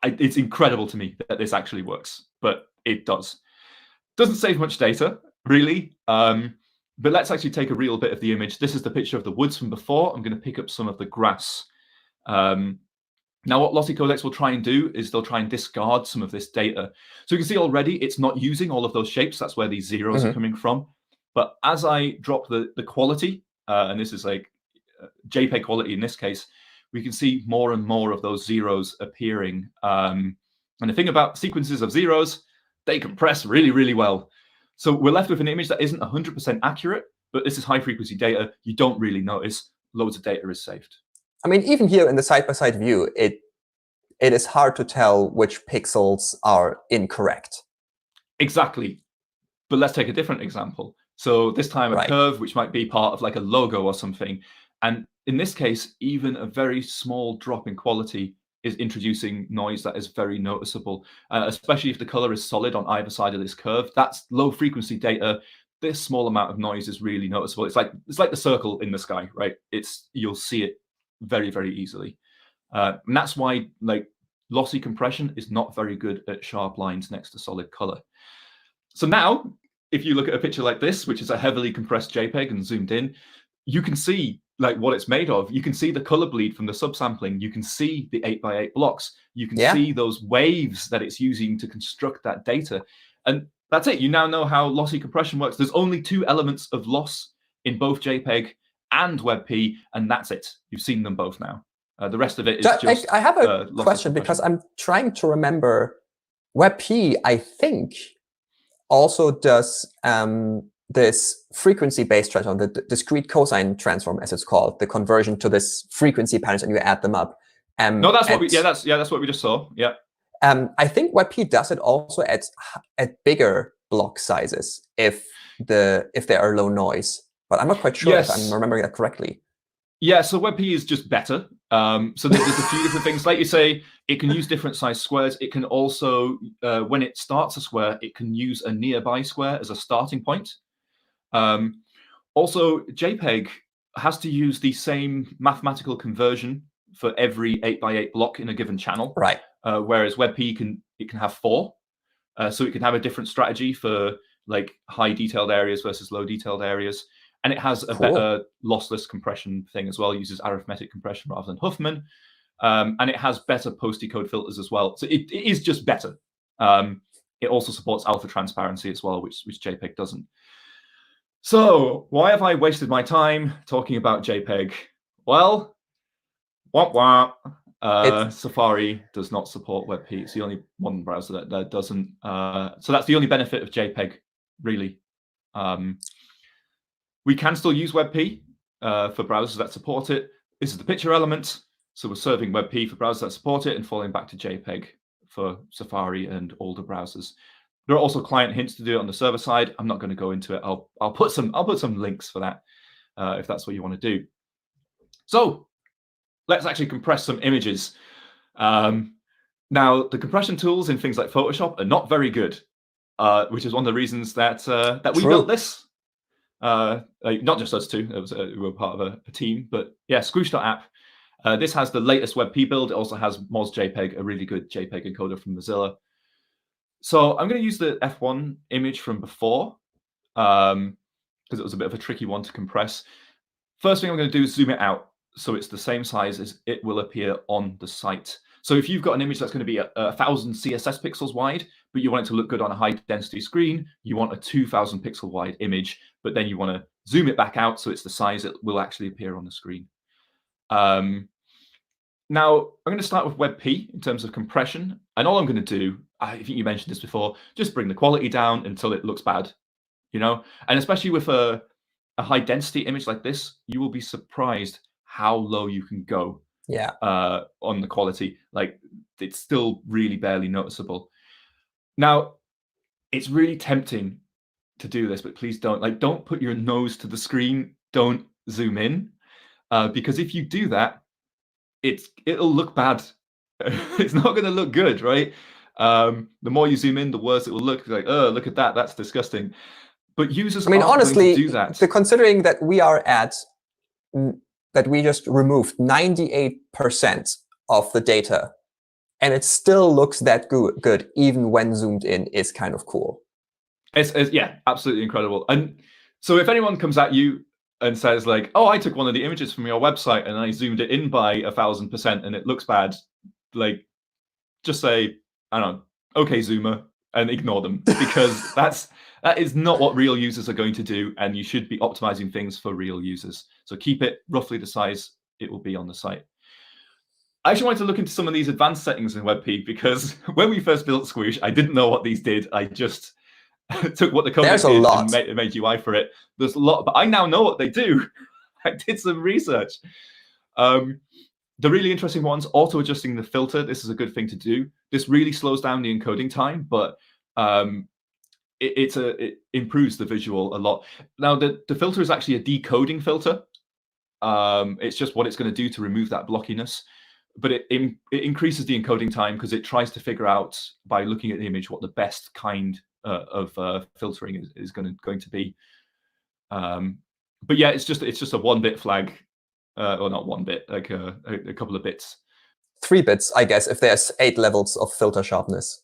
Speaker 11: It's incredible to me that this actually works, but it does. Doesn't save much data, really. But let's actually take a real bit of the image. This is the picture of the woods from before. I'm going to pick up some of the grass. Now, what lossy codecs will try and do is they'll try and discard some of this data. So you can see already it's not using all of those shapes. That's where these zeros are coming from. But as I drop the quality, and this is like JPEG quality in this case, we can see more and more of those zeros appearing. And the thing about sequences of zeros, they compress really, really well. So we're left with an image that isn't 100% accurate, but this is high frequency data. You don't really notice. Loads of data is saved.
Speaker 7: I mean, even here in the side-by-side view, it is hard to tell which pixels are incorrect.
Speaker 11: Exactly. But let's take a different example. So this time a curve, which might be part of like a logo or something. And in this case, even a very small drop in quality is introducing noise that is very noticeable, especially if the color is solid on either side of this curve. That's low frequency data. This small amount of noise is really noticeable. It's like the circle in the sky, right? You'll see it very, very easily. And that's why like lossy compression is not very good at sharp lines next to solid color. So now, if you look at a picture like this, which is a heavily compressed JPEG and zoomed in, you can see like what it's made of. You can see the color bleed from the subsampling. You can see the 8x8 blocks. You can see those waves that it's using to construct that data. And that's it. You now know how lossy compression works. There's only two elements of loss in both JPEG and WebP, and that's it. You've seen them both now. The rest of it is just
Speaker 7: I have a question because I'm trying to remember. WebP, I think, also does this frequency-based transform, the discrete cosine transform, as it's called, the conversion to this frequency patterns, and you add them up.
Speaker 11: No, that's what we that's what we just saw. Yeah.
Speaker 7: I think WebP does it also at bigger block sizes if there are low noise, but I'm not quite sure if I'm remembering that correctly.
Speaker 11: Yeah, so WebP is just better. So there's a few different things. Like you say, it can use different size squares. It can also, when it starts a square, it can use a nearby square as a starting point. Also, JPEG has to use the same mathematical conversion for every 8x8 block in a given channel.
Speaker 7: Right.
Speaker 11: Whereas WebP can have 4. So it can have a different strategy for like high detailed areas versus low detailed areas. And it has a better lossless compression thing as well. It uses arithmetic compression rather than Huffman. And it has better post-decode filters as well. So it is just better. It also supports alpha transparency as well, which JPEG doesn't. So why have I wasted my time talking about JPEG? Well, Safari does not support WebP. It's the only one browser that doesn't. So that's the only benefit of JPEG, really. We can still use WebP for browsers that support it. This is the picture element. So we're serving WebP for browsers that support it and falling back to JPEG for Safari and older browsers. There are also client hints to do it on the server side. I'm not going to go into it. I'll put some links for that if that's what you want to do. So let's actually compress some images. Now the compression tools in things like Photoshop are not very good, which is one of the reasons that we built this. Like not just us two, we were part of a team, but yeah, Squoosh.app. This has the latest WebP build. It also has MozJPEG, a really good JPEG encoder from Mozilla. So I'm going to use the F1 image from before because it was a bit of a tricky one to compress. first thing I'm going to do is zoom it out so it's the same size as it will appear on the site. So if you've got an image that's going to be 1,000 CSS pixels wide, but you want it to look good on a high density screen, you want a 2,000 pixel wide image, but then you want to zoom it back out so it's the size it will actually appear on the screen. Now, I'm going to start with WebP in terms of compression. And all I'm going to do, I think you mentioned this before, just bring the quality down until it looks bad, you know? And especially with a high density image like this, you will be surprised how low you can go on the quality. Like, it's still really barely noticeable. Now, it's really tempting to do this, but please don't. Like, don't put your nose to the screen. Don't zoom in. Because if you do that, it'll look bad. It's not going to look good, right? The more you zoom in, the worse it will look. Like, oh, look at that. That's disgusting. But users aren't
Speaker 7: honestly,
Speaker 11: going to do that.
Speaker 7: Considering that we are that we just removed 98% of the data, and it still looks that good, even when zoomed in, is kind of cool.
Speaker 11: It's yeah, absolutely incredible. And so if anyone comes at you and says like, oh, I took one of the images from your website and I zoomed it in by 1,000% and it looks bad, like, just say, I don't know, okay, Zoomer, and ignore them, because that is not what real users are going to do, and you should be optimizing things for real users. So keep it roughly the size it will be on the site. I actually wanted to look into some of these advanced settings in WebP, because when we first built Squoosh, I didn't know what these did. I just took what the code did and made UI for it. There's a lot, but I now know what they do. I did some research. The really interesting ones, auto-adjusting the filter. This is a good thing to do. This really slows down the encoding time, but it improves the visual a lot. Now, the filter is actually a decoding filter. It's just what it's going to do to remove that blockiness. But it increases the encoding time because it tries to figure out, by looking at the image, what the best kind of filtering is going to be. But yeah, it's just a 1-bit flag, or not 1 bit, like a couple of bits.
Speaker 7: 3 bits, I guess, if there's 8 levels of filter sharpness.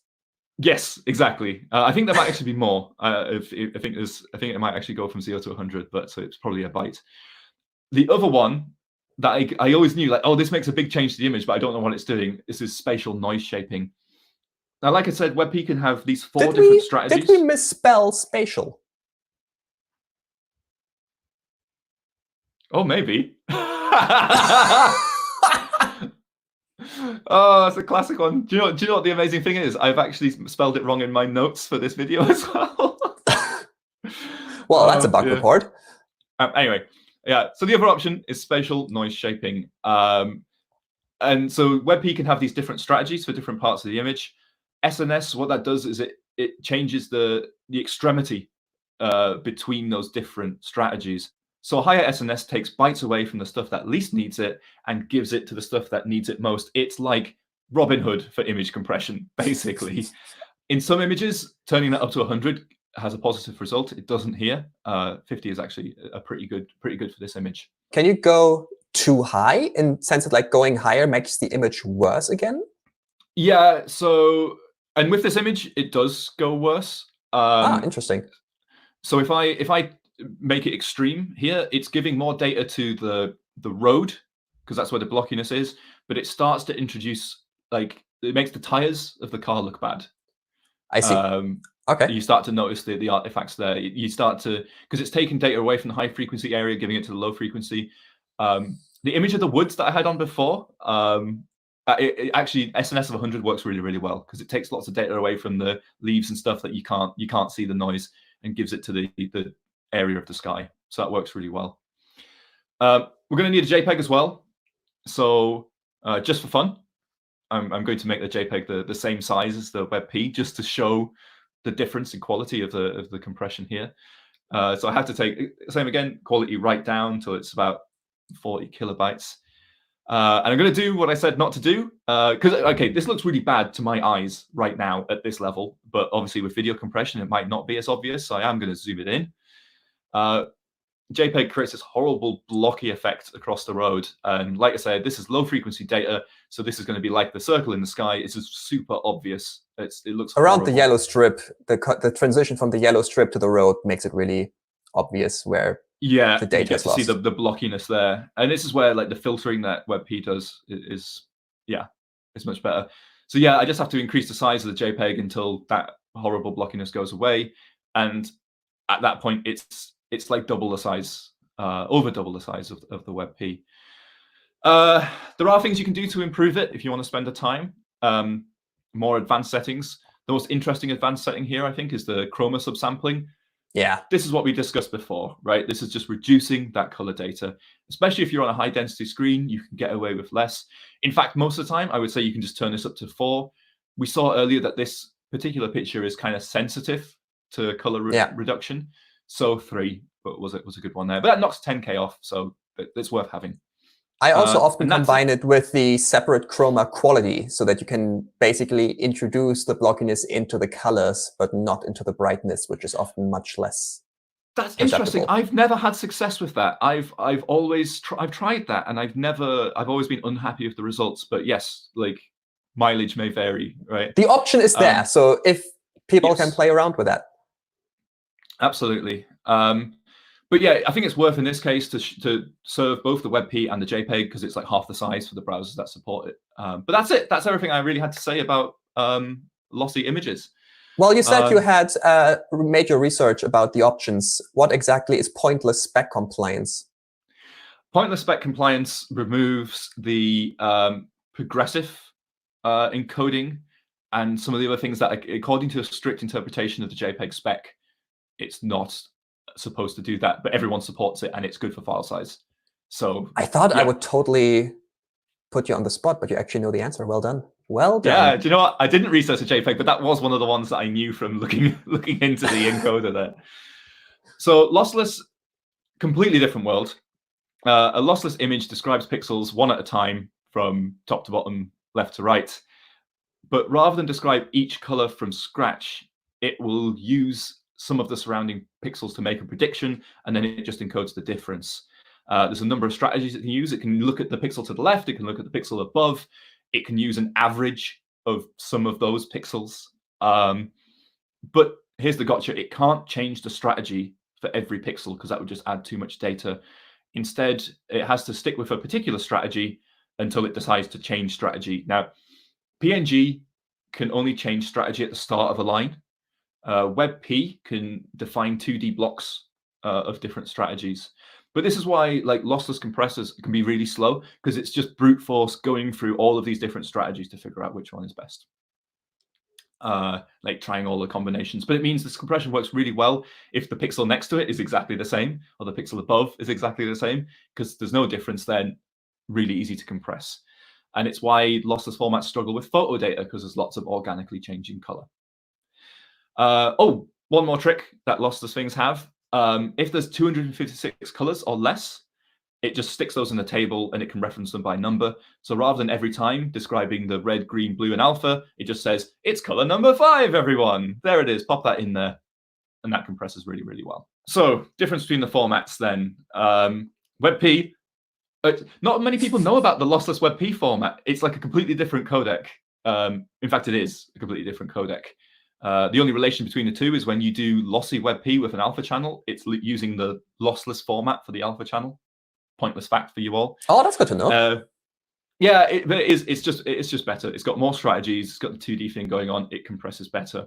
Speaker 11: Yes, exactly. I think there might actually be more. I think it might actually go from 0 to 100, but so it's probably a byte. The other one that I always knew, like, oh, this makes a big change to the image, but I don't know what it's doing. This is spatial noise shaping. Now, like I said, WebP can have these 4 different strategies.
Speaker 7: Did we misspell spatial?
Speaker 11: Oh, maybe. Oh, it's a classic one. Do you know what the amazing thing is? I've actually spelled it wrong in my notes for this video as well.
Speaker 7: Well, that's a bug report.
Speaker 11: Anyway, yeah. So the other option is spatial noise shaping. And so WebP can have these different strategies for different parts of the image. SNS, what that does is it changes the extremity between those different strategies. So higher SNS takes bytes away from the stuff that least needs it and gives it to the stuff that needs it most. It's like Robin Hood for image compression, basically. In some images, turning that up to 100 has a positive result. It doesn't here. 50 is actually a pretty good for this image.
Speaker 7: Can you go too high in the sense that, like, going higher makes the image worse again?
Speaker 11: Yeah. So, and with this image, it does go worse.
Speaker 7: Interesting.
Speaker 11: So if I make it extreme here, it's giving more data to the road, because that's where the blockiness is, but it starts to introduce, like, it makes the tires of the car look bad.
Speaker 7: I see. Okay.
Speaker 11: You start to notice the artifacts there. You start to, because it's taking data away from the high frequency area, giving it to the low frequency. The image of the woods that I had on before, actually SNS of 100 works really, really well, because it takes lots of data away from the leaves and stuff that you can't see the noise, and gives it to the area of the sky. So that works really well. We're going to need a JPEG as well. So just for fun, I'm going to make the JPEG the same size as the WebP, just to show the difference in quality of the compression here. So I have to take, same again, quality right down till it's about 40 kilobytes. And I'm going to do what I said not to do, because, okay, this looks really bad to my eyes right now at this level, but obviously with video compression, it might not be as obvious. So I am going to zoom it in. JPEG creates this horrible blocky effect across the road. And like I said, this is low frequency data. So this is going to be like the circle in the sky. It's just super obvious. It looks
Speaker 7: around
Speaker 11: horrible.
Speaker 7: The yellow strip. The transition from the yellow strip to the road makes it really obvious where
Speaker 11: Yeah,
Speaker 7: the
Speaker 11: you
Speaker 7: data
Speaker 11: get
Speaker 7: is
Speaker 11: to see
Speaker 7: lost.
Speaker 11: the blockiness there, and this is where like the filtering that WebP does is much better. So yeah, I just have to increase the size of the JPEG until that horrible blockiness goes away, and at that point, it's like double the size, over double the size of the WebP. There are things you can do to improve it if you want to spend the time. More advanced settings. The most interesting advanced setting here, I think, is the chroma subsampling.
Speaker 7: Yeah.
Speaker 11: This is what we discussed before, right? This is just reducing that color data. Especially if you're on a high density screen, you can get away with less. In fact, most of the time, I would say you can just turn this up to 4. We saw earlier that this particular picture is kind of sensitive to color reduction. So 3 was a good one there. But that knocks 10K off, so it's worth having.
Speaker 7: I also often combine it with the separate chroma quality so that you can basically introduce the blockiness into the colors, but not into the brightness, which is often much less.
Speaker 11: That's interesting. I've never had success with that. I've always I've tried that, and I've always been unhappy with the results. But yes, like mileage may vary, right?
Speaker 7: The option is there, so if people can play around with that.
Speaker 11: Absolutely. But yeah, I think it's worth in this case to serve both the WebP and the JPEG because it's like half the size for the browsers that support it. But that's it. That's everything I really had to say about lossy images.
Speaker 7: Well, you said you had made your research about the options. What exactly is pointless spec compliance?
Speaker 11: Pointless spec compliance removes the progressive encoding and some of the other things that, according to a strict interpretation of the JPEG spec, it's not supposed to do that, but everyone supports it and it's good for file size. So
Speaker 7: I thought I would totally put you on the spot, but you actually know the answer. Well done. Well done.
Speaker 11: Yeah, do you know what? I didn't research a JPEG, but that was one of the ones that I knew from looking into the encoder there. So lossless, completely different world. A lossless image describes pixels one at a time from top to bottom, left to right. But rather than describe each color from scratch, it will use some of the surrounding pixels to make a prediction, and then it just encodes the difference. There's a number of strategies it can use. It can look at the pixel to the left. It can look at the pixel above. It can use an average of some of those pixels. But here's the gotcha. It can't change the strategy for every pixel because that would just add too much data. Instead, it has to stick with a particular strategy until it decides to change strategy. Now, PNG can only change strategy at the start of a line. WebP can define 2D blocks of different strategies. But this is why like lossless compressors can be really slow because it's just brute force going through all of these different strategies to figure out which one is best. Like trying all the combinations. But it means this compression works really well if the pixel next to it is exactly the same or the pixel above is exactly the same because there's no difference then. Really easy to compress. And it's why lossless formats struggle with photo data because there's lots of organically changing color. One more trick that lossless things have. If there's 256 colors or less, it just sticks those in the table and it can reference them by number. So rather than every time describing the red, green, blue, and alpha, it just says, it's color number 5, everyone. There it is. Pop that in there. And that compresses really, really well. So difference between the formats then. WebP, not many people know about the lossless WebP format. It's like a completely different codec. In fact, it is a completely different codec. The only relation between the two is when you do lossy WebP with an alpha channel, it's using the lossless format for the alpha channel. Pointless fact for you all.
Speaker 7: Oh, that's good to know.
Speaker 11: Yeah, but it's just better. It's got more strategies. It's got the 2D thing going on. It compresses better.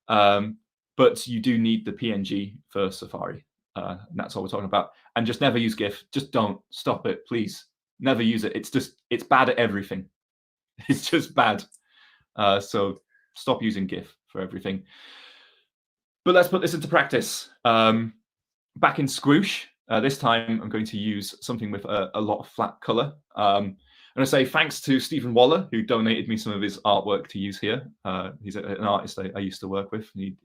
Speaker 11: But you do need the PNG for Safari. And that's all we're talking about. And just never use GIF. Just don't. Stop it, please. Never use it. It's bad at everything. It's just bad. So stop using GIF for everything. But let's put this into practice. Back in Squoosh, this time I'm going to use something with a lot of flat color. I'm going to say thanks to Stephen Waller, who donated me some of his artwork to use here. He's an artist I used to work with. He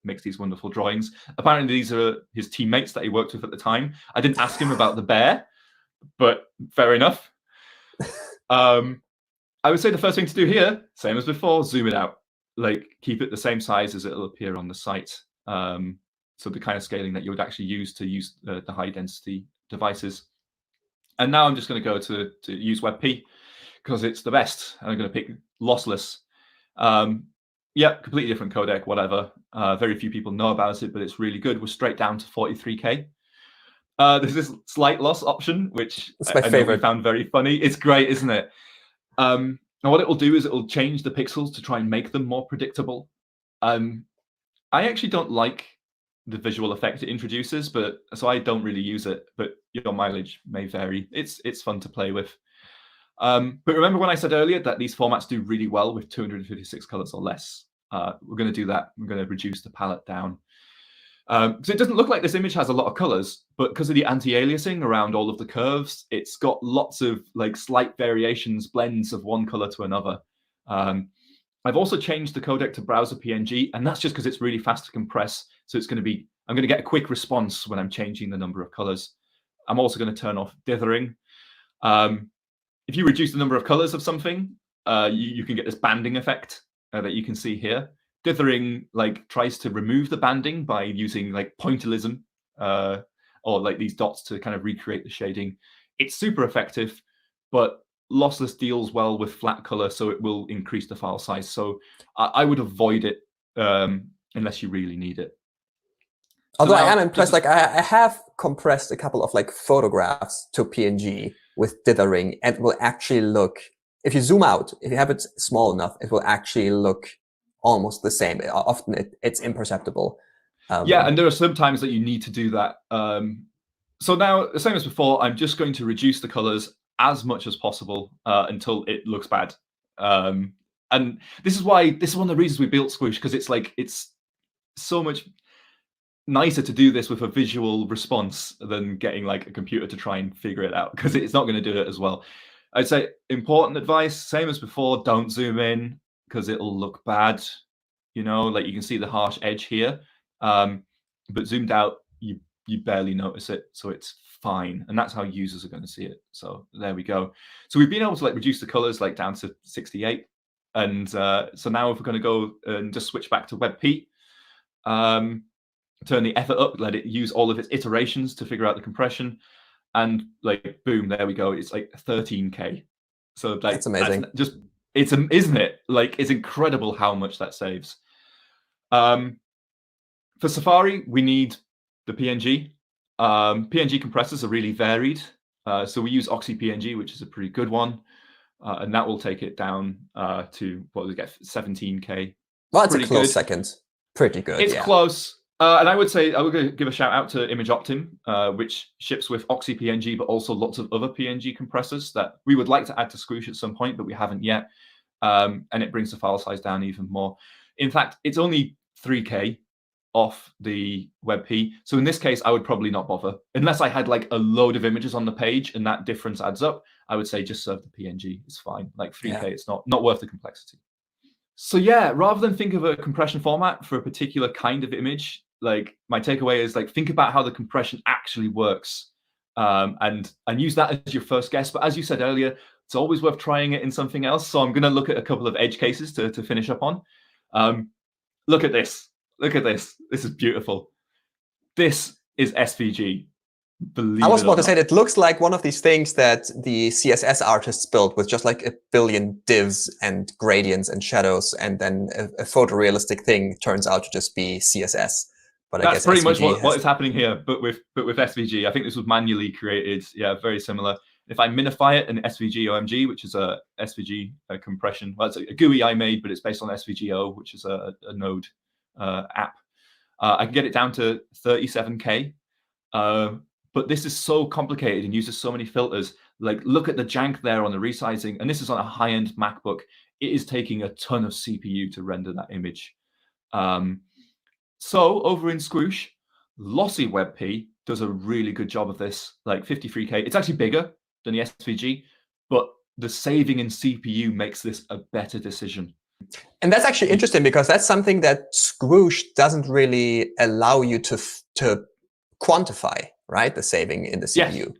Speaker 11: makes these wonderful drawings. Apparently, these are his teammates that he worked with at the time. I didn't ask him about the bear, but fair enough. I would say the first thing to do here, same as before, zoom it out. Like keep it the same size as it'll appear on the site. So the kind of scaling that you would actually use to use the high density devices. And now I'm just going to go to use WebP because it's the best. I'm going to pick lossless. Yeah, completely different codec, whatever. Very few people know about it, but it's really good. We're straight down to 43K. There's this slight loss option, which
Speaker 7: It's my
Speaker 11: I know we
Speaker 7: favorite.
Speaker 11: found very funny. It's great, isn't it? And what it will do is it will change the pixels to try and make them more predictable. I actually don't like the visual effect it introduces, but so I don't really use it. But your mileage may vary. It's fun to play with. But remember when I said earlier that these formats do really well with 256 colors or less? We're going to do that. We're going to reduce the palette down. So it doesn't look like this image has a lot of colors, but because of the anti-aliasing around all of the curves, it's got lots of like slight variations, blends of one color to another. I've also changed the codec to browser PNG, and that's just because it's really fast to compress. So it's going to be, I'm going to get a quick response when I'm changing the number of colors. I'm also going to turn off dithering. If you reduce the number of colors of something, you can get this banding effect that you can see here. Dithering like tries to remove the banding by using like pointillism or like these dots to kind of recreate the shading. It's super effective, but lossless deals well with flat color, so it will increase the file size. So I would avoid it unless you really need it.
Speaker 7: Although I am impressed, like I have compressed a couple of like photographs to PNG with dithering, and it will actually look, if you zoom out, if you have it small enough, it will actually look almost the same. Often it's imperceptible.
Speaker 11: Yeah, and there are some times that you need to do that. So now, the same as before, I'm just going to reduce the colors as much as possible until it looks bad. And this is one of the reasons we built Squoosh, because it's so much nicer to do this with a visual response than getting like a computer to try and figure it out, because it's not going to do it as well. I'd say important advice, same as before, don't zoom in because it'll look bad. You know, like you can see the harsh edge here, but zoomed out, you barely notice it, so it's fine. And that's how users are going to see it. So there we go. So we've been able to like reduce the colors like down to 68. And so now if we're going to go and just switch back to WebP, turn the effort up, let it use all of its iterations to figure out the compression, and like boom, there we go. It's like 13K. So like,
Speaker 7: that's amazing.
Speaker 11: Isn't it? Like, it's incredible how much that saves. For Safari, we need the PNG. PNG compressors are really varied. So we use OxyPNG, which is a pretty good one. And that will take it down to, what we get, 17K.
Speaker 7: Well, that's a close second. Pretty good.
Speaker 11: It's close. And I would say, I would give a shout out to ImageOptim, which ships with OxyPNG, but also lots of other PNG compressors that we would like to add to Squoosh at some point, but we haven't yet. And it brings the file size down even more. In fact, it's only 3K off the WebP. So in this case, I would probably not bother. Unless I had like a load of images on the page and that difference adds up, I would say just serve the PNG. It's fine. Like 3K, it's not worth the complexity. So yeah, rather than think of a compression format for a particular kind of image, like my takeaway is like think about how the compression actually works, and use that as your first guess. But as you said earlier, it's always worth trying it in something else. So I'm going to look at a couple of edge cases to finish up on. Look at this. Look at this. This is beautiful. This is SVG.
Speaker 7: I was about to say, it looks like one of these things that the CSS artists built with just like a billion divs and gradients and shadows, and then a photorealistic thing turns out to just be CSS. But I guess
Speaker 11: that's pretty much what is happening here, but with SVG. I think this was manually created. Yeah, very similar. If I minify it in SVG OMG, which is a SVG compression, well, it's a GUI I made, but it's based on SVGO, which is a Node app. I can get it down to 37K. But this is so complicated and uses so many filters. Like, look at the jank there on the resizing. And this is on a high-end MacBook. It is taking a ton of CPU to render that image. So over in Squoosh, Lossy WebP does a really good job of this, like 53K. It's actually bigger than the SVG, but the saving in CPU makes this a better decision.
Speaker 7: And that's actually interesting, because that's something that Squoosh doesn't really allow you to quantify, right? The saving in the CPU.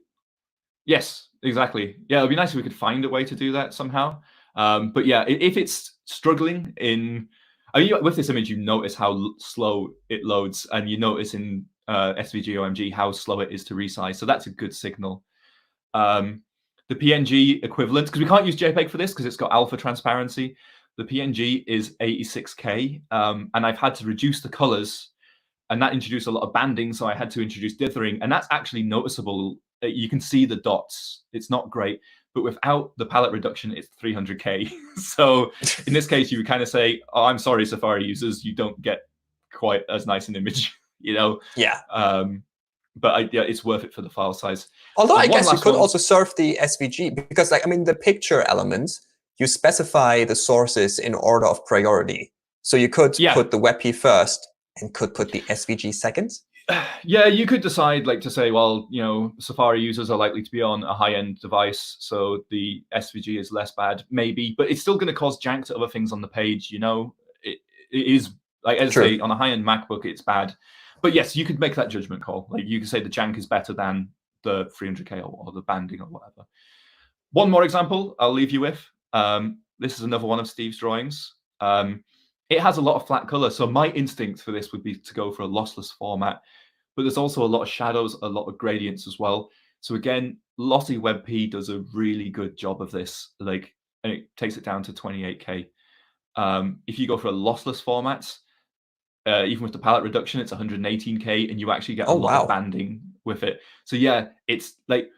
Speaker 11: Yes, exactly. Yeah, it'd be nice if we could find a way to do that somehow. But yeah, if it's struggling in, with this image, you notice how slow it loads, and you notice in SVG OMG how slow it is to resize. So that's a good signal. The PNG equivalent, because we can't use JPEG for this because it's got alpha transparency. The PNG is 86K, and I've had to reduce the colors and that introduced a lot of banding, so I had to introduce dithering, and that's actually noticeable. You can see the dots. It's not great, but without the palette reduction, it's 300K. So in this case, you would kind of say, oh, I'm sorry, Safari users, you don't get quite as nice an image, you know?
Speaker 7: Yeah.
Speaker 11: But yeah, it's worth it for the file size.
Speaker 7: Although I
Speaker 11: One
Speaker 7: guess you
Speaker 11: last
Speaker 7: could
Speaker 11: one.
Speaker 7: also serve the SVG, because like, I mean, the picture elements, you specify the sources in order of priority. So you could put the WebP first and could put the SVG second.
Speaker 11: Yeah, you could decide like to say, well, you know, Safari users are likely to be on a high-end device, so the SVG is less bad, maybe, but it's still going to cause jank to other things on the page, you know? It is, like, as I say, on a high-end MacBook, it's bad. But yes, you could make that judgment call. Like, you could say the jank is better than the 300K or the banding or whatever. One more example I'll leave you with. This is another one of Steve's drawings. It has a lot of flat color, so my instinct for this would be to go for a lossless format, but there's also a lot of shadows, a lot of gradients as well. So again, Lossy WebP does a really good job of this, like, and it takes it down to 28K. If you go for a lossless format, even with the palette reduction, it's 118K, and you actually get a lot of banding with it. So yeah, it's like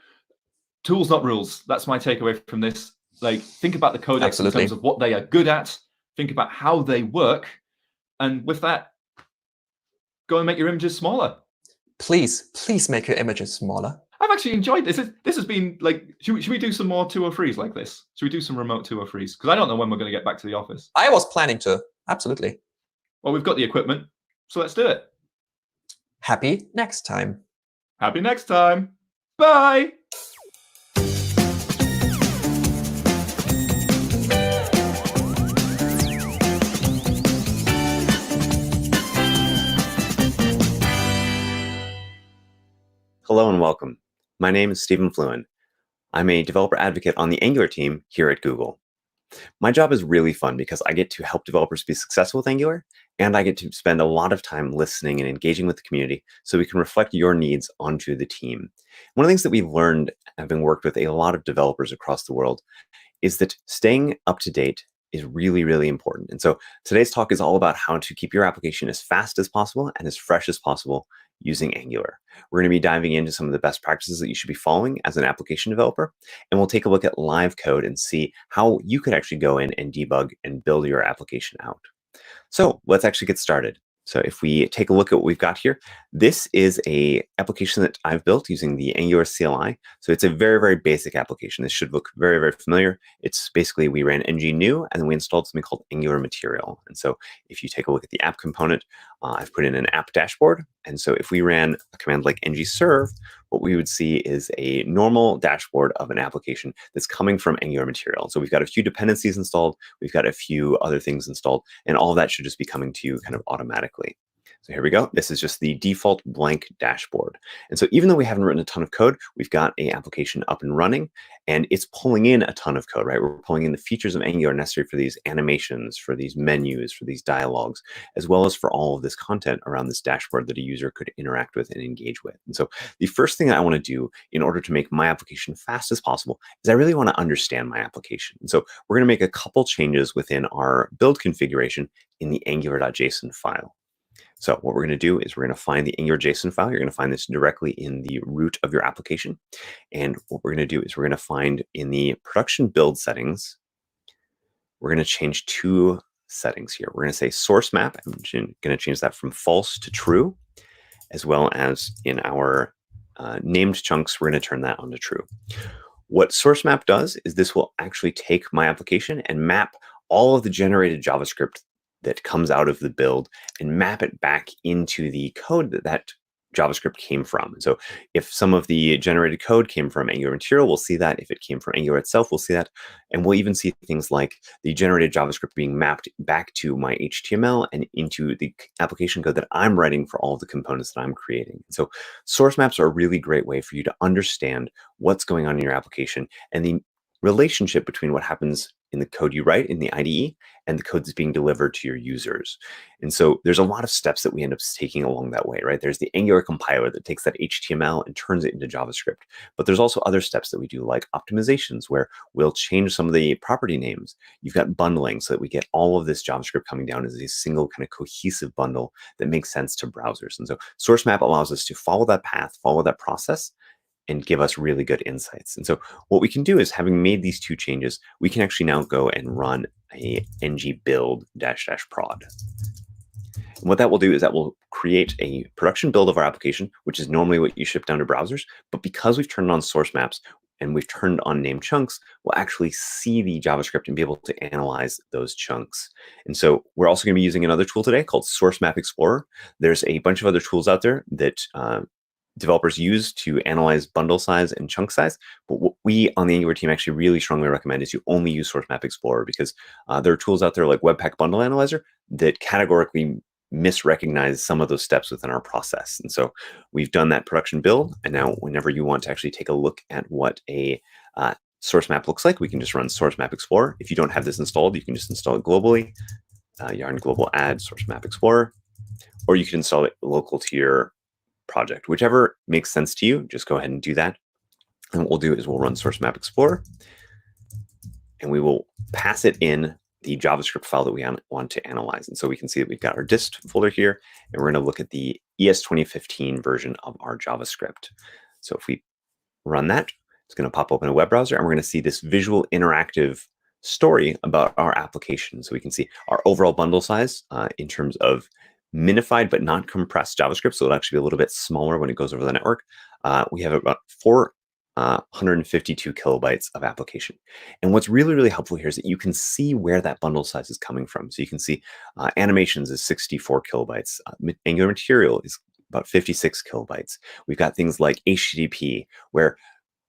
Speaker 11: tools, not rules. That's my takeaway from this. Like, think about the codecs in terms of what they are good at. Think about how they work, and with that, go and make your images smaller.
Speaker 7: Please make your images smaller.
Speaker 11: I've actually enjoyed this. This has been like, should we do some more 203s like this? Should we do some remote 203s? Because I don't know when we're going to get back to the office.
Speaker 7: I was planning to, absolutely.
Speaker 11: Well, we've got the equipment, so let's do it.
Speaker 7: Happy next time.
Speaker 11: Happy next time. Bye.
Speaker 12: Hello and welcome. My name is Stephen Fluin. I'm a developer advocate on the Angular team here at Google. My job is really fun because I get to help developers be successful with Angular, and I get to spend a lot of time listening and engaging with the community so we can reflect your needs onto the team. One of the things that we've learned, having worked with a lot of developers across the world, is that staying up to date is really, really important. And so today's talk is all about how to keep your application as fast as possible and as fresh as possible using Angular. We're going to be diving into some of the best practices that you should be following as an application developer, and we'll take a look at live code and see how you could actually go in and debug and build your application out. So let's actually get started. So if we take a look at what we've got here, this is an application that I've built using the Angular CLI. So it's a very, very basic application. This should look very, very familiar. It's basically, we ran ng new, and then we installed something called Angular Material. And so if you take a look at the app component, I've put in an app dashboard. And so if we ran a command like ng-serve, what we would see is a normal dashboard of an application that's coming from Angular Material. So we've got a few dependencies installed, we've got a few other things installed, and all of that should just be coming to you kind of automatically. So here we go. This is just the default blank dashboard. And so even though we haven't written a ton of code, we've got an application up and running, and it's pulling in a ton of code, right? We're pulling in the features of Angular necessary for these animations, for these menus, for these dialogues, as well as for all of this content around this dashboard that a user could interact with and engage with. And so the first thing that I want to do in order to make my application fast as possible is I really want to understand my application. And so we're going to make a couple changes within our build configuration in the angular.json file. So what we're going to do is we're going to find the Angular JSON file. You're going to find this directly in the root of your application. And what we're going to do is we're going to find in the production build settings, we're going to change two settings here. We're going to say source map. I'm going to change that from false to true, as well as in our named chunks, we're going to turn that on to true. What source map does is this will actually take my application and map all of the generated JavaScript that comes out of the build and map it back into the code that that JavaScript came from. And so if some of the generated code came from Angular Material, we'll see that. If it came from Angular itself, we'll see that. And we'll even see things like the generated JavaScript being mapped back to my HTML and into the application code that I'm writing for all of the components that I'm creating. So source maps are a really great way for you to understand what's going on in your application and the relationship between what happens in the code you write in the IDE and the code that's being delivered to your users. And so there's a lot of steps that we end up taking along that way, right? There's the Angular compiler that takes that HTML and turns it into JavaScript. But there's also other steps that we do, like optimizations, where we'll change some of the property names. You've got bundling so that we get all of this JavaScript coming down as a single kind of cohesive bundle that makes sense to browsers. And so source map allows us to follow that path, follow that process, and give us really good insights. And so what we can do is, having made these two changes, we can actually now go and run a ng build -- prod. And what that will do is that will create a production build of our application, which is normally what you ship down to browsers. But because we've turned on source maps and we've turned on named chunks, we'll actually see the JavaScript and be able to analyze those chunks. And so we're also going to be using another tool today called Source Map Explorer. There's a bunch of other tools out there that developers use to analyze bundle size and chunk size. But what we on the Angular team actually really strongly recommend is you only use Source Map Explorer, because there are tools out there like Webpack Bundle Analyzer that categorically misrecognize some of those steps within our process. And so we've done that production build. And now whenever you want to actually take a look at what a source map looks like, we can just run Source Map Explorer. If you don't have this installed, you can just install it globally. Yarn global add Source Map Explorer, or you can install it local to your project, whichever makes sense to you. Just go ahead and do that. And what we'll do is we'll run Source Map Explorer, and we will pass it in the JavaScript file that we want to analyze. And so we can see that we've got our dist folder here, and we're going to look at the ES 2015 version of our JavaScript. So if we run that, it's going to pop open a web browser, and we're going to see this visual interactive story about our application. So we can see our overall bundle size in terms of minified but not compressed JavaScript, so it'll actually be a little bit smaller when it goes over the network. We have about 452 kilobytes of application. And what's really, really helpful here is that you can see where that bundle size is coming from. So you can see animations is 64 kilobytes. Angular material is about 56 kilobytes. We've got things like HTTP, where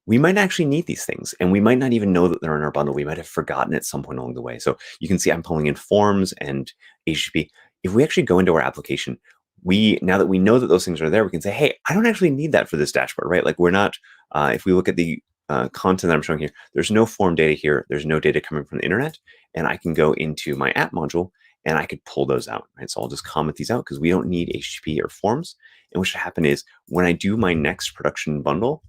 Speaker 12: we might actually need these things, and we might not even know that they're in our bundle. We might have forgotten at some point along the way. So you can see I'm pulling in forms and HTTP. If we actually go into our application, now that we know that those things are there, we can say, hey, I don't actually need that for this dashboard, right? Like, we're not, if we look at the content that I'm showing here, there's no form data here. There's no data coming from the internet. And I can go into my app module and I could pull those out, right? So I'll just comment these out because we don't need HTTP or forms. And what should happen is when I do my next production bundle,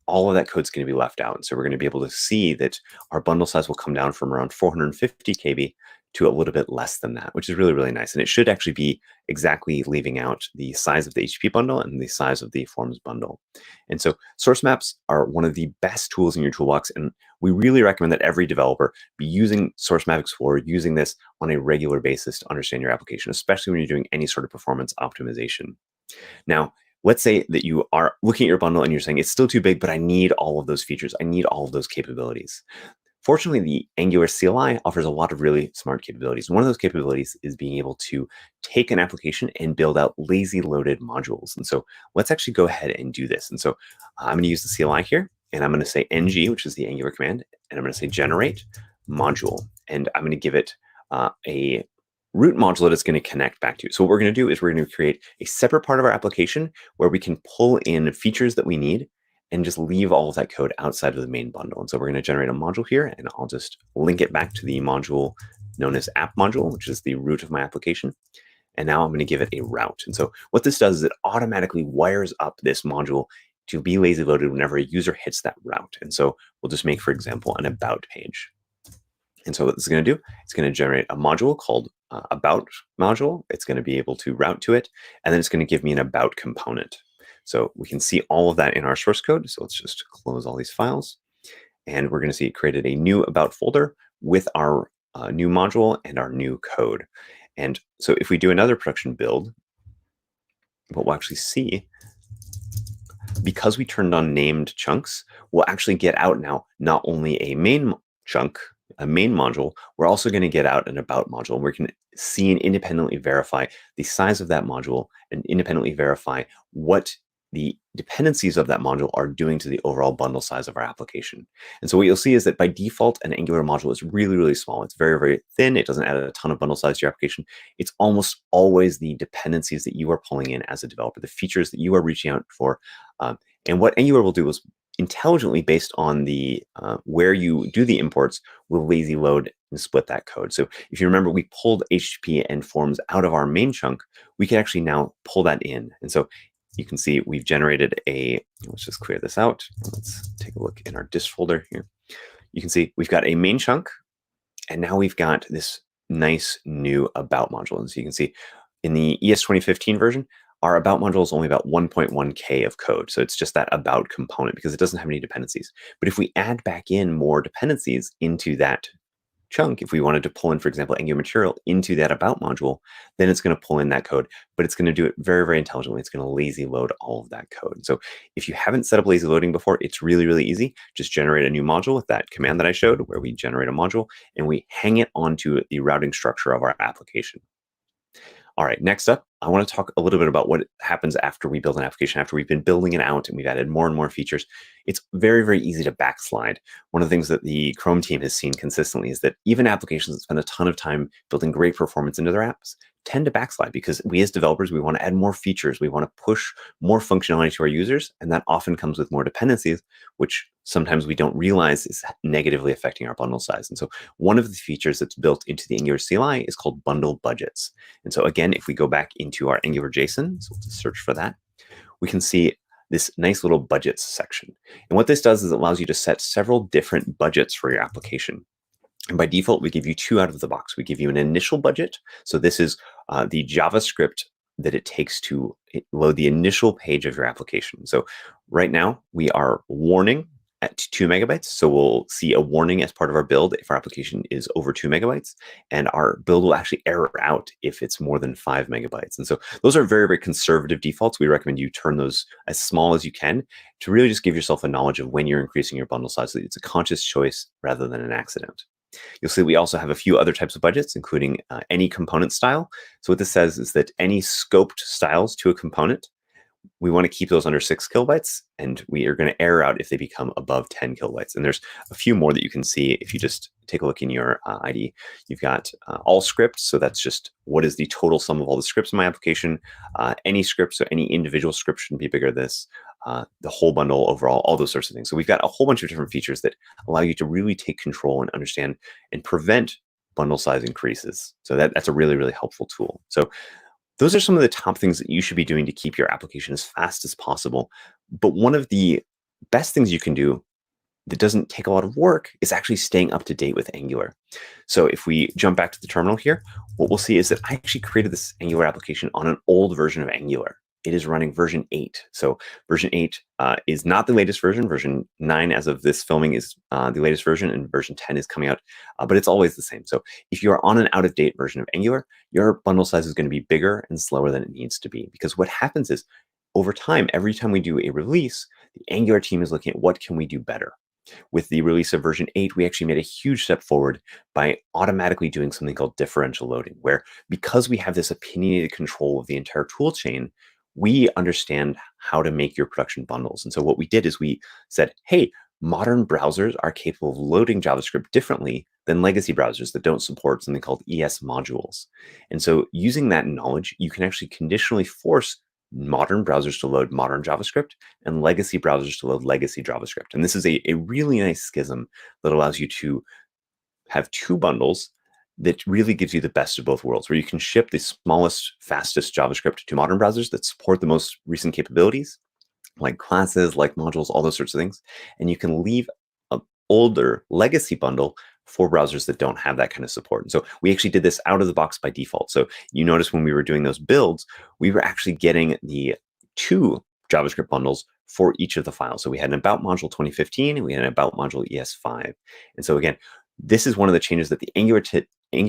Speaker 12: all of that code's going to be left out. And so we're going to be able to see that our bundle size will come down from around 450 KB to a little bit less than that, which is really, really nice. And it should actually be exactly leaving out the size of the HTTP bundle and the size of the forms bundle. And so source maps are one of the best tools in your toolbox. And we really recommend that every developer be using Source Map Explorer, using this on a regular basis to understand your application, especially when you're doing any sort of performance optimization. Now, let's say that you are looking at your bundle and you're saying, it's still too big, but I need all of those features. I need all of those capabilities. Fortunately, the Angular CLI offers a lot of really smart capabilities. One of those capabilities is being able to take an application and build out lazy loaded modules. And so let's actually go ahead and do this. And so I'm going to use the CLI here, and I'm going to say ng, which is the Angular command, and I'm going to say generate module. And I'm going to give it a root module that it's going to connect back to. So what we're going to do is we're going to create a separate part of our application where we can pull in features that we need and just leave all of that code outside of the main bundle. And so we're going to generate a module here, and I'll just link it back to the module known as app module, which is the root of my application. And now I'm going to give it a route. And so what this does is it automatically wires up this module to be lazy loaded whenever a user hits that route. And so we'll just make, for example, an about page. And so what this is going to do, it's going to generate a module called about module. It's going to be able to route to it, and then it's going to give me an about component. So we can see all of that in our source code. So let's just close all these files. And we're going to see it created a new about folder with our new module and our new code. And so if we do another production build, what we'll actually see, because we turned on named chunks, we'll actually get out now not only a main chunk, a main module, we're also going to get out an about module. We can see and independently verify the size of that module and independently verify what the dependencies of that module are doing to the overall bundle size of our application. And so what you'll see is that by default, an Angular module is really, really small. It's very, very thin. It doesn't add a ton of bundle size to your application. It's almost always the dependencies that you are pulling in as a developer, the features that you are reaching out for. And what Angular will do is intelligently, based on the where you do the imports, will lazy load and split that code. So if you remember, we pulled HTTP and forms out of our main chunk. We can actually now pull that in. And so you can see we've generated let's just clear this out. Let's take a look in our dist folder here. You can see we've got a main chunk, and now we've got this nice new about module. And so you can see in the ES 2015 version, our about module is only about 1.1K of code. So it's just that about component because it doesn't have any dependencies. But if we add back in more dependencies into that chunk, if we wanted to pull in, for example, Angular material into that about module, then it's going to pull in that code, but it's going to do it very, very intelligently. It's going to lazy load all of that code. So if you haven't set up lazy loading before, it's really, really easy. Just generate a new module with that command that I showed, where we generate a module and we hang it onto the routing structure of our application. All right, next up, I want to talk a little bit about what happens after we build an application, after we've been building it out and we've added more and more features. It's very, very easy to backslide. One of the things that the Chrome team has seen consistently is that even applications that spend a ton of time building great performance into their apps tend to backslide because we as developers, we want to add more features. We want to push more functionality to our users. And that often comes with more dependencies, which sometimes we don't realize is negatively affecting our bundle size. And so one of the features that's built into the Angular CLI is called bundle budgets. And so again, if we go back into our Angular JSON, so let's search for that, we can see this nice little budgets section. And what this does is it allows you to set several different budgets for your application. And by default, we give you two out of the box. We give you an initial budget. So this is the JavaScript that it takes to load the initial page of your application. So right now we are warning at 2 megabytes. So we'll see a warning as part of our build if our application is over 2 megabytes, and our build will actually error out if it's more than 5 megabytes. And so those are very, very conservative defaults. We recommend you turn those as small as you can to really just give yourself a knowledge of when you're increasing your bundle size. So it's a conscious choice rather than an accident. You'll see we also have a few other types of budgets, including any component style. So what this says is that any scoped styles to a component, we want to keep those under 6 kilobytes, and we are going to error out if they become above 10 kilobytes. And there's a few more that you can see if you just take a look in your IDE. You've got all scripts, so that's just what is the total sum of all the scripts in my application. Any script, so any individual script shouldn't be bigger than this. The whole bundle overall, all those sorts of things. So we've got a whole bunch of different features that allow you to really take control and understand and prevent bundle size increases. So that's a really, really helpful tool. So those are some of the top things that you should be doing to keep your application as fast as possible. But one of the best things you can do that doesn't take a lot of work is actually staying up to date with Angular. So if we jump back to the terminal here, what we'll see is that I actually created this Angular application on an old version of Angular. It is running version 8. So version 8 is not the latest version. Version 9, as of this filming, is the latest version, and version 10 is coming out, but it's always the same. So if you're on an out-of-date version of Angular, your bundle size is going to be bigger and slower than it needs to be. Because what happens is, over time, every time we do a release, the Angular team is looking at what can we do better. With the release of version 8, we actually made a huge step forward by automatically doing something called differential loading, where because we have this opinionated control of the entire tool chain, we understand how to make your production bundles. And so what we did is we said, hey, modern browsers are capable of loading JavaScript differently than legacy browsers that don't support something called ES modules. And so using that knowledge, you can actually conditionally force modern browsers to load modern JavaScript and legacy browsers to load legacy JavaScript. And this is a really nice schism that allows you to have two bundles that really gives you the best of both worlds, where you can ship the smallest, fastest JavaScript to modern browsers that support the most recent capabilities, like classes, like modules, all those sorts of things. And you can leave an older legacy bundle for browsers that don't have that kind of support. And so we actually did this out of the box by default. So you notice when we were doing those builds, we were actually getting the 2 JavaScript bundles for each of the files. So we had an about module 2015 and we had an about module ES5. And so again, this is one of the changes that the Angular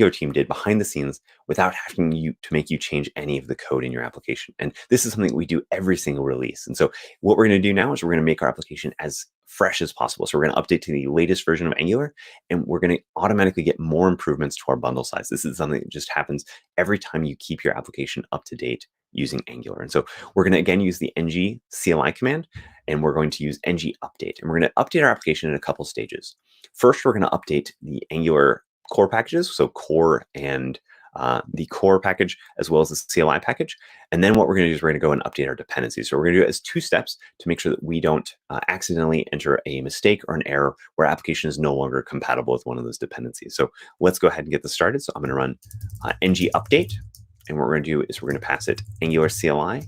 Speaker 12: team did behind the scenes without having to make you change any of the code in your application. And this is something that we do every single release. And so what we're going to do now is we're going to make our application as fresh as possible. So we're going to update to the latest version of Angular, and we're going to automatically get more improvements to our bundle size. This is something that just happens every time you keep your application up to date using Angular. And so we're going to again use the ng CLI command, and we're going to use ng update. And we're going to update our application in a couple stages. First, we're going to update the Angular core packages, so core and the core package as well as the CLI package. And then what we're going to do is we're going to go and update our dependencies. So we're going to do it as 2 steps to make sure that we don't accidentally enter a mistake or an error where application is no longer compatible with one of those dependencies. So let's go ahead and get this started. So I'm going to run ng update. And what we're going to do is we're going to pass it Angular CLI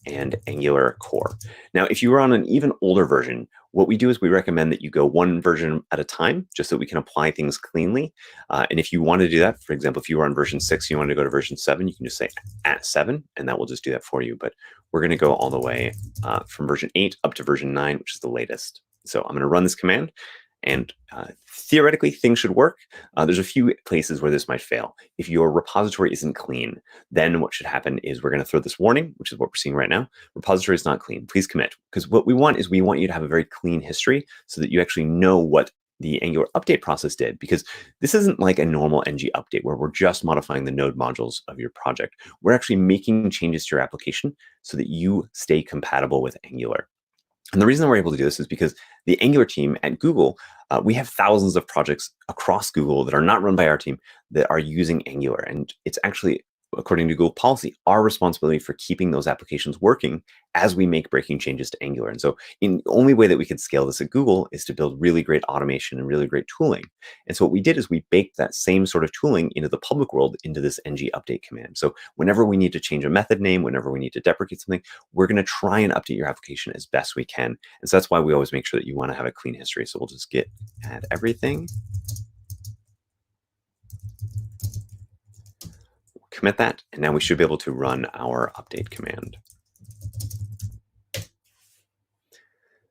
Speaker 12: and Angular core. Now, if you were on an even older version, what we do is we recommend that you go one version at a time, just so we can apply things cleanly. And if you want to do that, for example, if you were on version 6, you want to go to version 7, you can just say @7, and that will just do that for you. But we're going to go all the way from version 8 up to version 9, which is the latest. So I'm going to run this command. And theoretically, things should work. There's a few places where this might fail. If your repository isn't clean, then what should happen is we're going to throw this warning, which is what we're seeing right now. Repository is not clean. Please commit. Because what we want is we want you to have a very clean history so that you actually know what the Angular update process did. Because this isn't like a normal ng update where we're just modifying the node modules of your project. We're actually making changes to your application so that you stay compatible with Angular. And the reason we're able to do this is because the Angular team at Google, we have thousands of projects across Google that are not run by our team that are using Angular. And it's actually, according to Google policy, our responsibility for keeping those applications working as we make breaking changes to Angular. And so the only way that we could scale this at Google is to build really great automation and really great tooling. And so what we did is we baked that same sort of tooling into the public world into this ng update command. So whenever we need to change a method name, whenever we need to deprecate something, we're going to try and update your application as best we can. And so that's why we always make sure that you want to have a clean history. So we'll just git add everything. Commit that, and now we should be able to run our update command.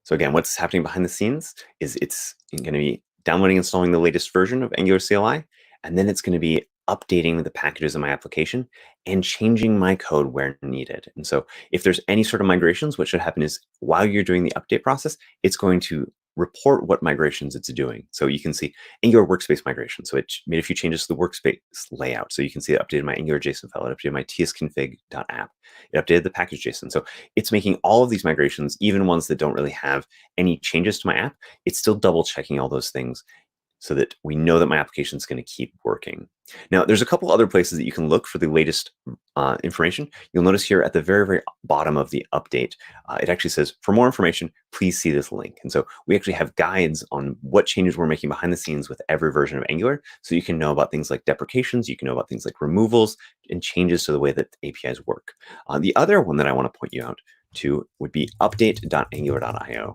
Speaker 12: So again, what's happening behind the scenes is it's going to be downloading and installing the latest version of Angular CLI, and then it's going to be updating the packages in my application and changing my code where needed. And so if there's any sort of migrations, what should happen is while you're doing the update process, it's going to report what migrations it's doing. So you can see Angular workspace migration. So it made a few changes to the workspace layout. So you can see it updated my Angular JSON file, it updated my tsconfig.app, it updated the package JSON. So it's making all of these migrations, even ones that don't really have any changes to my app, it's still double checking all those things so that we know that my application is going to keep working. Now, there's a couple other places that you can look for the latest information. You'll notice here at the very, very bottom of the update, it actually says, for more information, please see this link. And so we actually have guides on what changes we're making behind the scenes with every version of Angular. So you can know about things like deprecations, you can know about things like removals and changes to the way that APIs work. The other one that I want to point you out to would be update.angular.io.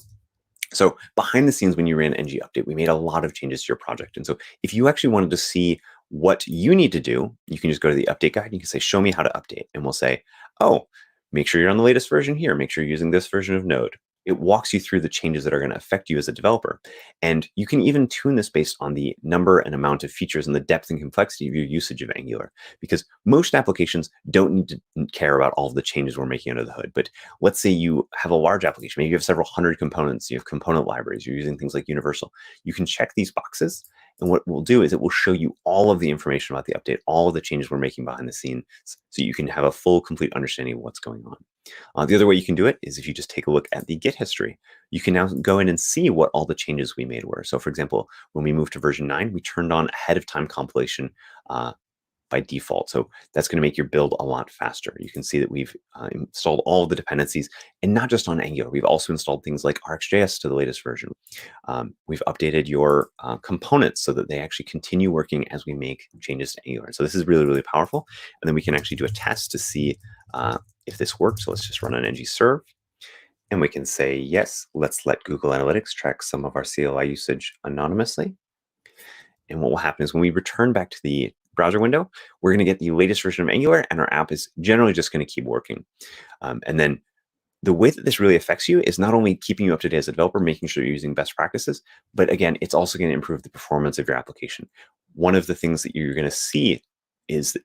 Speaker 12: So behind the scenes, when you ran ng update, we made a lot of changes to your project. And so if you actually wanted to see what you need to do, you can just go to the update guide and you can say, show me how to update. And we'll say, oh, make sure you're on the latest version here. Make sure you're using this version of Node. It walks you through the changes that are going to affect you as a developer. And you can even tune this based on the number and amount of features and the depth and complexity of your usage of Angular. Because most applications don't need to care about all of the changes we're making under the hood. But let's say you have a large application, maybe you have several hundred components, you have component libraries, you're using things like Universal. You can check these boxes. And what we'll do is it will show you all of the information about the update, all of the changes we're making behind the scenes, so you can have a full, complete understanding of what's going on. The other way you can do it is if you just take a look at the Git history, you can now go in and see what all the changes we made were. So for example, when we moved to version 9, we turned on ahead of time compilation by default. So that's going to make your build a lot faster. You can see that we've installed all of the dependencies, and not just on Angular. We've also installed things like RxJS to the latest version. We've updated your components so that they actually continue working as we make changes to Angular. So this is really, really powerful. And then we can actually do a test to see if this works. So let's just run an ng serve. And we can say, yes, let's let Google Analytics track some of our CLI usage anonymously. And what will happen is when we return back to the browser window, we're going to get the latest version of Angular, and our app is generally just going to keep working. And then the way that this really affects you is not only keeping you up to date as a developer, making sure you're using best practices, but again, it's also going to improve the performance of your application. One of the things that you're going to see is that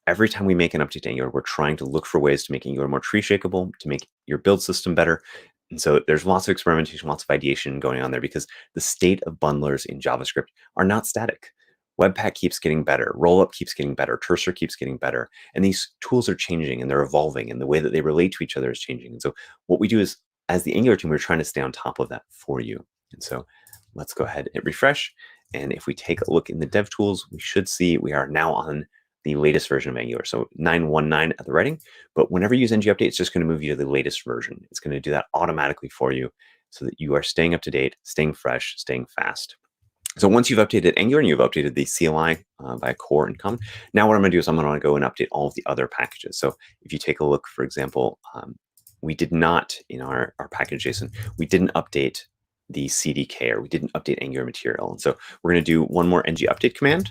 Speaker 12: every time we make an update to Angular, we're trying to look for ways to make Angular more tree shakeable, to make your build system better. And so there's lots of experimentation, lots of ideation going on there because the state of bundlers in JavaScript are not static. Webpack keeps getting better, Rollup keeps getting better, Cursor keeps getting better, and these tools are changing and they're evolving, and the way that they relate to each other is changing. And so what we do is, as the Angular team, we're trying to stay on top of that for you. And so let's go ahead and refresh. And if we take a look in the dev tools, we should see we are now on the latest version of Angular. So 9.1.9 at the writing, but whenever you use ng update, it's just going to move you to the latest version. It's going to do that automatically for you so that you are staying up to date, staying fresh, staying fast. So once you've updated Angular and you've updated the CLI via core and common, now what I'm going to do is I'm going to go and update all of the other packages. So if you take a look, for example, we did not, in our package JSON, we didn't update the CDK, or we didn't update Angular material. And so we're going to do one more ng update command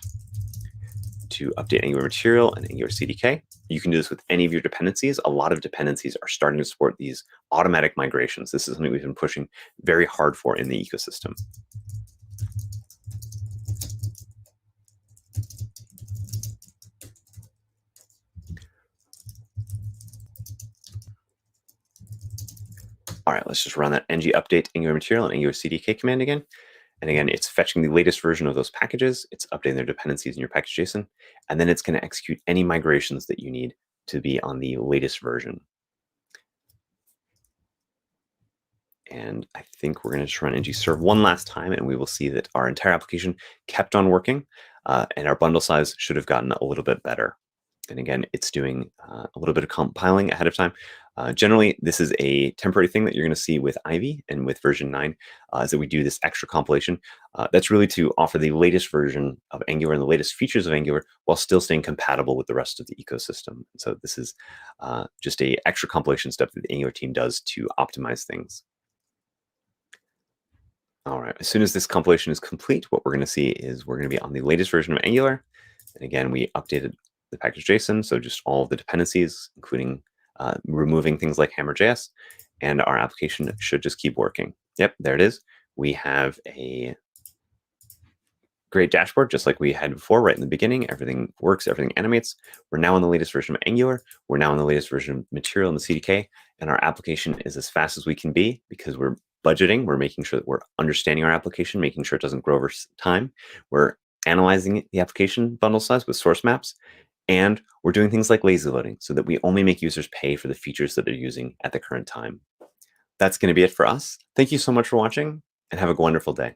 Speaker 12: to update Angular material and Angular CDK. You can do this with any of your dependencies. A lot of dependencies are starting to support these automatic migrations. This is something we've been pushing very hard for in the ecosystem. All right, let's just run that ng update Angular material and Angular CDK command again. And again, it's fetching the latest version of those packages. It's updating their dependencies in your package JSON. And then it's going to execute any migrations that you need to be on the latest version. And I think we're going to just run ng serve one last time, and we will see that our entire application kept on working, and our bundle size should have gotten a little bit better. And again, it's doing a little bit of compiling ahead of time. Generally, this is a temporary thing that you're going to see with Ivy and with version 9, is that we do this extra compilation. That's really to offer the latest version of Angular and the latest features of Angular while still staying compatible with the rest of the ecosystem. So this is just a extra compilation step that the Angular team does to optimize things. All right, as soon as this compilation is complete, what we're going to see is we're going to be on the latest version of Angular. And again, we updated the package JSON, so just all of the dependencies, including removing things like Hammer.js, and our application should just keep working. Yep, there it is. We have a great dashboard, just like we had before, right in the beginning. Everything works, everything animates. We're now on the latest version of Angular. We're now on the latest version of Material in the CDK, and our application is as fast as we can be because we're budgeting. We're making sure that we're understanding our application, making sure it doesn't grow over time. We're analyzing the application bundle size with source maps. And we're doing things like lazy loading so that we only make users pay for the features that they're using at the current time. That's going to be it for us. Thank you so much for watching, and have a wonderful day.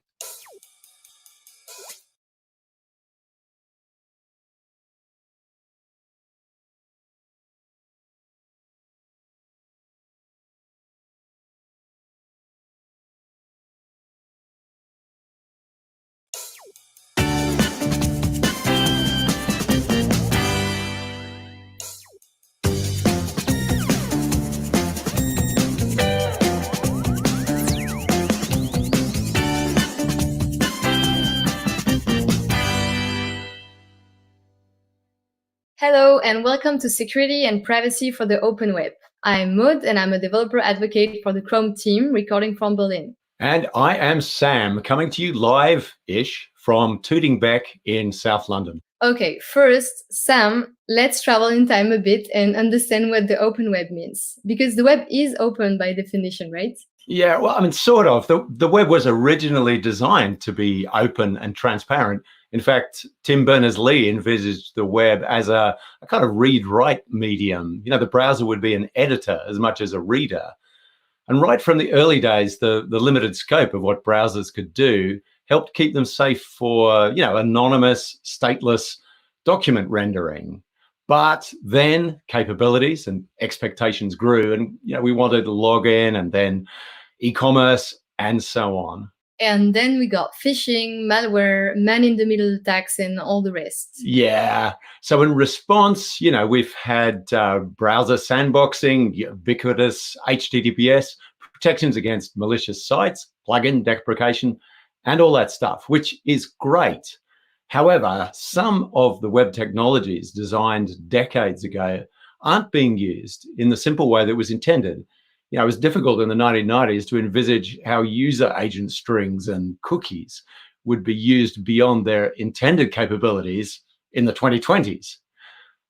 Speaker 13: Hello, and welcome to Security and Privacy for the Open Web. I'm Maud, and I'm a developer advocate for the Chrome team, recording from Berlin.
Speaker 14: And I am Sam, coming to you live-ish from Tooting Bec in South London.
Speaker 13: Okay, first, Sam, let's travel in time a bit and understand what the open web means. Because the web is open by definition, right?
Speaker 14: Yeah, well, I mean, sort of. The web was originally designed to be open and transparent. In fact, Tim Berners-Lee envisaged the web as a kind of read-write medium. You know, the browser would be an editor as much as a reader. And right from the early days, the limited scope of what browsers could do helped keep them safe for, you know, anonymous, stateless document rendering. But then capabilities and expectations grew, and, you know, we wanted to log in, and then e-commerce and so on.
Speaker 13: And then we got phishing, malware, man-in-the-middle attacks, and all the rest.
Speaker 14: Yeah. So in response, you know, we've had browser sandboxing, ubiquitous HTTPS, protections against malicious sites, plugin deprecation, and all that stuff, which is great. However, some of the web technologies designed decades ago aren't being used in the simple way that was intended. You know, it was difficult in the 1990s to envisage how user agent strings and cookies would be used beyond their intended capabilities in the 2020s.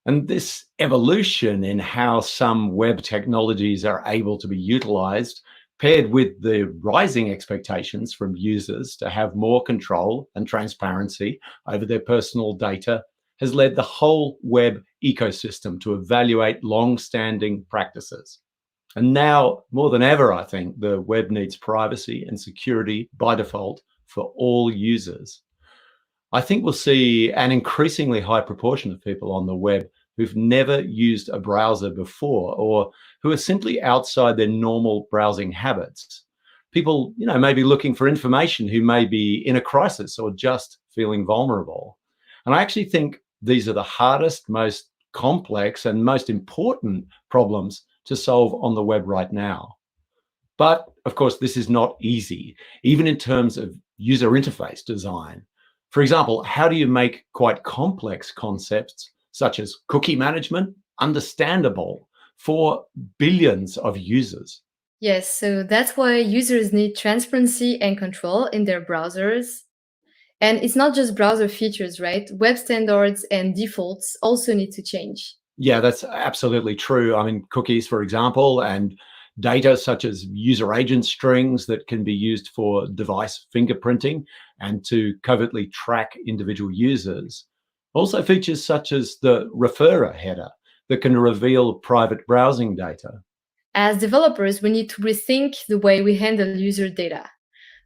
Speaker 14: And this evolution in how some web technologies are able to be utilized, paired with the rising expectations from users to have more control and transparency over their personal data, has led the whole web ecosystem to evaluate long-standing practices. And now, more than ever, I think, the web needs privacy and security by default for all users. I think we'll see an increasingly high proportion of people on the web who've never used a browser before or who are simply outside their normal browsing habits. People, may be looking for information who may be in a crisis or just feeling vulnerable. And I actually think these are the hardest, most complex, and most important problems to solve on the web right now. But of course, this is not easy, even in terms of user interface design. For example, how do you make quite complex concepts such as cookie management understandable for billions of users?
Speaker 13: Yes, so that's why users need transparency and control in their browsers. And it's not just browser features, right? Web standards and defaults also need to change.
Speaker 14: Yeah, that's absolutely true. I mean, cookies, for example, and data such as user agent strings that can be used for device fingerprinting and to covertly track individual users. Also, features such as the referrer header that can reveal private browsing data.
Speaker 13: As developers, we need to rethink the way we handle user data.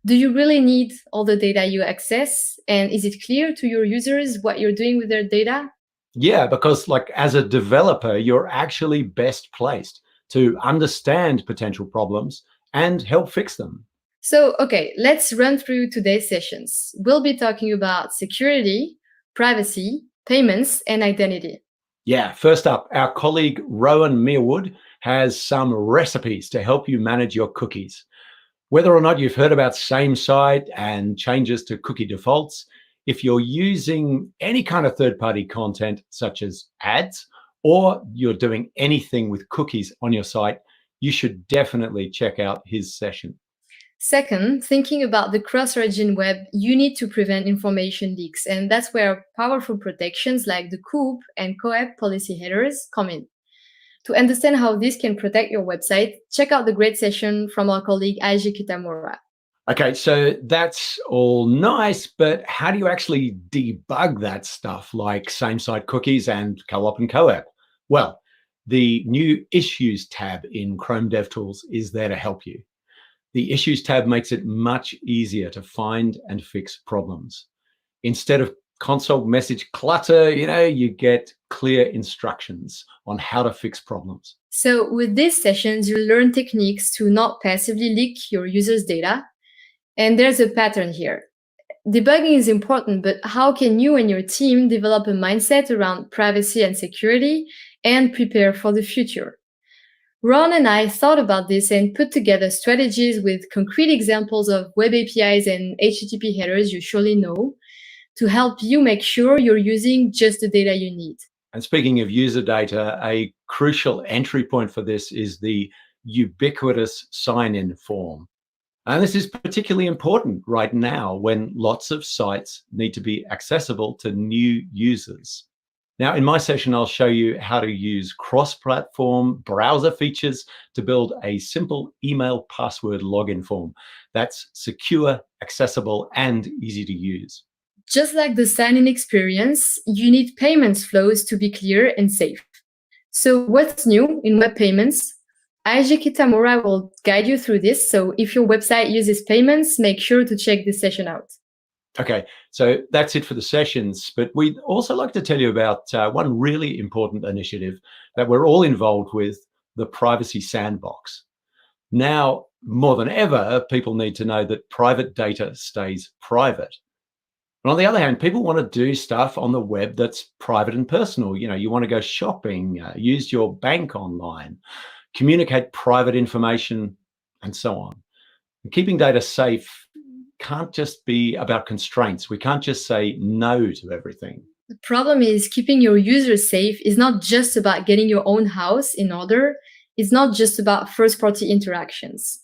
Speaker 13: Do you really need all the data you access? And is it clear to your users what you're doing with their data?
Speaker 14: Yeah, because as a developer, you're actually best placed to understand potential problems and help fix them.
Speaker 13: So, okay, let's run through today's sessions. We'll be talking about security, privacy, payments, and identity.
Speaker 14: Yeah, first up, our colleague Rowan Meerwood has some recipes to help you manage your cookies. Whether or not you've heard about same site and changes to cookie defaults, if you're using any kind of third-party content such as ads, or you're doing anything with cookies on your site, you should definitely check out his session.
Speaker 13: Second, thinking about the cross-origin web, you need to prevent information leaks, and that's where powerful protections like the COOP and COEP policy headers come in. To understand how this can protect your website, check out the great session from our colleague Aiji Kitamura.
Speaker 14: Okay, so that's all nice, but how do you actually debug that stuff like same-site cookies and co-op and co-op? Well, the new Issues tab in Chrome DevTools is there to help you. The Issues tab makes it much easier to find and fix problems. Instead of console message clutter, you get clear instructions on how to fix problems.
Speaker 13: So with these sessions, you'll learn techniques to not passively leak your users' data. And there's a pattern here. Debugging is important, but how can you and your team develop a mindset around privacy and security and prepare for the future? Ron and I thought about this and put together strategies with concrete examples of web APIs and HTTP headers you surely know to help you make sure you're using just the data you need.
Speaker 14: And speaking of user data, a crucial entry point for this is the ubiquitous sign-in form. And this is particularly important right now when lots of sites need to be accessible to new users. Now, in my session, I'll show you how to use cross-platform browser features to build a simple email password login form that's secure, accessible, and easy to use.
Speaker 13: Just like the sign-in experience, you need payments flows to be clear and safe. So what's new in web payments? Aiji Kitamura will guide you through this, so if your website uses payments, make sure to check this session out.
Speaker 14: Okay, so that's it for the sessions, but we'd also like to tell you about one really important initiative that we're all involved with, the Privacy Sandbox. Now, more than ever, people need to know that private data stays private. But on the other hand, people want to do stuff on the web that's private and personal. You want to go shopping, use your bank online, communicate private information, and so on. And keeping data safe can't just be about constraints. We can't just say no to everything.
Speaker 13: The problem is keeping your users safe is not just about getting your own house in order. It's not just about first-party interactions.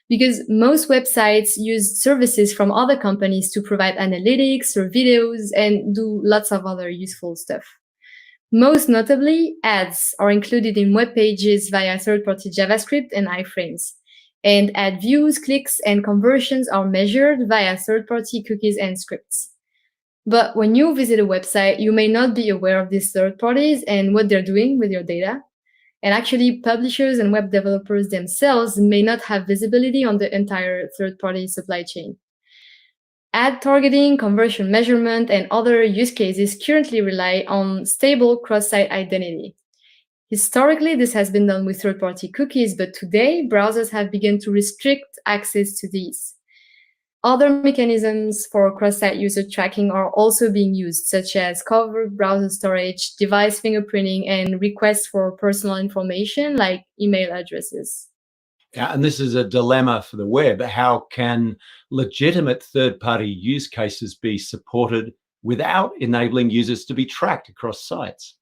Speaker 13: Because most websites use services from other companies to provide analytics or videos and do lots of other useful stuff. Most notably, ads are included in web pages via third-party JavaScript and iframes. And ad views, clicks, and conversions are measured via third-party cookies and scripts. But when you visit a website, you may not be aware of these third parties and what they're doing with your data. And actually, publishers and web developers themselves may not have visibility on the entire third-party supply chain. Ad targeting, conversion measurement, and other use cases currently rely on stable cross-site identity. Historically, this has been done with third-party cookies, but today, browsers have begun to restrict access to these. Other mechanisms for cross-site user tracking are also being used, such as covered browser storage, device fingerprinting, and requests for personal information like email addresses.
Speaker 14: Yeah, and this is a dilemma for the web. How can legitimate third-party use cases be supported without enabling users to be tracked across sites?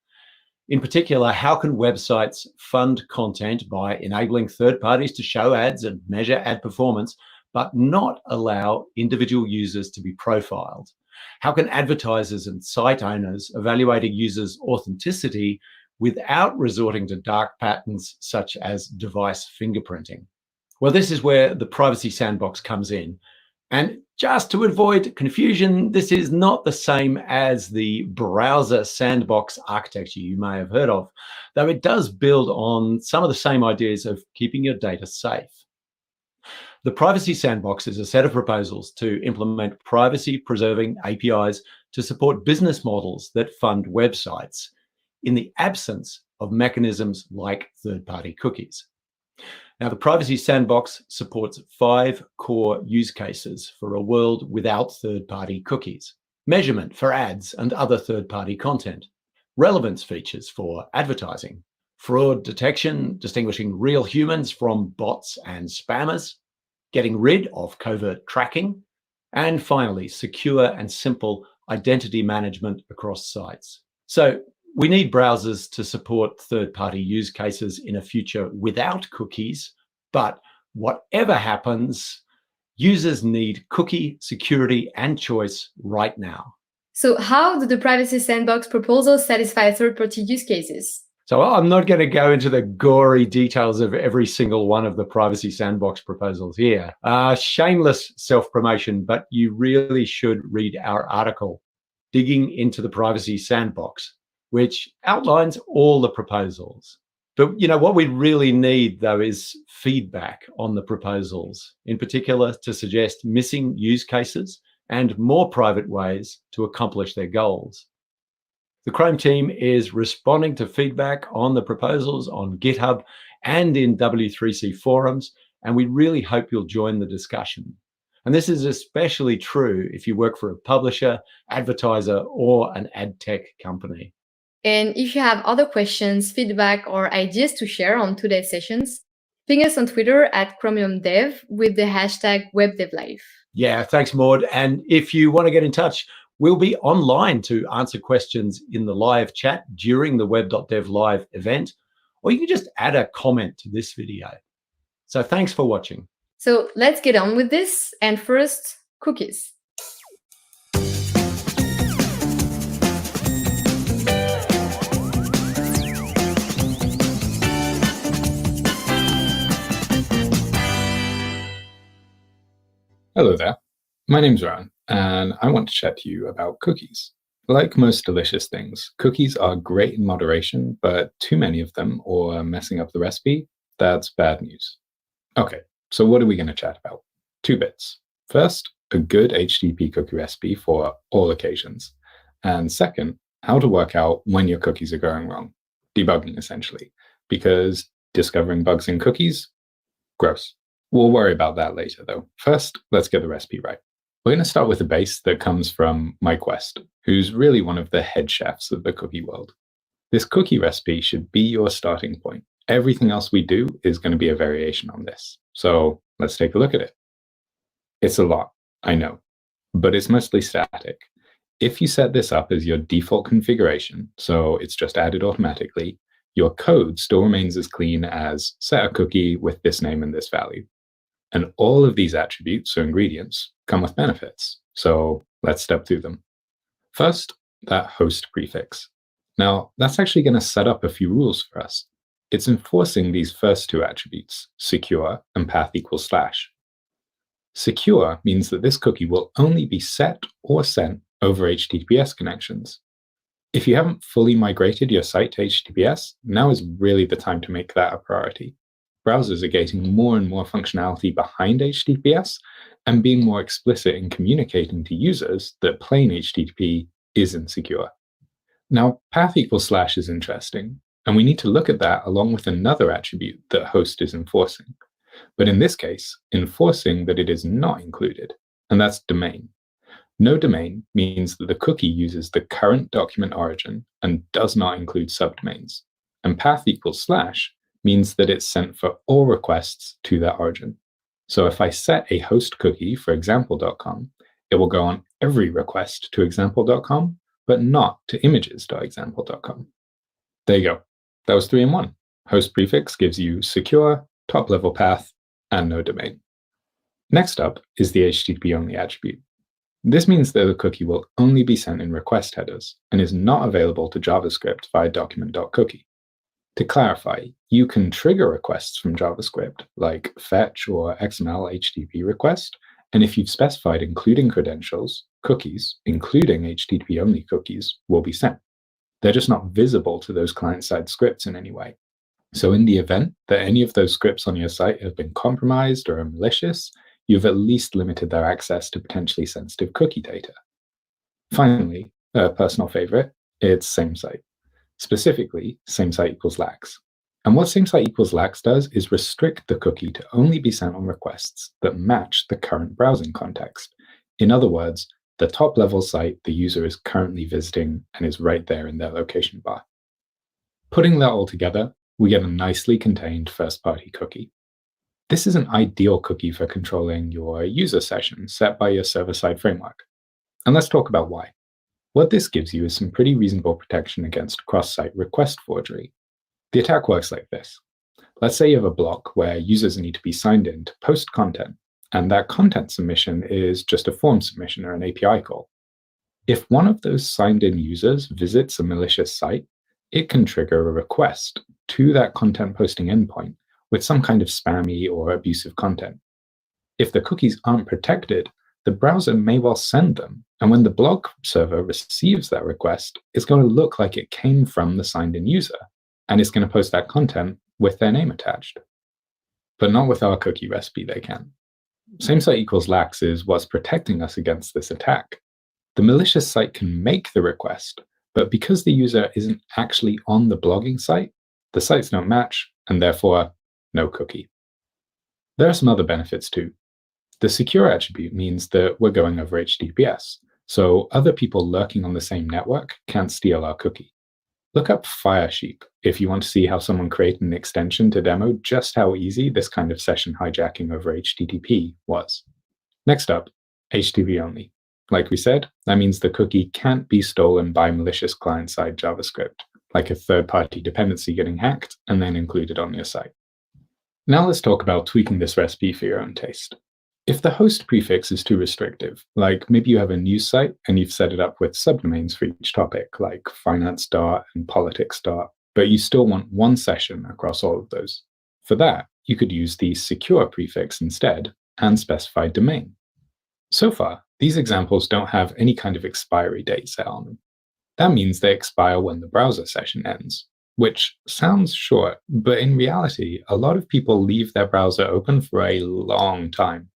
Speaker 14: In particular, how can websites fund content by enabling third parties to show ads and measure ad performance, but not allow individual users to be profiled? How can advertisers and site owners evaluate a user's authenticity without resorting to dark patterns such as device fingerprinting? Well, this is where the Privacy Sandbox comes in. And just to avoid confusion, this is not the same as the browser sandbox architecture you may have heard of, though it does build on some of the same ideas of keeping your data safe. The Privacy Sandbox is a set of proposals to implement privacy-preserving APIs to support business models that fund websites in the absence of mechanisms like third-party cookies. Now, the Privacy Sandbox supports 5 core use cases for a world without third-party cookies: measurement for ads and other third-party content, relevance features for advertising, fraud detection, distinguishing real humans from bots and spammers, getting rid of covert tracking, and finally, secure and simple identity management across sites. So we need browsers to support third-party use cases in a future without cookies, but whatever happens, users need cookie security and choice right now.
Speaker 13: So how do the Privacy Sandbox proposals satisfy third-party use cases?
Speaker 14: So I'm not going to go into the gory details of every single one of the Privacy Sandbox proposals here. Shameless self-promotion, but you really should read our article, Digging into the Privacy Sandbox, which outlines all the proposals. But what we really need, though, is feedback on the proposals, in particular to suggest missing use cases and more private ways to accomplish their goals. The Chrome team is responding to feedback on the proposals on GitHub and in W3C forums, and we really hope you'll join the discussion. And this is especially true if you work for a publisher, advertiser, or an ad tech company.
Speaker 13: And if you have other questions, feedback, or ideas to share on today's sessions, ping us on Twitter at Chromium.Dev with the hashtag Web.Dev.
Speaker 14: Yeah, thanks, Maud. And if you want to get in touch, we'll be online to answer questions in the live chat during the Web.Dev live event, or you can just add a comment to this video. So thanks for watching.
Speaker 13: So let's get on with this. And first, cookies.
Speaker 15: Hello there, my name's Ryan, and I want to chat to you about cookies. Like most delicious things, cookies are great in moderation, but too many of them, or messing up the recipe, that's bad news. Okay, so what are we going to chat about? 2 bits. First, a good HTTP cookie recipe for all occasions. And second, how to work out when your cookies are going wrong. Debugging, essentially, because discovering bugs in cookies, gross. We'll worry about that later, though. First, let's get the recipe right. We're going to start with a base that comes from Mike West, who's really one of the head chefs of the cookie world. This cookie recipe should be your starting point. Everything else we do is going to be a variation on this. So let's take a look at it. It's a lot, I know, but it's mostly static. If you set this up as your default configuration, so it's just added automatically, your code still remains as clean as set a cookie with this name and this value. And all of these attributes or ingredients come with benefits. So let's step through them. First, that host prefix. Now, that's actually going to set up a few rules for us. It's enforcing these first 2 attributes, secure and path equals /. Secure means that this cookie will only be set or sent over HTTPS connections. If you haven't fully migrated your site to HTTPS, now is really the time to make that a priority. Browsers are getting more and more functionality behind HTTPS, and being more explicit in communicating to users that plain HTTP is insecure. Now, path = is interesting, and we need to look at that along with another attribute that host is enforcing. But in this case, enforcing that it is not included, and that's domain. No domain means that the cookie uses the current document origin and does not include subdomains. And path = means that it's sent for all requests to that origin. So if I set a host cookie for example.com, it will go on every request to example.com, but not to images.example.com. There you go. That was 3 in 1. Host prefix gives you secure, top-level path, and no domain. Next up is the HTTP-only attribute. This means that the cookie will only be sent in request headers and is not available to JavaScript via document.cookie. To clarify, you can trigger requests from JavaScript, like fetch or XML HTTP request, and if you've specified including credentials, cookies, including HTTP-only cookies, will be sent. They're just not visible to those client-side scripts in any way. So in the event that any of those scripts on your site have been compromised or are malicious, you've at least limited their access to potentially sensitive cookie data. Finally, a personal favorite, it's same site. Specifically, same site = lax. And what same site = lax does is restrict the cookie to only be sent on requests that match the current browsing context. In other words, the top-level site the user is currently visiting and is right there in their location bar. Putting that all together, we get a nicely contained first-party cookie. This is an ideal cookie for controlling your user session set by your server-side framework. And let's talk about why. What this gives you is some pretty reasonable protection against cross-site request forgery. The attack works like this. Let's say you have a block where users need to be signed in to post content, and that content submission is just a form submission or an API call. If one of those signed-in users visits a malicious site, it can trigger a request to that content posting endpoint with some kind of spammy or abusive content. If the cookies aren't protected, the browser may well send them, and when the blog server receives that request, it's going to look like it came from the signed-in user, and it's going to post that content with their name attached. But not with our cookie recipe, they can. Same site = lax is what's protecting us against this attack. The malicious site can make the request, but because the user isn't actually on the blogging site, the sites don't match, and therefore, no cookie. There are some other benefits too. The secure attribute means that we're going over HTTPS, so other people lurking on the same network can't steal our cookie. Look up Firesheep if you want to see how someone created an extension to demo just how easy this kind of session hijacking over HTTP was. Next up, HTTP only. Like we said, that means the cookie can't be stolen by malicious client-side JavaScript, like a third-party dependency getting hacked and then included on your site. Now let's talk about tweaking this recipe for your own taste. If the host prefix is too restrictive, like maybe you have a news site and you've set it up with subdomains for each topic, like finance and politics, but you still want one session across all of those. For that, you could use the secure prefix instead and specify domain. So far, these examples don't have any kind of expiry date set on them. That means they expire when the browser session ends, which sounds short, but in reality, a lot of people leave their browser open for a long time,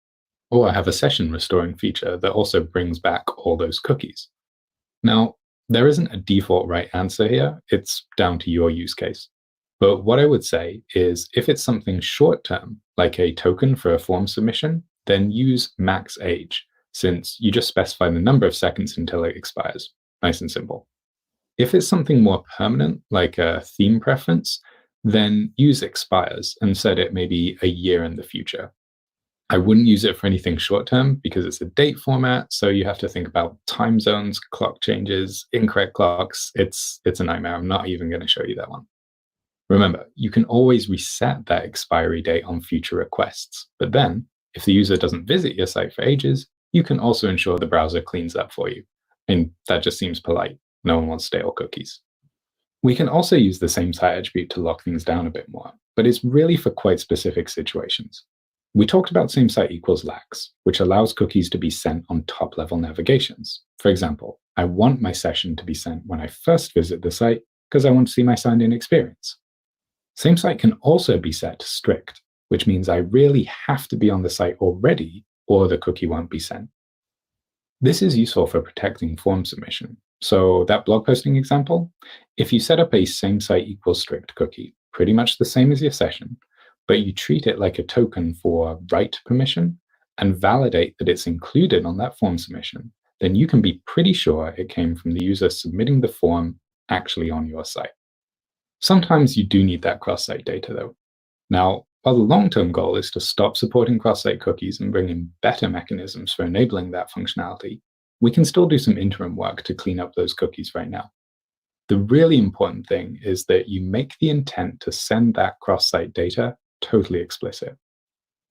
Speaker 15: or have a session restoring feature that also brings back all those cookies. Now, there isn't a default right answer here, it's down to your use case. But what I would say is if it's something short-term, like a token for a form submission, then use max age, since you just specify the number of seconds until it expires. Nice and simple. If it's something more permanent, like a theme preference, then use expires and set it maybe a year in the future. I wouldn't use it for anything short-term because it's a date format, so you have to think about time zones, clock changes, incorrect clocks. It's a nightmare. I'm not even going to show you that one. Remember, you can always reset that expiry date on future requests, but then, if the user doesn't visit your site for ages, you can also ensure the browser cleans up for you. And that just seems polite. No one wants stale cookies. We can also use the same site attribute to lock things down a bit more, but it's really for quite specific situations. We talked about same site = lax, which allows cookies to be sent on top-level navigations. For example, I want my session to be sent when I first visit the site because I want to see my signed-in experience. Same site can also be set to strict, which means I really have to be on the site already or the cookie won't be sent. This is useful for protecting form submission. So that blog posting example, if you set up a same site equals strict cookie, pretty much the same as your session, but you treat it like a token for write permission and validate that it's included on that form submission, then you can be pretty sure it came from the user submitting the form actually on your site. Sometimes you do need that cross-site data though. Now, while the long-term goal is to stop supporting cross-site cookies and bring in better mechanisms for enabling that functionality, we can still do some interim work to clean up those cookies right now. The really important thing is that you make the intent to send that cross-site data totally explicit.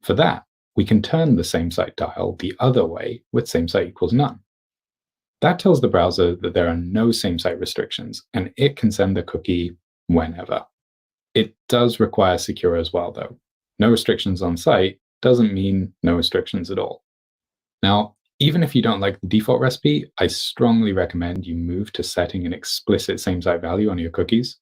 Speaker 15: For that, we can turn the same site dial the other way with same site equals none. That tells the browser that there are no same site restrictions, and it can send the cookie whenever. It does require secure as well, though. No restrictions on site doesn't mean no restrictions at all. Now, even if you don't like the default recipe, I strongly recommend you move to setting an explicit same site value on your cookies.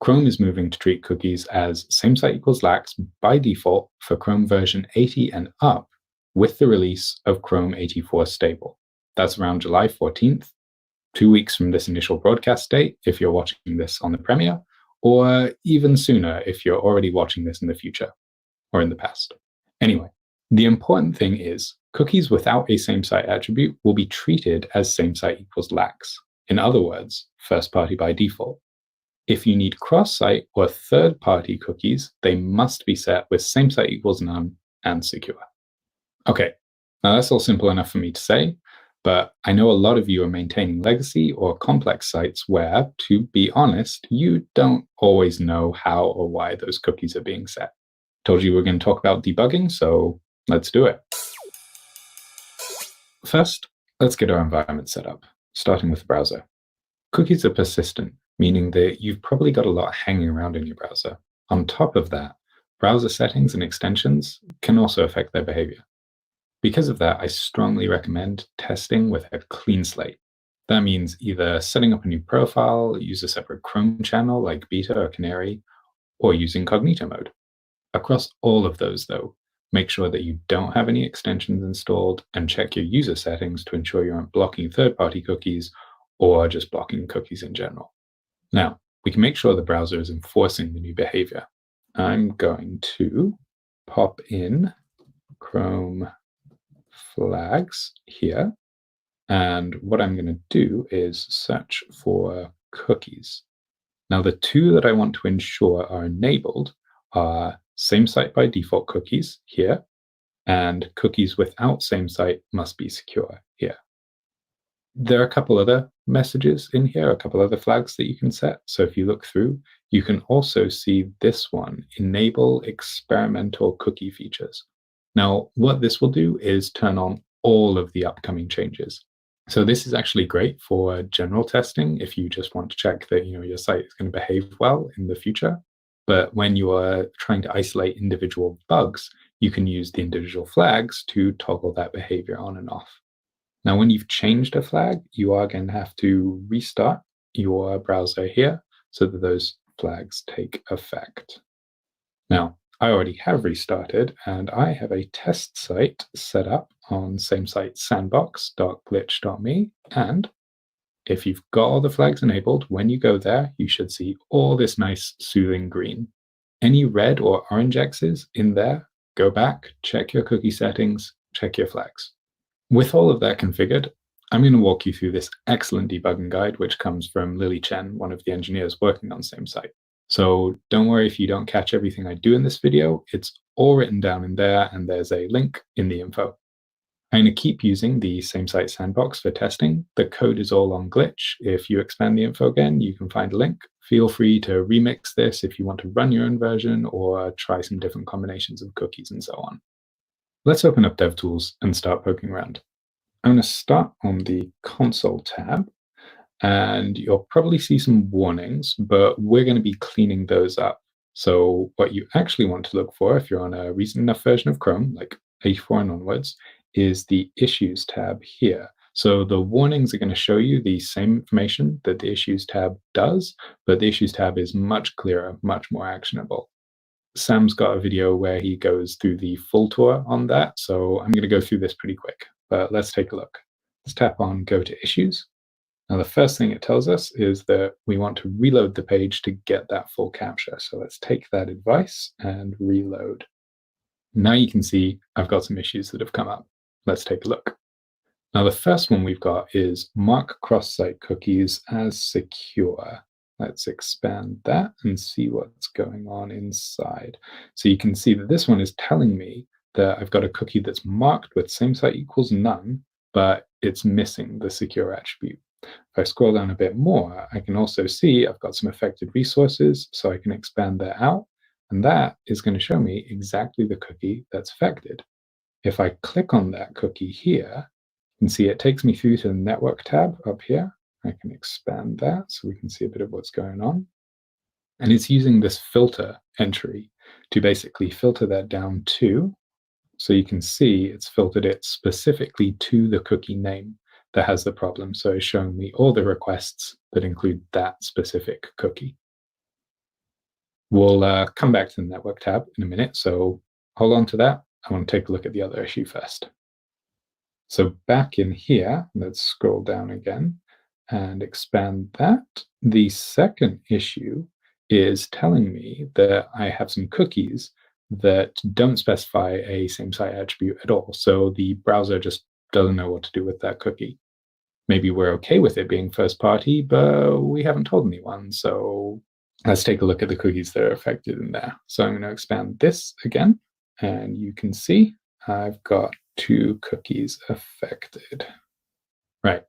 Speaker 15: Chrome is moving to treat cookies as same site equals lax by default for Chrome version 80 and up with the release of Chrome 84 stable. That's around July 14th, 2 weeks from this initial broadcast date if you're watching this on the premiere, or even sooner if you're already watching this in the future or in the past. Anyway, the important thing is cookies without a same site attribute will be treated as same site equals lax. In other words, first party by default. If you need cross-site or third-party cookies, they must be set with same site equals none and secure. Okay, now that's all simple enough for me to say, but I know a lot of you are maintaining legacy or complex sites where, to be honest, you don't always know how or why those cookies are being set. Told you we're going to talk about debugging, so let's do it. First, let's get our environment set up, starting with the browser. Cookies are persistent, meaning that you've probably got a lot hanging around in your browser. On top of that, browser settings and extensions can also affect their behavior. Because of that, I strongly recommend testing with a clean slate. That means either setting up a new profile, use a separate Chrome channel like Beta or Canary, or use incognito mode. Across all of those, though, make sure that you don't have any extensions installed and check your user settings to ensure you aren't blocking third-party cookies or just blocking cookies in general. Now, we can make sure the browser is enforcing the new behavior. I'm going to pop in Chrome flags here. And what I'm going to do is search for cookies. Now, the two that I want to ensure are enabled are same site by default cookies here, and cookies without same site must be secure here. There are a couple other messages in here, a couple other flags that you can set. So if you look through, you can also see this one, enable experimental cookie features. Now, what this will do is turn on all of the upcoming changes. So this is actually great for general testing if you just want to check that your site is going to behave well in the future. But when you are trying to isolate individual bugs, you can use the individual flags to toggle that behavior on and off. Now, when you've changed a flag, you are going to have to restart your browser here so that those flags take effect. Now, I already have restarted, and I have a test site set up on same site sandbox.glitch.me. And if you've got all the flags enabled, when you go there, you should see all this nice soothing green. Any red or orange X's in there, go back, check your cookie settings, check your flags. With all of that configured, I'm going to walk you through this excellent debugging guide, which comes from Lily Chen, one of the engineers working on same site. So don't worry if you don't catch everything I do in this video. It's all written down in there, and there's a link in the info. I'm going to keep using the same site sandbox for testing. The code is all on Glitch. If you expand the info again, you can find a link. Feel free to remix this if you want to run your own version or try some different combinations of cookies and so on. Let's open up DevTools and start poking around. I'm going to start on the console tab, and you'll probably see some warnings, but we're going to be cleaning those up. So what you actually want to look for if you're on a recent enough version of Chrome, like 84 and onwards, is the Issues tab here. So the warnings are going to show you the same information that the Issues tab does, but the Issues tab is much clearer, much more actionable. Sam's got a video where he goes through the full tour on that, so I'm going to go through this pretty quick, but let's take a look. Let's tap on Go to Issues. Now, the first thing it tells us is that we want to reload the page to get that full capture. So let's take that advice and reload. Now you can see I've got some issues that have come up. Let's take a look. Now, the first one we've got is mark cross-site cookies as secure. Let's expand that and see what's going on inside. So you can see that this one is telling me that I've got a cookie that's marked with same site equals none, but it's missing the secure attribute. If I scroll down a bit more, I can also see I've got some affected resources, so I can expand that out, and that is going to show me exactly the cookie that's affected. If I click on that cookie here, you can see it takes me through to the network tab up here. I can expand that so we can see a bit of what's going on. And it's using this filter entry to basically filter that down to, so you can see it's filtered it specifically to the cookie name that has the problem. So it's showing me all the requests that include that specific cookie. We'll come back to the network tab in a minute, so hold on to that. I want to take a look at the other issue first. So back in here, let's scroll down again and expand that. The second issue is telling me that I have some cookies that don't specify a same-site attribute at all. So the browser just doesn't know what to do with that cookie. Maybe we're okay with it being first party, but we haven't told anyone. So let's take a look at the cookies that are affected in there. So I'm going to expand this again, and you can see I've got 2 cookies affected. Right,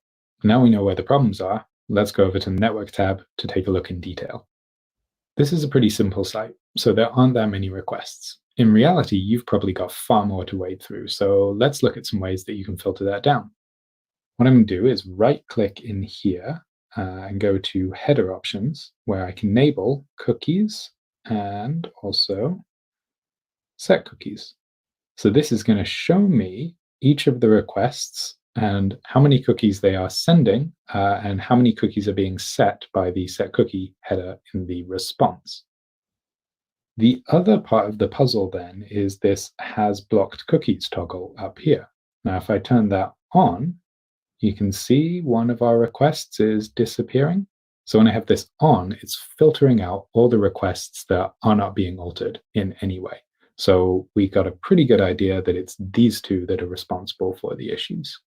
Speaker 15: now we know where the problems are. Let's go over to the network tab to take a look in detail. This is a pretty simple site, so there aren't that many requests. In reality, you've probably got far more to wade through, so let's look at some ways that you can filter that down. What I'm going to do is right-click in here and go to Header Options, where I can enable Cookies and also Set Cookies. So this is going to show me each of the requests and how many cookies they are sending and how many cookies are being set by the Set Cookie header in the response. The other part of the puzzle then is this Has Blocked Cookies toggle up here. Now, if I turn that on, you can see one of our requests is disappearing. So when I have this on, it's filtering out all the requests that are not being altered in any way. So we got a pretty good idea that it's these 2 that are responsible for the issues.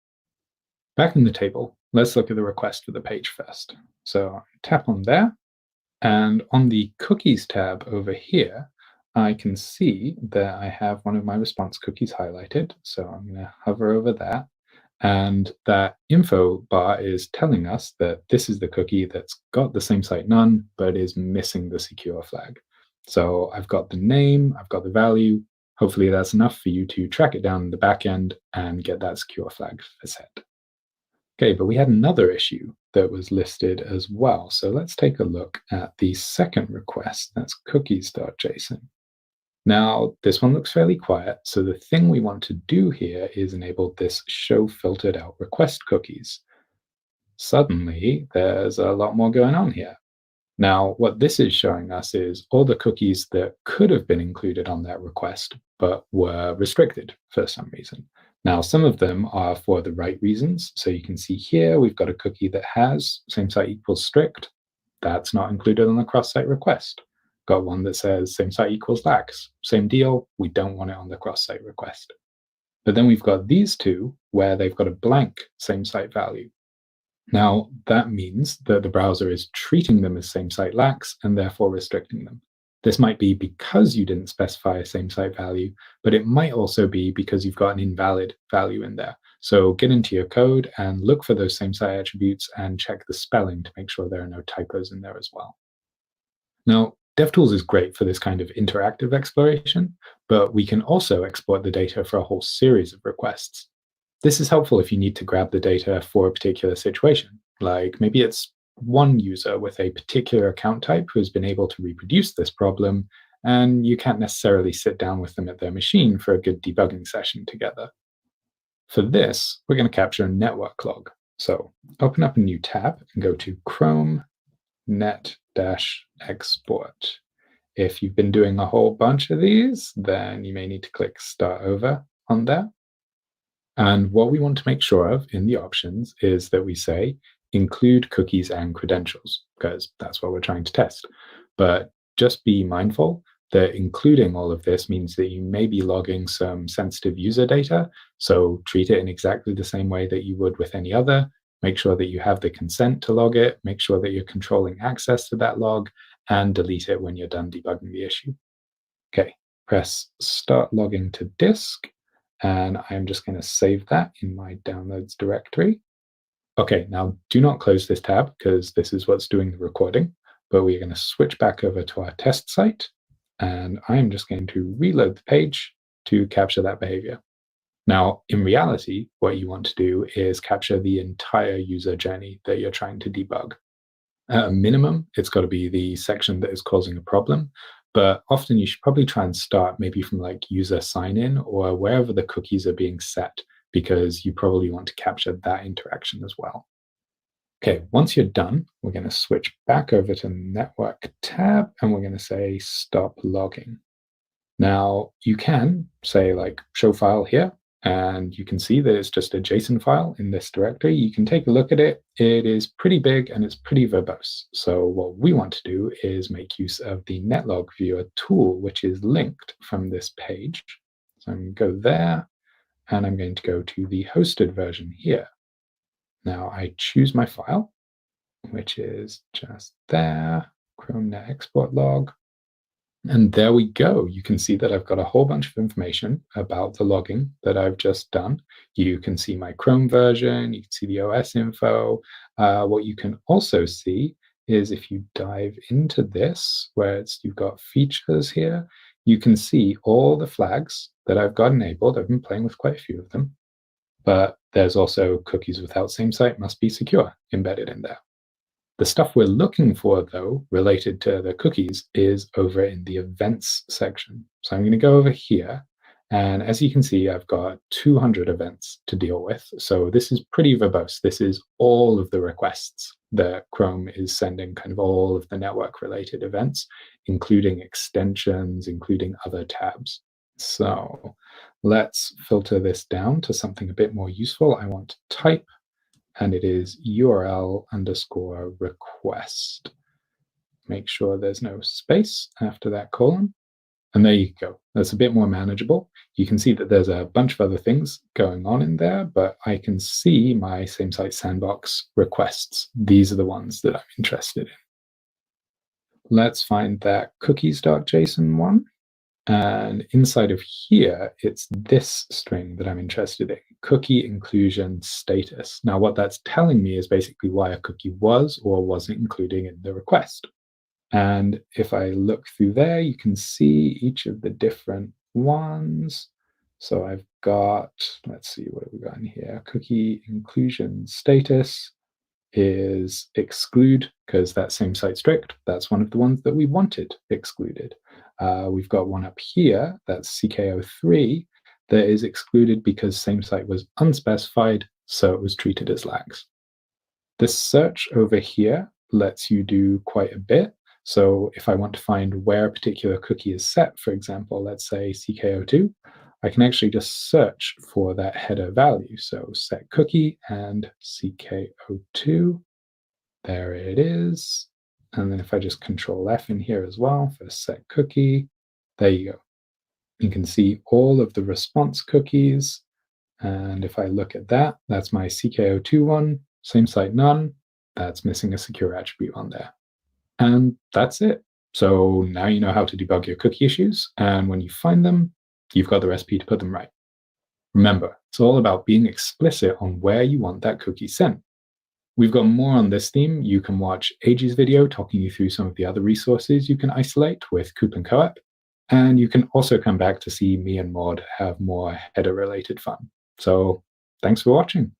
Speaker 15: Back in the table, let's look at the request for the page first. So tap on there, and on the Cookies tab over here, I can see that I have one of my response cookies highlighted. So I'm going to hover over that. And that info bar is telling us that this is the cookie that's got the same site none, but is missing the secure flag. So I've got the name, I've got the value. Hopefully that's enough for you to track it down in the back end and get that secure flag set. Okay, but we had another issue that was listed as well. So let's take a look at the second request. That's cookies.json. Now, this one looks fairly quiet, so the thing we want to do here is enable this show filtered out request cookies. Suddenly, there's a lot more going on here. Now, what this is showing us is all the cookies that could have been included on that request, but were restricted for some reason. Now, some of them are for the right reasons. So you can see here, we've got a cookie that has same site equals strict. That's not included on the cross-site request. Got one that says same site equals lax. Same deal, we don't want it on the cross-site request. But then we've got these 2 where they've got a blank same site value. Now, that means that the browser is treating them as same site lax and therefore restricting them. This might be because you didn't specify a same site value, but it might also be because you've got an invalid value in there. So get into your code and look for those same site attributes and check the spelling to make sure there are no typos in there as well. Now, DevTools is great for this kind of interactive exploration, but we can also export the data for a whole series of requests. This is helpful if you need to grab the data for a particular situation, like maybe it's one user with a particular account type who's been able to reproduce this problem, and you can't necessarily sit down with them at their machine for a good debugging session together. For this, we're going to capture a network log. So open up a new tab and go to Chrome net-export. If you've been doing a whole bunch of these, then you may need to click Start Over on there. And what we want to make sure of in the options is that we say include cookies and credentials, because that's what we're trying to test. But just be mindful that including all of this means that you may be logging some sensitive user data. So treat it in exactly the same way that you would with any other. Make sure that you have the consent to log it. Make sure that you're controlling access to that log, and delete it when you're done debugging the issue. Okay, press Start Logging to Disk. And I'm just going to save that in my downloads directory. Okay, now do not close this tab because this is what's doing the recording, but we're going to switch back over to our test site. And I'm just going to reload the page to capture that behavior. Now, in reality, what you want to do is capture the entire user journey that you're trying to debug. At a minimum, it's got to be the section that is causing a problem. But often you should probably try and start maybe from like user sign-in or wherever the cookies are being set, because you probably want to capture that interaction as well. Okay, once you're done, we're going to switch back over to the Network tab, and we're going to say Stop Logging. Now, you can say like Show File here, and you can see that it's just a JSON file in this directory. You can take a look at it. It is pretty big and it's pretty verbose. So what we want to do is make use of the Netlog Viewer tool, which is linked from this page. So I'm going to go there, and I'm going to go to the hosted version here. Now I choose my file, which is just there, Chrome Net Export Log. And there we go. You can see that I've got a whole bunch of information about the logging that I've just done. You can see my Chrome version, you can see the OS info. What you can also see is if you dive into this, where you've got features here, you can see all the flags that I've got enabled. I've been playing with quite a few of them. But there's also cookies without same site must be secure embedded in there. The stuff we're looking for, though, related to the cookies, is over in the events section. So I'm going to go over here. And as you can see, I've got 200 events to deal with. So this is pretty verbose. This is all of the requests that Chrome is sending, kind of all of the network-related events, including extensions, including other tabs. So let's filter this down to something a bit more useful. I want to type, and it is URL_request. Make sure there's no space after that colon. And there you go. That's a bit more manageable. You can see that there's a bunch of other things going on in there, but I can see my same site sandbox requests. These are the ones that I'm interested in. Let's find that cookies.json one. And inside of here, it's this string that I'm interested in, cookie inclusion status. Now, what that's telling me is basically why a cookie was or wasn't included in the request. And if I look through there, you can see each of the different ones. So I've got, let's see, what have we got in here? Cookie inclusion status is exclude, because that same site strict, that's one of the ones that we wanted excluded. We've got one up here, that's CK03, that is excluded because same site was unspecified, so it was treated as lags. The search over here lets you do quite a bit. So if I want to find where a particular cookie is set, for example, let's say CK02, I can actually just search for that header value. So set cookie and CK02, there it is. And then if I just Control F in here as well for set cookie, there you go. You can see all of the response cookies. And if I look at that, that's my CK02 one, same site none, that's missing a secure attribute on there. And that's it. So now you know how to debug your cookie issues. And when you find them, you've got the recipe to put them right. Remember, it's all about being explicit on where you want that cookie sent. We've got more on this theme. You can watch Age's video talking you through some of the other resources you can isolate with Coop and Coop. And you can also come back to see me and Maud have more header-related fun. So thanks for watching.